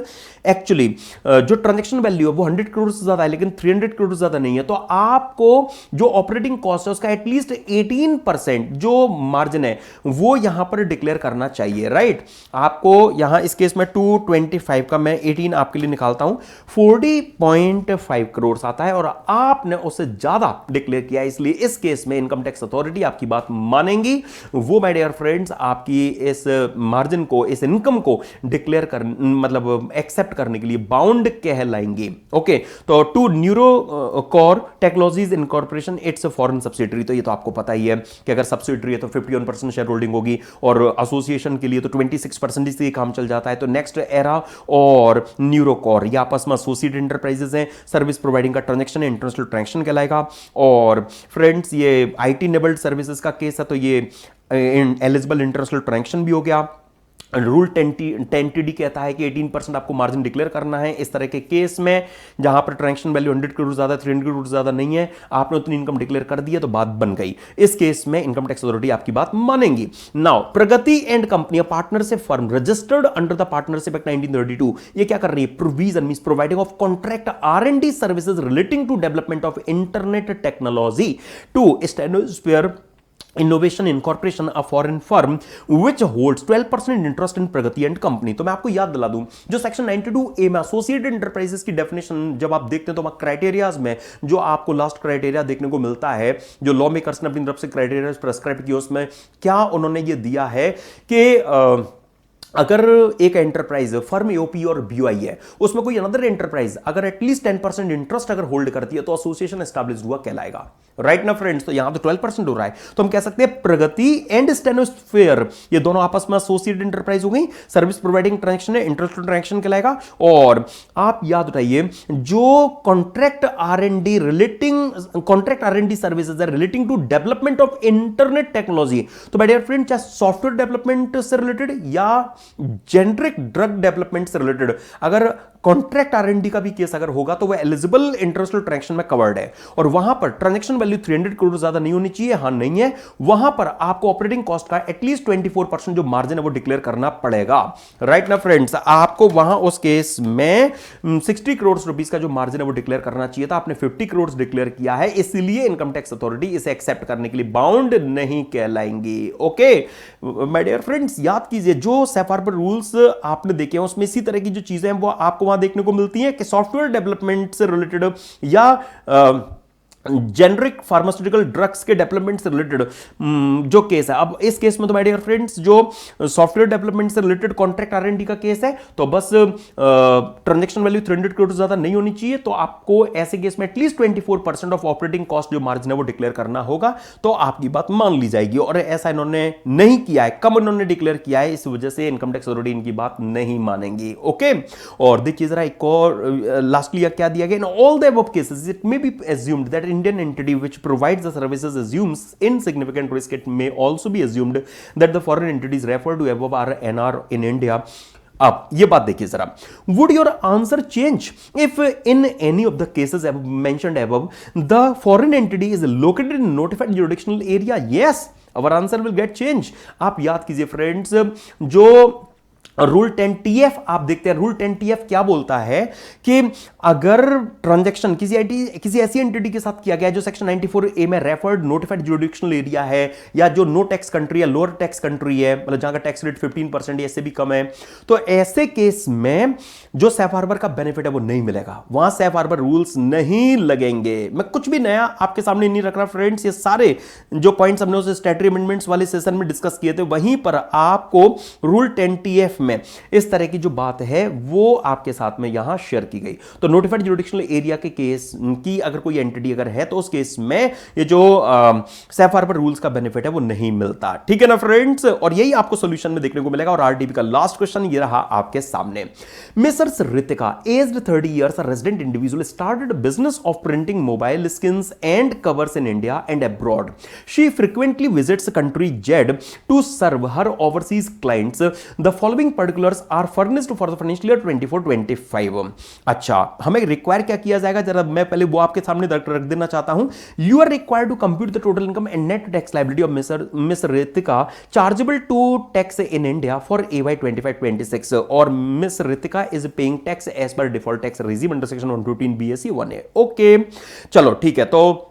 A: एक्चुअली जो ट्रांजैक्शन वैल्यू है वो 100 करोड़ से ज्यादा है, लेकिन 300 करोड़ से ज्यादा नहीं है, तो आपको जो ऑपरेटिंग कॉस्ट है उसका एटलीस्ट 18% जो मार्जिन है वो यहां पर डिक्लेयर करना चाहिए, राइट। आपको यहां इस केस में 225 का मैं 18 आपके लिए निकालता हूं, 40.5 करोड़ आता है, और आपने उससे ज्यादा डिक्लेयर किया, इसलिए इस केस में इनकम टैक्स अथॉरिटी आपकी बात मानेंगी। वो माय डियर फ्रेंड्स आपकी इस मार्जिन को, इस इनकम को डिक्लेयर कर, मतलब एक्सेप्ट करने के लिए बाउंड कहलाएंगे। ओके, तो to Neurocor technologies incorporation, it's a foreign subsidiary. तो ये तो आपको पता ही है कि अगर सब्सिडरी है तो 51% शेयर होल्डिंग होगी, और एसोसिएशन के लिए तो 26% से काम चल जाता है। तो नेक्स्ट एरा और न्यूरोकॉर ये आपस में एसोसिएटेड इंटरप्राइजेस हैं, सर्विस प्रोवाइडिंग का ट्रांजैक्शन है, इंटरनेशनल ट्रांजैक्शन कहलाएगा। और फ्रेंड्स ये आईटी इनेबल्ड सर्विसेज का केस है, तो ये एलिजिबल इंटरनेशनल ट्रांजैक्शन भी हो गया। रूल 10TD कहता है कि 18% आपको मार्जिन डिक्लेयर करना है। इस तरह के केस में जहां पर ट्रांजैक्शन वैल्यू 100 करोड़ ज्यादा, 300 करोड़ ज्यादा नहीं है, आपने उतनी इनकम डिक्लेयर कर दी है तो बात बन गई। इस केस में इनकम टैक्स अथॉरिटी आपकी बात मानेंगी। Now Pragati and company partnership firm registered under the partnership act 1932, ये क्या कर रही है? Provision means providing of contract R&D services relating to development of internet technology to Stenosphere innovation incorporation, a foreign firm which holds 12% interest in Pragati and company. तो मैं आपको याद दिला दूं, जो सेक्शन 92A में एसोसिएटेड इंटरप्राइजेस की डेफिनेशन जब आप देखते हैं तो क्राइटेरियाज में जो आपको लास्ट क्राइटेरिया देखने को मिलता है, जो लॉ मेकर्स ने अपनी तरफ से क्राइटेरिया प्रेस्क्राइब किया, उसमें क्या उन्होंने ये दिया है कि अगर एक एंटरप्राइज फर्म एओपी और बीओआई है, उसमें कोई अनदर एंटरप्राइज अगर एटलीस्ट 10% इंटरेस्ट अगर होल्ड करती है तो एसोसिएशन एस्टैब्लिश्ड हुआ कहलाएगा, राइट ना फ्रेंड्स। तो यहां तो 12% हो रहा है, तो हम कह सकते हैं प्रगति एंड स्टेनोस्फीयर ये दोनों आपस में एसोसिएटेड इंटरप्राइज हो गई, सर्विस प्रोवाइडिंग ट्रांजैक्शन है, इंटरेस्टेड ट्रांजैक्शन कहलाएगा। और आप याद उठाइए, जो contract R&D relating, contract R&D services है relating to development of internet technology, तो माय डियर फ्रेंड चाहे सॉफ्टवेयर डेवलपमेंट से रिलेटेड या जेनरिक ड्रग डेवलपमेंट से रिलेटेड, अगर कॉन्ट्रैक्ट R&D का भी केस अगर होगा तो वह एलिजिबल इंटरनेशनल ट्रांजैक्शन में कवर्ड है, और वहां पर ट्रांजैक्शन वैल्यू 300 करोड़ ज्यादा नहीं होनी चाहिए, हां नहीं है, वहां पर आपको ऑपरेटिंग कॉस्ट का एटलीस्ट 24% जो मार्जिन है वो डिक्लेयर करना पड़ेगा, राइट ना फ्रेंड्स। आपको वहां उस केस में 60 करोड़ रुपीस का जो मार्जिन है वो डिक्लेयर करना चाहिए था, आपने 50 करोड़ डिक्लेयर किया है, इसलिए इनकम टैक्स अथॉरिटी इसे एक्सेप्ट करने के लिए बाउंड नहीं कहलाएंगी। ओके माय डियर फ्रेंड्स, याद कीजिए जो सेफ हार्बर रूल्स आपने देखे हैं उसमें इसी तरह की जो चीजें हैं वो आपको वहां देखने को मिलती हैं कि सॉफ्टवेयर डेवलपमेंट से रिलेटेड या जेनरिक फार्मास्यूटिकल ड्रग्स के डेवलपमेंट से रिलेटेड जो केस है, अब इस केस में तो माय डियर फ्रेंड्स जो सॉफ्टवेयर डेवलपमेंट से रिलेटेड कॉन्ट्रैक्ट आर&डी का केस है, तो बस ट्रांजैक्शन वैल्यू 300 करोड़ से ज्यादा नहीं होनी चाहिए, तो आपको ऐसे केस में एटलीस्ट 24% ऑफ ऑपरेटिंग कॉस्ट जो मार्जिन है वो डिक्लेयर करना होगा, तो आपकी बात मान ली जाएगी। और ऐसा इन्होंने नहीं किया है, कम इन्होंने डिक्लेयर किया है, इस वजह से इनकम टैक्स अथॉरिटी इनकी बात नहीं मानेंगी। ओके, और देखिए जरा एक और लास्टली क्या दिया गया, in all the above cases it may be assumed that Indian entity which provides the services assumes insignificant risk. It may also be assumed that the foreign entities referred to above are NR in India. अब ये बात देखिए जरा, would your answer change if in any of the cases mentioned above the foreign entity is located in notified jurisdictional area? Yes, our answer will get changed. आप याद कीजिए फ्रेंड्स, जो रूल 10TF आप देखते हैं, रूल 10TF क्या बोलता है कि अगर ट्रांजैक्शन किसी ऐसी एंटिटी के साथ किया गया जो सेक्शन 94A में रेफर्ड नोटिफाइड जुरिडिक्शनल एरिया है, या जो नो टैक्स कंट्री है, लोअर टैक्स कंट्री है, मतलब जहां का टैक्स रेट 15% या इससे भी कम है, तो ऐसे केस में जो सेफ हार्बर का बेनिफिट है वो नहीं मिलेगा, वहां सेफ हार्बर रूल्स नहीं लगेंगे। मैं कुछ भी नया आपके सामने नहीं रख रहा फ्रेंड्स, ये सारे जो पॉइंट्स हमने उस स्टैट्यूटरी अमेंडमेंट्स वाले सेशन में डिस्कस किए थे, वहीं पर आपको रूल 10TF में इस तरह की जो बात है वो आपके साथ में यहां शेयर की गई। तो नोटिफाइड जुरिडिक्शनल एरिया के केस की अगर कोई एंटिटी अगर है, तो उस केस में ये जो सेफ हार्बर रूल्स का बेनिफिट है वो नहीं मिलता। ठीक है ना फ्रेंड्स, और यही आपको सॉल्यूशन में देखने को मिलेगा। और आरडीपी का लास्ट क्वेश्चन ये रहा आपके सामने। Mrs Ritika, aged 30 years, a resident individual, started a business of printing mobile skins and covers in India and abroad. She frequently visits country Z to serve her overseas clients. The following particulars are furnished for the financial year 24-25. अच्छा, हमें रिक्वायर क्या किया जाएगा, जरा मैं पहले वो आपके सामने रख देना चाहता हूं। You are required to compute the total income and net tax liability of Miss Ritika chargeable to tax in India for AY 25-26, और Miss Ritika is paying tax as per default tax regime under section 115 BSE 1A. Okay, चलो ठीक है। तो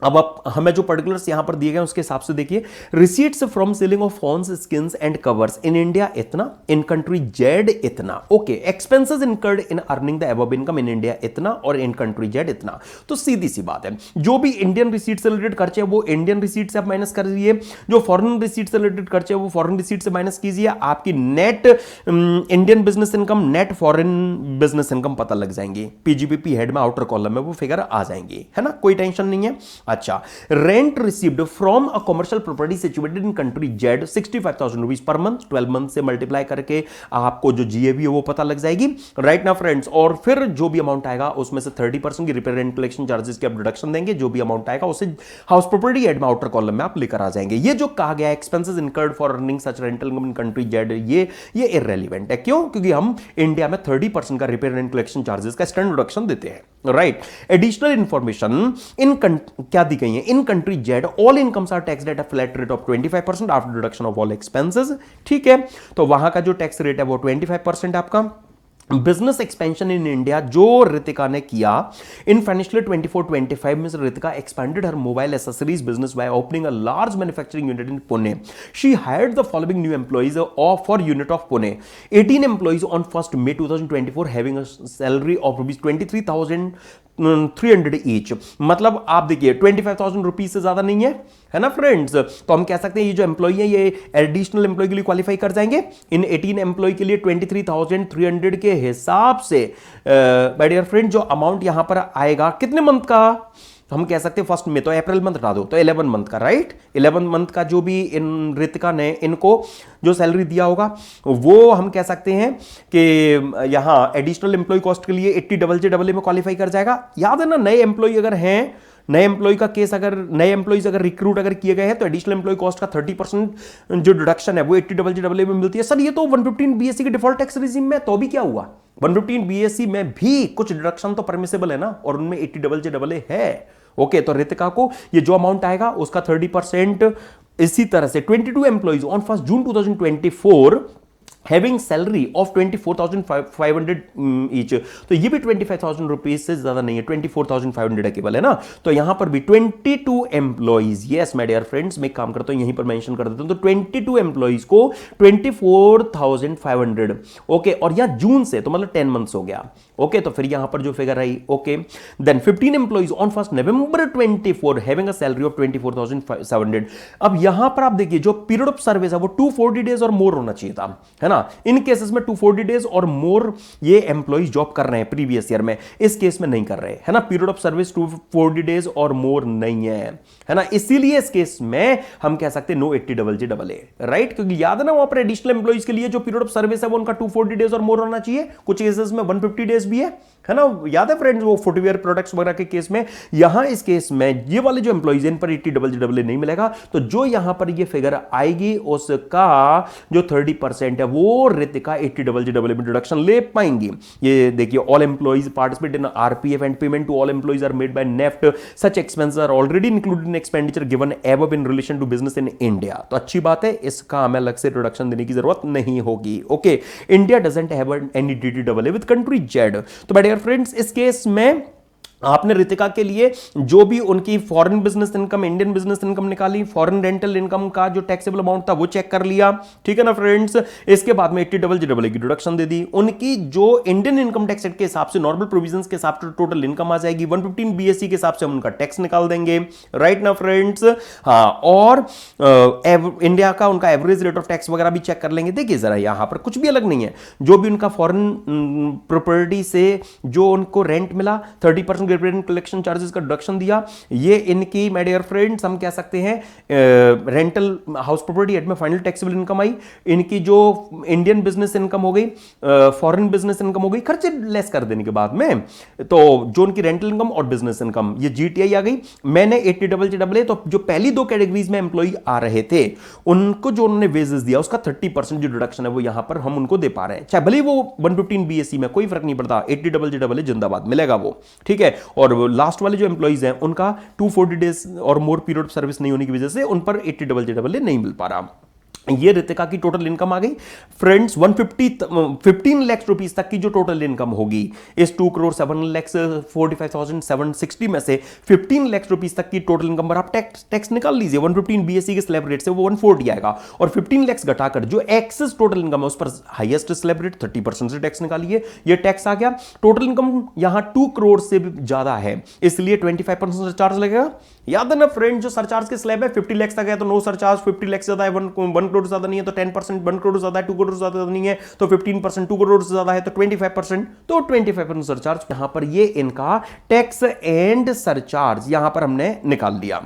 A: अब आप हमें जो पर्टिकुलर्स यहां पर दिए गए उसके हिसाब से देखिए, receipts from selling of fawns, skins and covers in India इतना, इन कंट्री जेड इतना। Okay, expenses incurred in earning the above income in India इतना, और इन कंट्री जेड इतना। तो सीधी सी बात है, जो भी इंडियन रिसीट से रिलेटेड खर्चे वो इंडियन रिसीट से आप माइनस कर दीजिए, जो फॉरेन रिसीट से रिलेटेड खर्चे वो फॉरेन रिसीट से माइनस कीजिए, आपकी net Indian business income, net foreign business income पता लग जाएंगी। पीजीपीपी हेड में आउटर कॉलम में वो फिगर आ जाएंगी, है ना, कोई टेंशन नहीं है। अच्छा, rent received from a commercial property situated in country Z 65,000 rupees per month, 12 month से मल्टीप्लाई करके आपको जो जीएवी है वो पता लग जाएगी। राइट ना फ्रेंड्स, और फिर जो भी अमाउंट आएगा उसमें से 30% की रिपेयर एंड कलेक्शन चार्जेस की आप डिडक्शन देंगे, जो भी अमाउंट आएगा उसे हाउस प्रॉपर्टी एड में आउटर कॉलम में आप लेकर आ जाएंगे। ये जो कहा गया expenses incurred for earning such rental income in country Z, ये इररेलेवेंट है। क्यों? क्योंकि हम इंडिया में 30% का रिपेयर एंड कलेक्शन चार्जेस का स्टैंडर्ड डिडक्शन देते हैं। राइट, एडिशनल इंफॉर्मेशन क्या दी गई है, in country Z all incomes are taxed at a flat rate of 25% after deduction of all expenses. ठीक है, तो वहां का जो टैक्स रेट है वो 25% आपका। बिजनेस एक्सपेंशन इन इंडिया जो रितिका ने किया इन फाइनेंशियल 24-25 में, Ritika expanded her mobile accessories business by opening a large manufacturing unit in Pune. She hired the following new employees for unit of Pune, 18 employees on 1 May 2024 having a salary of ₹23,300 each. मतलब आप देखिए 25,000 रुपीज से ज्यादा नहीं है ना फ्रेंड्स। तो हम कह सकते हैं ये जो एम्प्लॉई है ये एडिशनल एम्प्लॉय के लिए क्वालिफाई कर जाएंगे। इन 18 एम्प्लॉय के लिए 23,300 के हिसाब से माय डियर फ्रेंड जो अमाउंट यहां पर आएगा कितने मंथ का, हम कह सकते हैं 1 May, तो अप्रैल मंथ हटा दो तो 11 मंथ का। राइट, 11 मंथ का जो भी इन रितिका ने इनको जो सैलरी दिया होगा वो हम कह सकते हैं कि यहां एडिशनल एम्प्लॉय कॉस्ट के लिए 80JJAA में क्वालिफाई कर जाएगा। याद है ना, नए एम्प्लॉय अगर हैं, नए एम्प्लॉय का केस, अगर नए एम्प्लॉइज अगर रिक्रूट अगर किए गए हैं तो एडिशनल एम्प्लॉय कॉस्ट का 30% जो डिडक्शन है वो 80JJAA में मिलती है। सर ये तो 115 BSE के डिफॉल्ट टैक्स रिजीम में, तो भी क्या हुआ, 115 BSE में भी कुछ डिडक्शन तो परमिसेबल है ना, और उनमें 80JJAA है। ओके, तो रितिका को ये जो अमाउंट आएगा उसका 30%। इसी तरह से 22 employees on 1 June 2024 having salary of 24,500 each, तो ये भी 25,000 रुपीज से ज्यादा नहीं है, 24,500 केवल है ना। तो यहां पर भी 22 employees, yes my dear friends, मैं काम करता हूं यहीं पर मेंशन कर देता हूं, तो 22 एम्प्लॉइज को 24,500, ओके, और यहां जून से तो मतलब 10 मंथ्स हो गया, ओके। तो फिर यहां पर जो फिगर आई, okay, then 15 employees on 1 November 24 having a salary of 24,700। अब यहां पर आप देखिए जो पीरियड ऑफ सर्विस है वो 240 डेज और मोर होना चाहिए था, है ना। इन केसेस में 240 डेज और मोर ये एम्प्लॉइज जॉब कर रहे हैं प्रीवियस ईयर में, इस केस में नहीं कर रहे, है ना। पीरियड ऑफ सर्विस 240 डेज और मोर नहीं है ना, इसीलिए इस केस में हम कह सकते हैं नो 80JJAA, राइट, क्योंकि याद है ना वहां पर एडिशनल एम्प्लॉइज के लिए जो पीरियड ऑफ सर्विस है वो उनका 240 डेज और मोर होना चाहिए, कुछ केसेस में 150 डेज भी है ना, याद है फ्रेंड्स, वो फुटवेयर प्रोडक्ट्स वगैरह के केस में। यहां इस केस में ये वाले जो एम्प्लॉइज इन पर 80JJAA नहीं मिलेगा, तो जो यहां पर ये फिगर आएगी उसका जो 30% है वो रितिका 80JJAA में डिडक्शन ले पाएंगी। ये देखिए, all employees participate in RPF and payment to all employees are made by NEFT, such expenses are already included in expenditure given above in relation to business in India. तो अच्छी बात है, इसका हमें अलग से डिडक्शन देने की जरूरत नहीं होगी, okay. India doesn't have any DDAA with country Z. तो माय डियर फ्रेंड्स, इस केस में आपने रितिका के लिए जो भी उनकी foreign business income, Indian business income निकाली, फॉरेन रेंटल इनकम का जो टैक्सेबल अमाउंट था वो चेक कर लिया, ठीक है ना फ्रेंड्स। इसके बाद में 80JJAA की डिडक्शन दे दी, उनकी जो इंडियन इनकम टैक्स एक्ट के हिसाब से नॉर्मल प्रोविजंस के हिसाब से टोटल इनकम आ जाएगी, 115 BSE के हिसाब से हम उनका टैक्स निकाल देंगे, राइट ना फ्रेंड्स। हाँ, और इंडिया का उनका एवरेज रेट ऑफ टैक्स वगैरह भी चेक कर लेंगे। देखिए जरा यहां पर कुछ भी अलग नहीं है, जो भी उनका फॉरेन प्रॉपर्टी से जो उनको रेंट मिला 30% कलेक्शन चार्जेस का डिडक्शन दिया, ये इनकी माय डियर फ्रेंड्स हम कह सकते हैं रेंटल हाउस प्रॉपर्टी एड में फाइनल टैक्सेबल इनकम आई, इनकी जो इंडियन बिजनेस इनकम हो गई, फॉरेन बिजनेस इनकम हो गई, खर्चे लेस कर देने के बाद में, तो जो उनकी रेंटल इनकम और बिजनेस इनकम ये जीटीआई आ गई। मैंने 80JJAA, तो जो पहली दो कैटेगरीज में एम्प्लॉई आ रहे थे उनको जो उन्होंने वेजेस दिया उसका 30% जो डिडक्शन है वो यहां पर हम उनको दे पा रहे हैं, चाहे भले वो 115 BSE में, कोई फर्क नहीं पड़ता, 80JJAA जिंदाबाद मिलेगा वो, ठीक है। और लास्ट वाले जो एम्प्लॉइज हैं उनका 240 डेज और मोर पीरियड ऑफ सर्विस नहीं होने की वजह से उन पर 80JJAA नहीं मिल पा रहा। ये रितिका की टोटल इनकम आ गई फ्रेंड्स 15 लाख रुपीस तक की जो टोटल इनकम होगी, इस 2,07,45,760 में से 15 लाख रुपीस तक की टोटल इनकम पर आप टैक्स निकाल लीजिए, 115 BSE के स्लैब रेट से वो 140 आएगा, और 15 लाख घटाकर जो एक्सेस टोटल इनकम है उस पर हाईएस्ट स्लैब रेट 30% से टैक्स निकालिए, ये टैक्स आ गया। टोटल इनकम यहां 2 करोड़ से भी ज्यादा है, इसलिए 25% सरचार्ज लगेगा। याद है ना फ्रेंड, जो सरचार्ज के स्लैब है 50 लाख तक है तो नो सरचार्ज, 50 लाख ज्यादा है 1 करोड़ ज्यादा नहीं है तो 10%, 1 करोड़ ज्यादा है 2 करोड़ ज्यादा नहीं है तो 15%, 2 करोड़ ज्यादा है तो 25%, तो 25% सरचार्ज यहां पर ये इनका टैक्स एंड सरचार्ज यहां पर हमने निकाल दिया।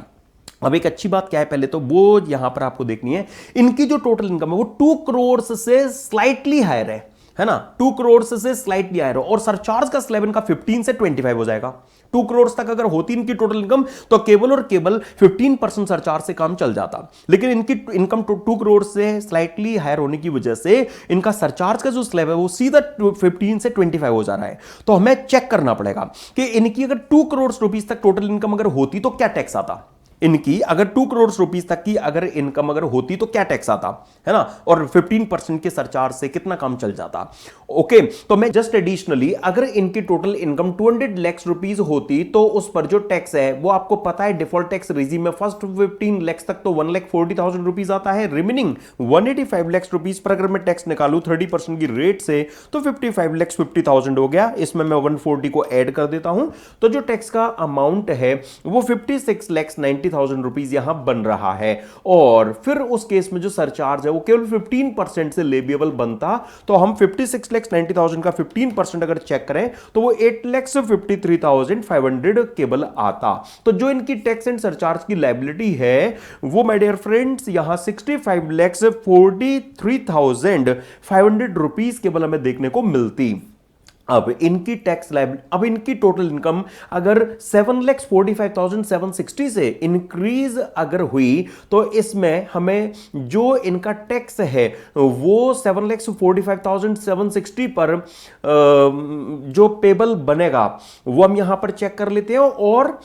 A: अब एक अच्छी बात क्या है, पहले तो वो यहां पर आपको देखनी है, इनकी जो टोटल इनकम है वो 2 करोड़ से स्लाइटली हायर है ना, 2 करोड़ से स्लाइटली हायर हो, और सरचार्ज का स्लैब इनका 15 से 25 हो जाएगा। 2 करोड़ तक अगर होती इनकी टोटल इनकम तो केवल और केवल 15% सरचार्ज से काम चल जाता, लेकिन इनकी इनकम 2 करोड़ से स्लाइटली हायर होने की वजह से इनका सरचार्ज का जो स्लैब है वो सीधा 15 से 25 हो जा रहा है। तो हमें चेक करना पड़ेगा कि इनकी अगर 2 करोड़ रुपीस तक टोटल इनकम अगर होती तो क्या टैक्स आता, इनकी अगर 2 करोड़ रुपीस तक की अगर इनकम अगर होती तो क्या टैक्स आता, है ना, और 15% के सरचार्ज से कितना काम चल जाता। ओके, तो मैं जस्ट एडिशनली अगर इनकी टोटल इनकम 200 लाख रुपीस होती तो उस पर जो टैक्स है वो आपको पता है डिफॉल्ट टैक्स रेजिम में फर्स्ट 15 लाख तक तो 1,40,000 रुपीस आता है, रिमेनिंग 185 लाख रुपीस पर अगर मैं टैक्स निकालू 30% की रेट से तो 55,50,000 हो गया। इसमें मैं 140 को ऐड कर देता हूं तो जो टैक्स का अमाउंट है वो 56,90,000 रुपीस यहां बन रहा है, और फिर उस केस में जो सरचार्ज है वो केवल 15% से लेबिएबल बनता, तो हम 56,90,000 का 15% अगर चेक करें तो वो 8,53,500 केवल आता। तो जो इनकी टैक्स एंड सरचार्ज की लायबिलिटी है वो माय डियर फ्रेंड्स यहां 65,43,500 रुपीस केवल हमें देखने को मिलती। अब इनकी टैक्स लायबिलिटी, अब इनकी टोटल इनकम अगर 7,45,760 से इंक्रीज अगर हुई तो इसमें हमें जो इनका टैक्स है वो 7,45,760 पर जो पेबल बनेगा वो हम यहां पर चेक कर लेते हैं, और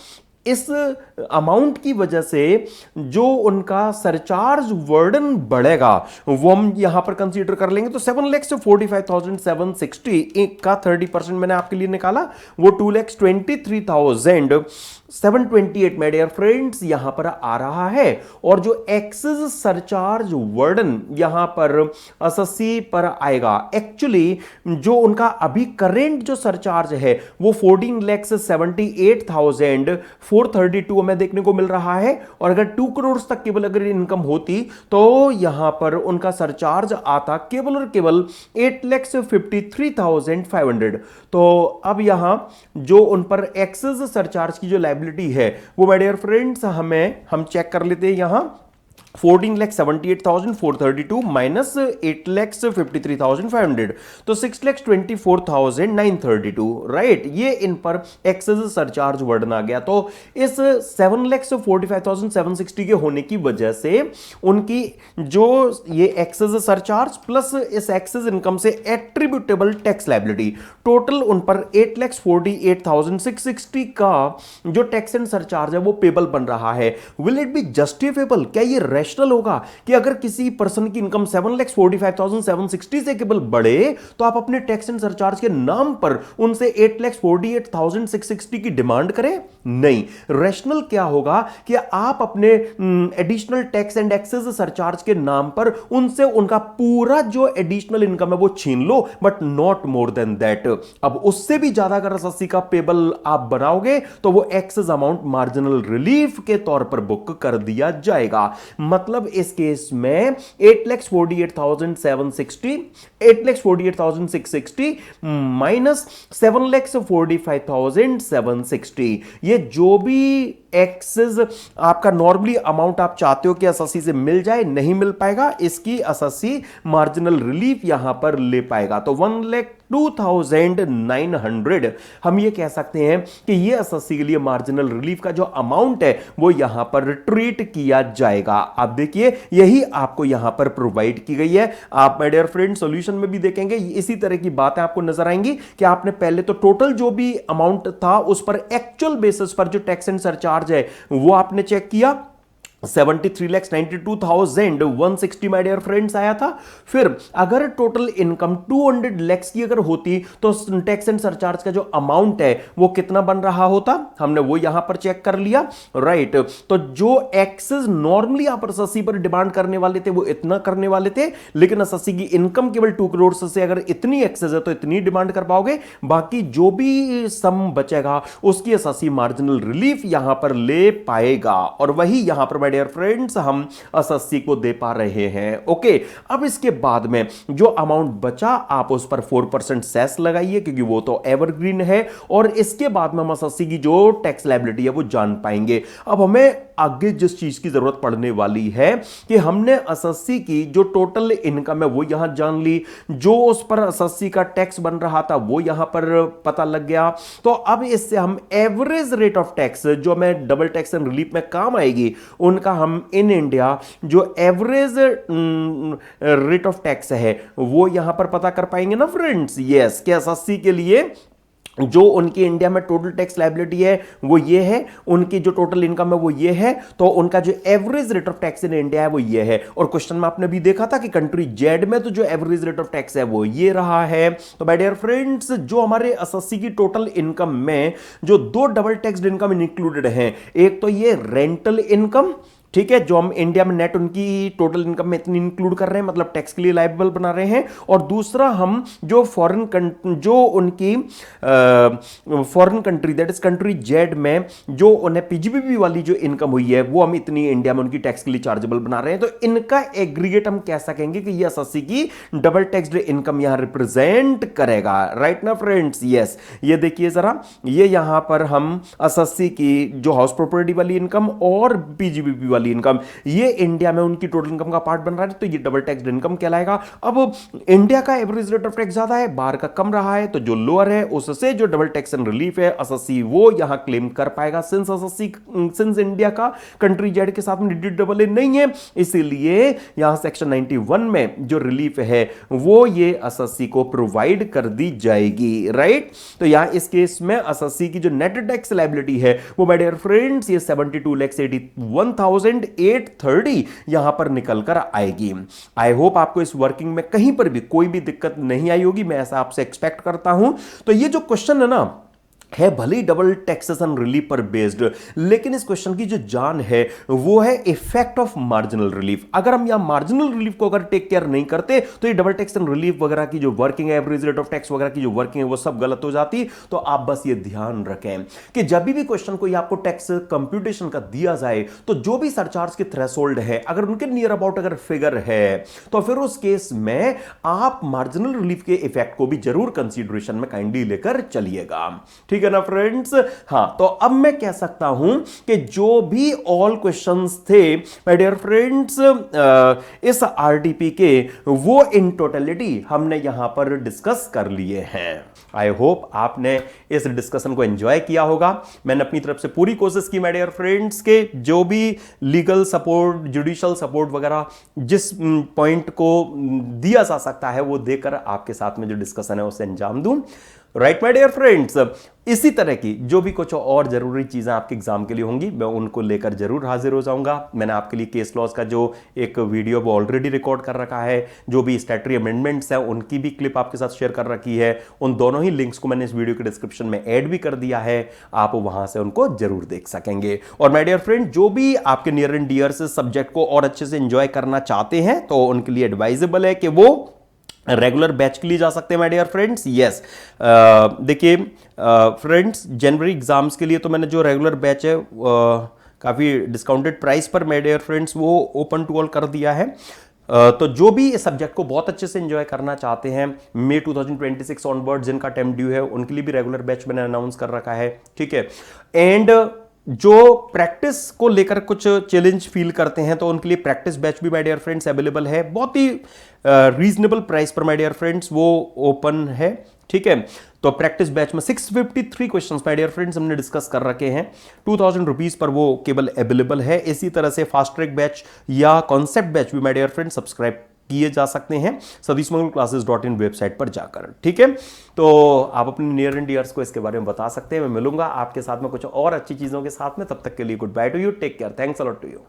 A: इस अमाउंट की वजह से जो उनका सरचार्ज वर्डन बढ़ेगा वो हम यहां पर कंसीडर कर लेंगे। तो 7,45,760 का 30% मैंने आपके लिए निकाला, वो 2,23,728 में डियर फ्रेंड्स यहां पर आ रहा है। और जो एक्सेस सरचार्ज वर्डन यहां पर 80 पर आएगा, एक्चुअली जो उनका अभी करेंट जो सरचार्ज है वो 14,78,432 हमें देखने को मिल रहा है। और अगर 2 करोड़ तक केवल अगर इनकम होती तो यहां पर उनका सरचार्ज आता केवल और केवल 8,53,500। तो अब यहां जो उन पर एक्सेस सरचार्ज की जो लायबिलिटी है वो माय डियर फ्रेंड्स हम चेक कर लेते हैं। यहां 14,78,432 माइनस 8,53,500, तो 6,24,932, राइट। ये इन पर एक्सेस सरचार्ज वर्डन आ गया। तो इस 7,45,760 के होने की वजह से उनकी जो ये एक्सेस सरचार्ज प्लस इस एक्सेस इनकम से एट्रीब्यूटेबल टैक्स लायबिलिटी टोटल उन पर 8,48,660 का जो टैक्स एंड सरचार्ज है वो पेबल बन रहा है। Will it be justifiable? क्या ये रैशनल होगा कि अगर किसी पर्सन की इनकम 7,45,760 से केवल बढ़े तो आप अपने टैक्स एंड सरचार्ज के नाम पर उनसे 8,48,660 की डिमांड करें? नहीं। रैशनल क्या होगा कि आप अपने additional tax and excess surcharge के नाम पर उनसे उनका पूरा जो एडिशनल इनकम है वो छीन लो, but not more than that. अब उससे भी ज्यादा अगर 80 का पेबल आप बनाओगे तो वो एक्सेस अमाउंट मार्जिनल रिलीफ के तौर पर बुक कर दिया जाएगा। मतलब इस केस में 8,48,660 माइनस 7,45,760, ये जो भी एक्सेस आपका नॉर्मली अमाउंट आप चाहते हो कि 80 से मिल जाए, नहीं मिल पाएगा, इसकी 80 मार्जिनल रिलीफ यहां पर ले पाएगा। तो 1,02,900 हम ये कह सकते हैं कि ये 80 के लिए मार्जिनल रिलीफ का जो अमाउंट है वो यहां पर ट्रीट किया जाएगा। आप देखिए यही आपको यहां पर प्रोवाइड की गई है। आप माय डियर फ्रेंड सॉल्यूशन में भी देखेंगे इसी तरह की बातें आपको नजर आएंगी कि आपने पहले तो टोटल जो भी अमाउंट था उस पर एक्चुअल बेसिस पर जो टैक्स एंड सरचार्ज है वो आपने चेक किया, 73,92,160 माय डियर फ्रेंड्स आया था। फिर अगर टोटल इनकम 200 लाख की अगर होती तो टैक्स एंड सरचार्ज का जो अमाउंट है वो कितना बन रहा होता, हमने वो यहां पर चेक कर लिया, राइट। तो जो एक्सेस नॉर्मली आप 80 पर डिमांड करने वाले थे वो इतना करने वाले थे, लेकिन 80 की इनकम केवल 2 करोड़ से अगर इतनी एक्सेस है तो इतनी डिमांड कर पाओगे, बाकी जो भी सम बचेगा उसकी 80 मार्जिनल रिलीफ यहां पर ले पाएगा। और वही यहां पर डियर फ्रेंड्स हम 80 को दे पा रहे हैं। ओके, अब इसके बाद में जो अमाउंट बचा आप उस पर 4% सेस लगाइए क्योंकि वो तो एवरग्रीन है, और इसके बाद में हम 80 की जो टैक्स लायबिलिटी है वो जान पाएंगे। अब हमें आगे जिस चीज की जरूरत पड़ने वाली है कि हमने 80 की जो टोटल इनकम है वो यहां जान ली, जो उस पर 80 का टैक्स बन रहा था वो यहां पर पता लग गया। तो अब इससे हम एवरेज रेट ऑफ टैक्स जो हमें डबल टैक्स एंड रिलीफ में काम आएगी उनका हम इन इंडिया जो एवरेज रेट ऑफ टैक्स है वो यहां पर पता कर पाएंगे ना फ्रेंड्स। यस, क्या 80 के लिए जो उनकी इंडिया में टोटल टैक्स लायबिलिटी है वो ये है, उनकी जो टोटल इनकम है वो ये है, तो उनका जो average rate of tax in India है वो ये है। और क्वेश्चन में आपने भी देखा था कि कंट्री जेड में तो जो एवरेज रेट ऑफ टैक्स है वो ये रहा है। तो माय डियर फ्रेंड्स जो हमारे 80 की टोटल इनकम में जो 2 डबल टैक्स्ड इनकम इंक्लूडेड हैं, एक तो ये रेंटल इनकम, ठीक है, जो हम इंडिया में नेट उनकी टोटल इनकम में इतनी इंक्लूड कर रहे हैं, मतलब टैक्स के लिए लायबल बना रहे हैं, और दूसरा हम जो जो उनकी foreign country that is country Z में जो उन्हें पीजीबीबी वाली जो इनकम हुई है वो हम इतनी इंडिया में उनकी टैक्स के लिए चार्जेबल बना रहे हैं। तो इनका एग्रीगेट हम कह सकेंगे कि ये 80 की डबल टैक्स्ड इनकम यहां रिप्रेजेंट करेगा, राइट ना फ्रेंड्स। यस, ये देखिए जरा, ये यहां पर हम 80 की जो हाउस प्रॉपर्टी वाली इनकम और पीजीबीबी वाली वाली इनकम, ये इंडिया में उनकी टोटल इनकम का पार्ट बन रहा है, तो ये डबल टैक्स इनकम कहलाएगा। अब इंडिया का एवरेज रेट ऑफ टैक्स ज्यादा है, बाहर का कम रहा है, तो जो लोअर है उससे जो डबल टैक्सेशन रिलीफ है एसएससी वो यहां क्लेम कर पाएगा। सिंस इंडिया का कंट्री जेड के साथ में डबल नहीं है, इसीलिए यहां सेक्शन 91 में जो रिलीफ है वो ये एसएससी को प्रोवाइड कर दी जाएगी, राइट। तो यहां इस केस में एसएससी की जो नेट टैक्स लायबिलिटी है वो माय डियर फ्रेंड्स ये 72,81,830 यहां पर निकल कर आएगी। आई होप आपको इस वर्किंग में कहीं पर भी कोई भी दिक्कत नहीं आई होगी, मैं ऐसा आपसे एक्सपेक्ट करता हूं। तो ये जो क्वेश्चन है ना है भले ही डबल टैक्सेशन रिलीफ पर बेस्ड, लेकिन इस क्वेश्चन की जो जान है वो है इफेक्ट ऑफ मार्जिनल रिलीफ। अगर हम यहां मार्जिनल रिलीफ को अगर टेक केयर नहीं करते तो ये डबल टैक्सेशन रिलीफ वगैरह की जो वर्किंग है, एवरेज रेट ऑफ टैक्स वगैरह की जो वर्किंग है वो सब गलत हो जाती। तो आप बस ये ध्यान रखें कि जब भी क्वेश्चन को आपको टैक्स कंप्यूटेशन का दिया जाए तो जो भी सरचार्ज के थ्रेशोल्ड है अगर उनके नियर अबाउट अगर फिगर है तो फिर उस केस में आप मार्जिनल रिलीफ के इफेक्ट को भी जरूर कंसीडरेशन में काइंडली लेकर चलिएगा, ठीक है ना फ्रेंड्स। हां, तो अब मैं कह सकता हूं कि जो भी ऑल क्वेश्चंस थे माय डियर फ्रेंड्स इस आरटीपी के वो इन टोटलिटी हमने यहां पर डिस्कस कर लिए हैं। आई होप आपने इस डिस्कशन को एंजॉय किया होगा। मैंने अपनी तरफ से पूरी कोशिश की माय डियर फ्रेंड्स के जो भी लीगल सपोर्ट, जुडिशियल सपोर्ट वगैरह जिस पॉइंट को दिया जा सकता है वो देकर आपके साथ में जो डिस्कशन है उसे अंजाम दूं, राइट माय डियर फ्रेंड्स। इसी तरह की जो भी कुछ और जरूरी चीजें आपके एग्जाम के लिए होंगी मैं उनको लेकर जरूर हाजिर हो जाऊंगा। मैंने आपके लिए केस लॉज का जो एक वीडियो वो ऑलरेडी रिकॉर्ड कर रखा है, जो भी स्टैट्यूटरी अमेंडमेंट्स है उनकी भी क्लिप आपके साथ शेयर कर रखी है, उन दोनों ही लिंक्स को मैंने इस वीडियो के डिस्क्रिप्शन में ऐड भी कर दिया है, आप वहां से उनको जरूर देख सकेंगे। और माय डियर फ्रेंड जो भी आपके नियर एंड डियर से सब्जेक्ट को और अच्छे से एंजॉय करना चाहते हैं तो उनके लिए एडवाइजेबल है कि वो रेगुलर बैच के लिए जा सकते हैं माय डियर फ्रेंड्स। यस, देखिए फ्रेंड्स जनवरी एग्जाम्स के लिए तो मैंने जो रेगुलर बैच है काफ़ी डिस्काउंटेड प्राइस पर माय डियर फ्रेंड्स वो ओपन टू ऑल कर दिया है। तो जो भी इस सब्जेक्ट को बहुत अच्छे से एंजॉय करना चाहते हैं मई 2026 ऑनवर्ड जिनका टाइम ड्यू है उनके लिए भी रेगुलर बैच मैंने अनाउंस कर रखा है, ठीक है। एंड जो प्रैक्टिस को लेकर कुछ चैलेंज फील करते हैं तो उनके लिए प्रैक्टिस बैच भी माय डियर फ्रेंड्स अवेलेबल है, बहुत ही रीजनेबल प्राइस पर माय डियर फ्रेंड्स वो ओपन है, ठीक है। तो प्रैक्टिस बैच में 653 क्वेश्चंस माय डियर फ्रेंड्स हमने डिस्कस कर रखे हैं, 2000 रुपीज पर वो केवल अवेलेबल है। इसी तरह से फास्ट ट्रैक बैच या कॉन्सेप्ट बैच भी माय डियर फ्रेंड्स सब्सक्राइब किए जा सकते हैं satish-mangal-classes.in वेबसाइट पर जाकर, ठीक है। तो आप अपने नियर एंड डियर्स को इसके बारे में बता सकते हैं। मैं मिलूंगा आपके साथ में कुछ और अच्छी चीजों के साथ में, तब तक के लिए goodbye to you, take care, thanks a lot to you.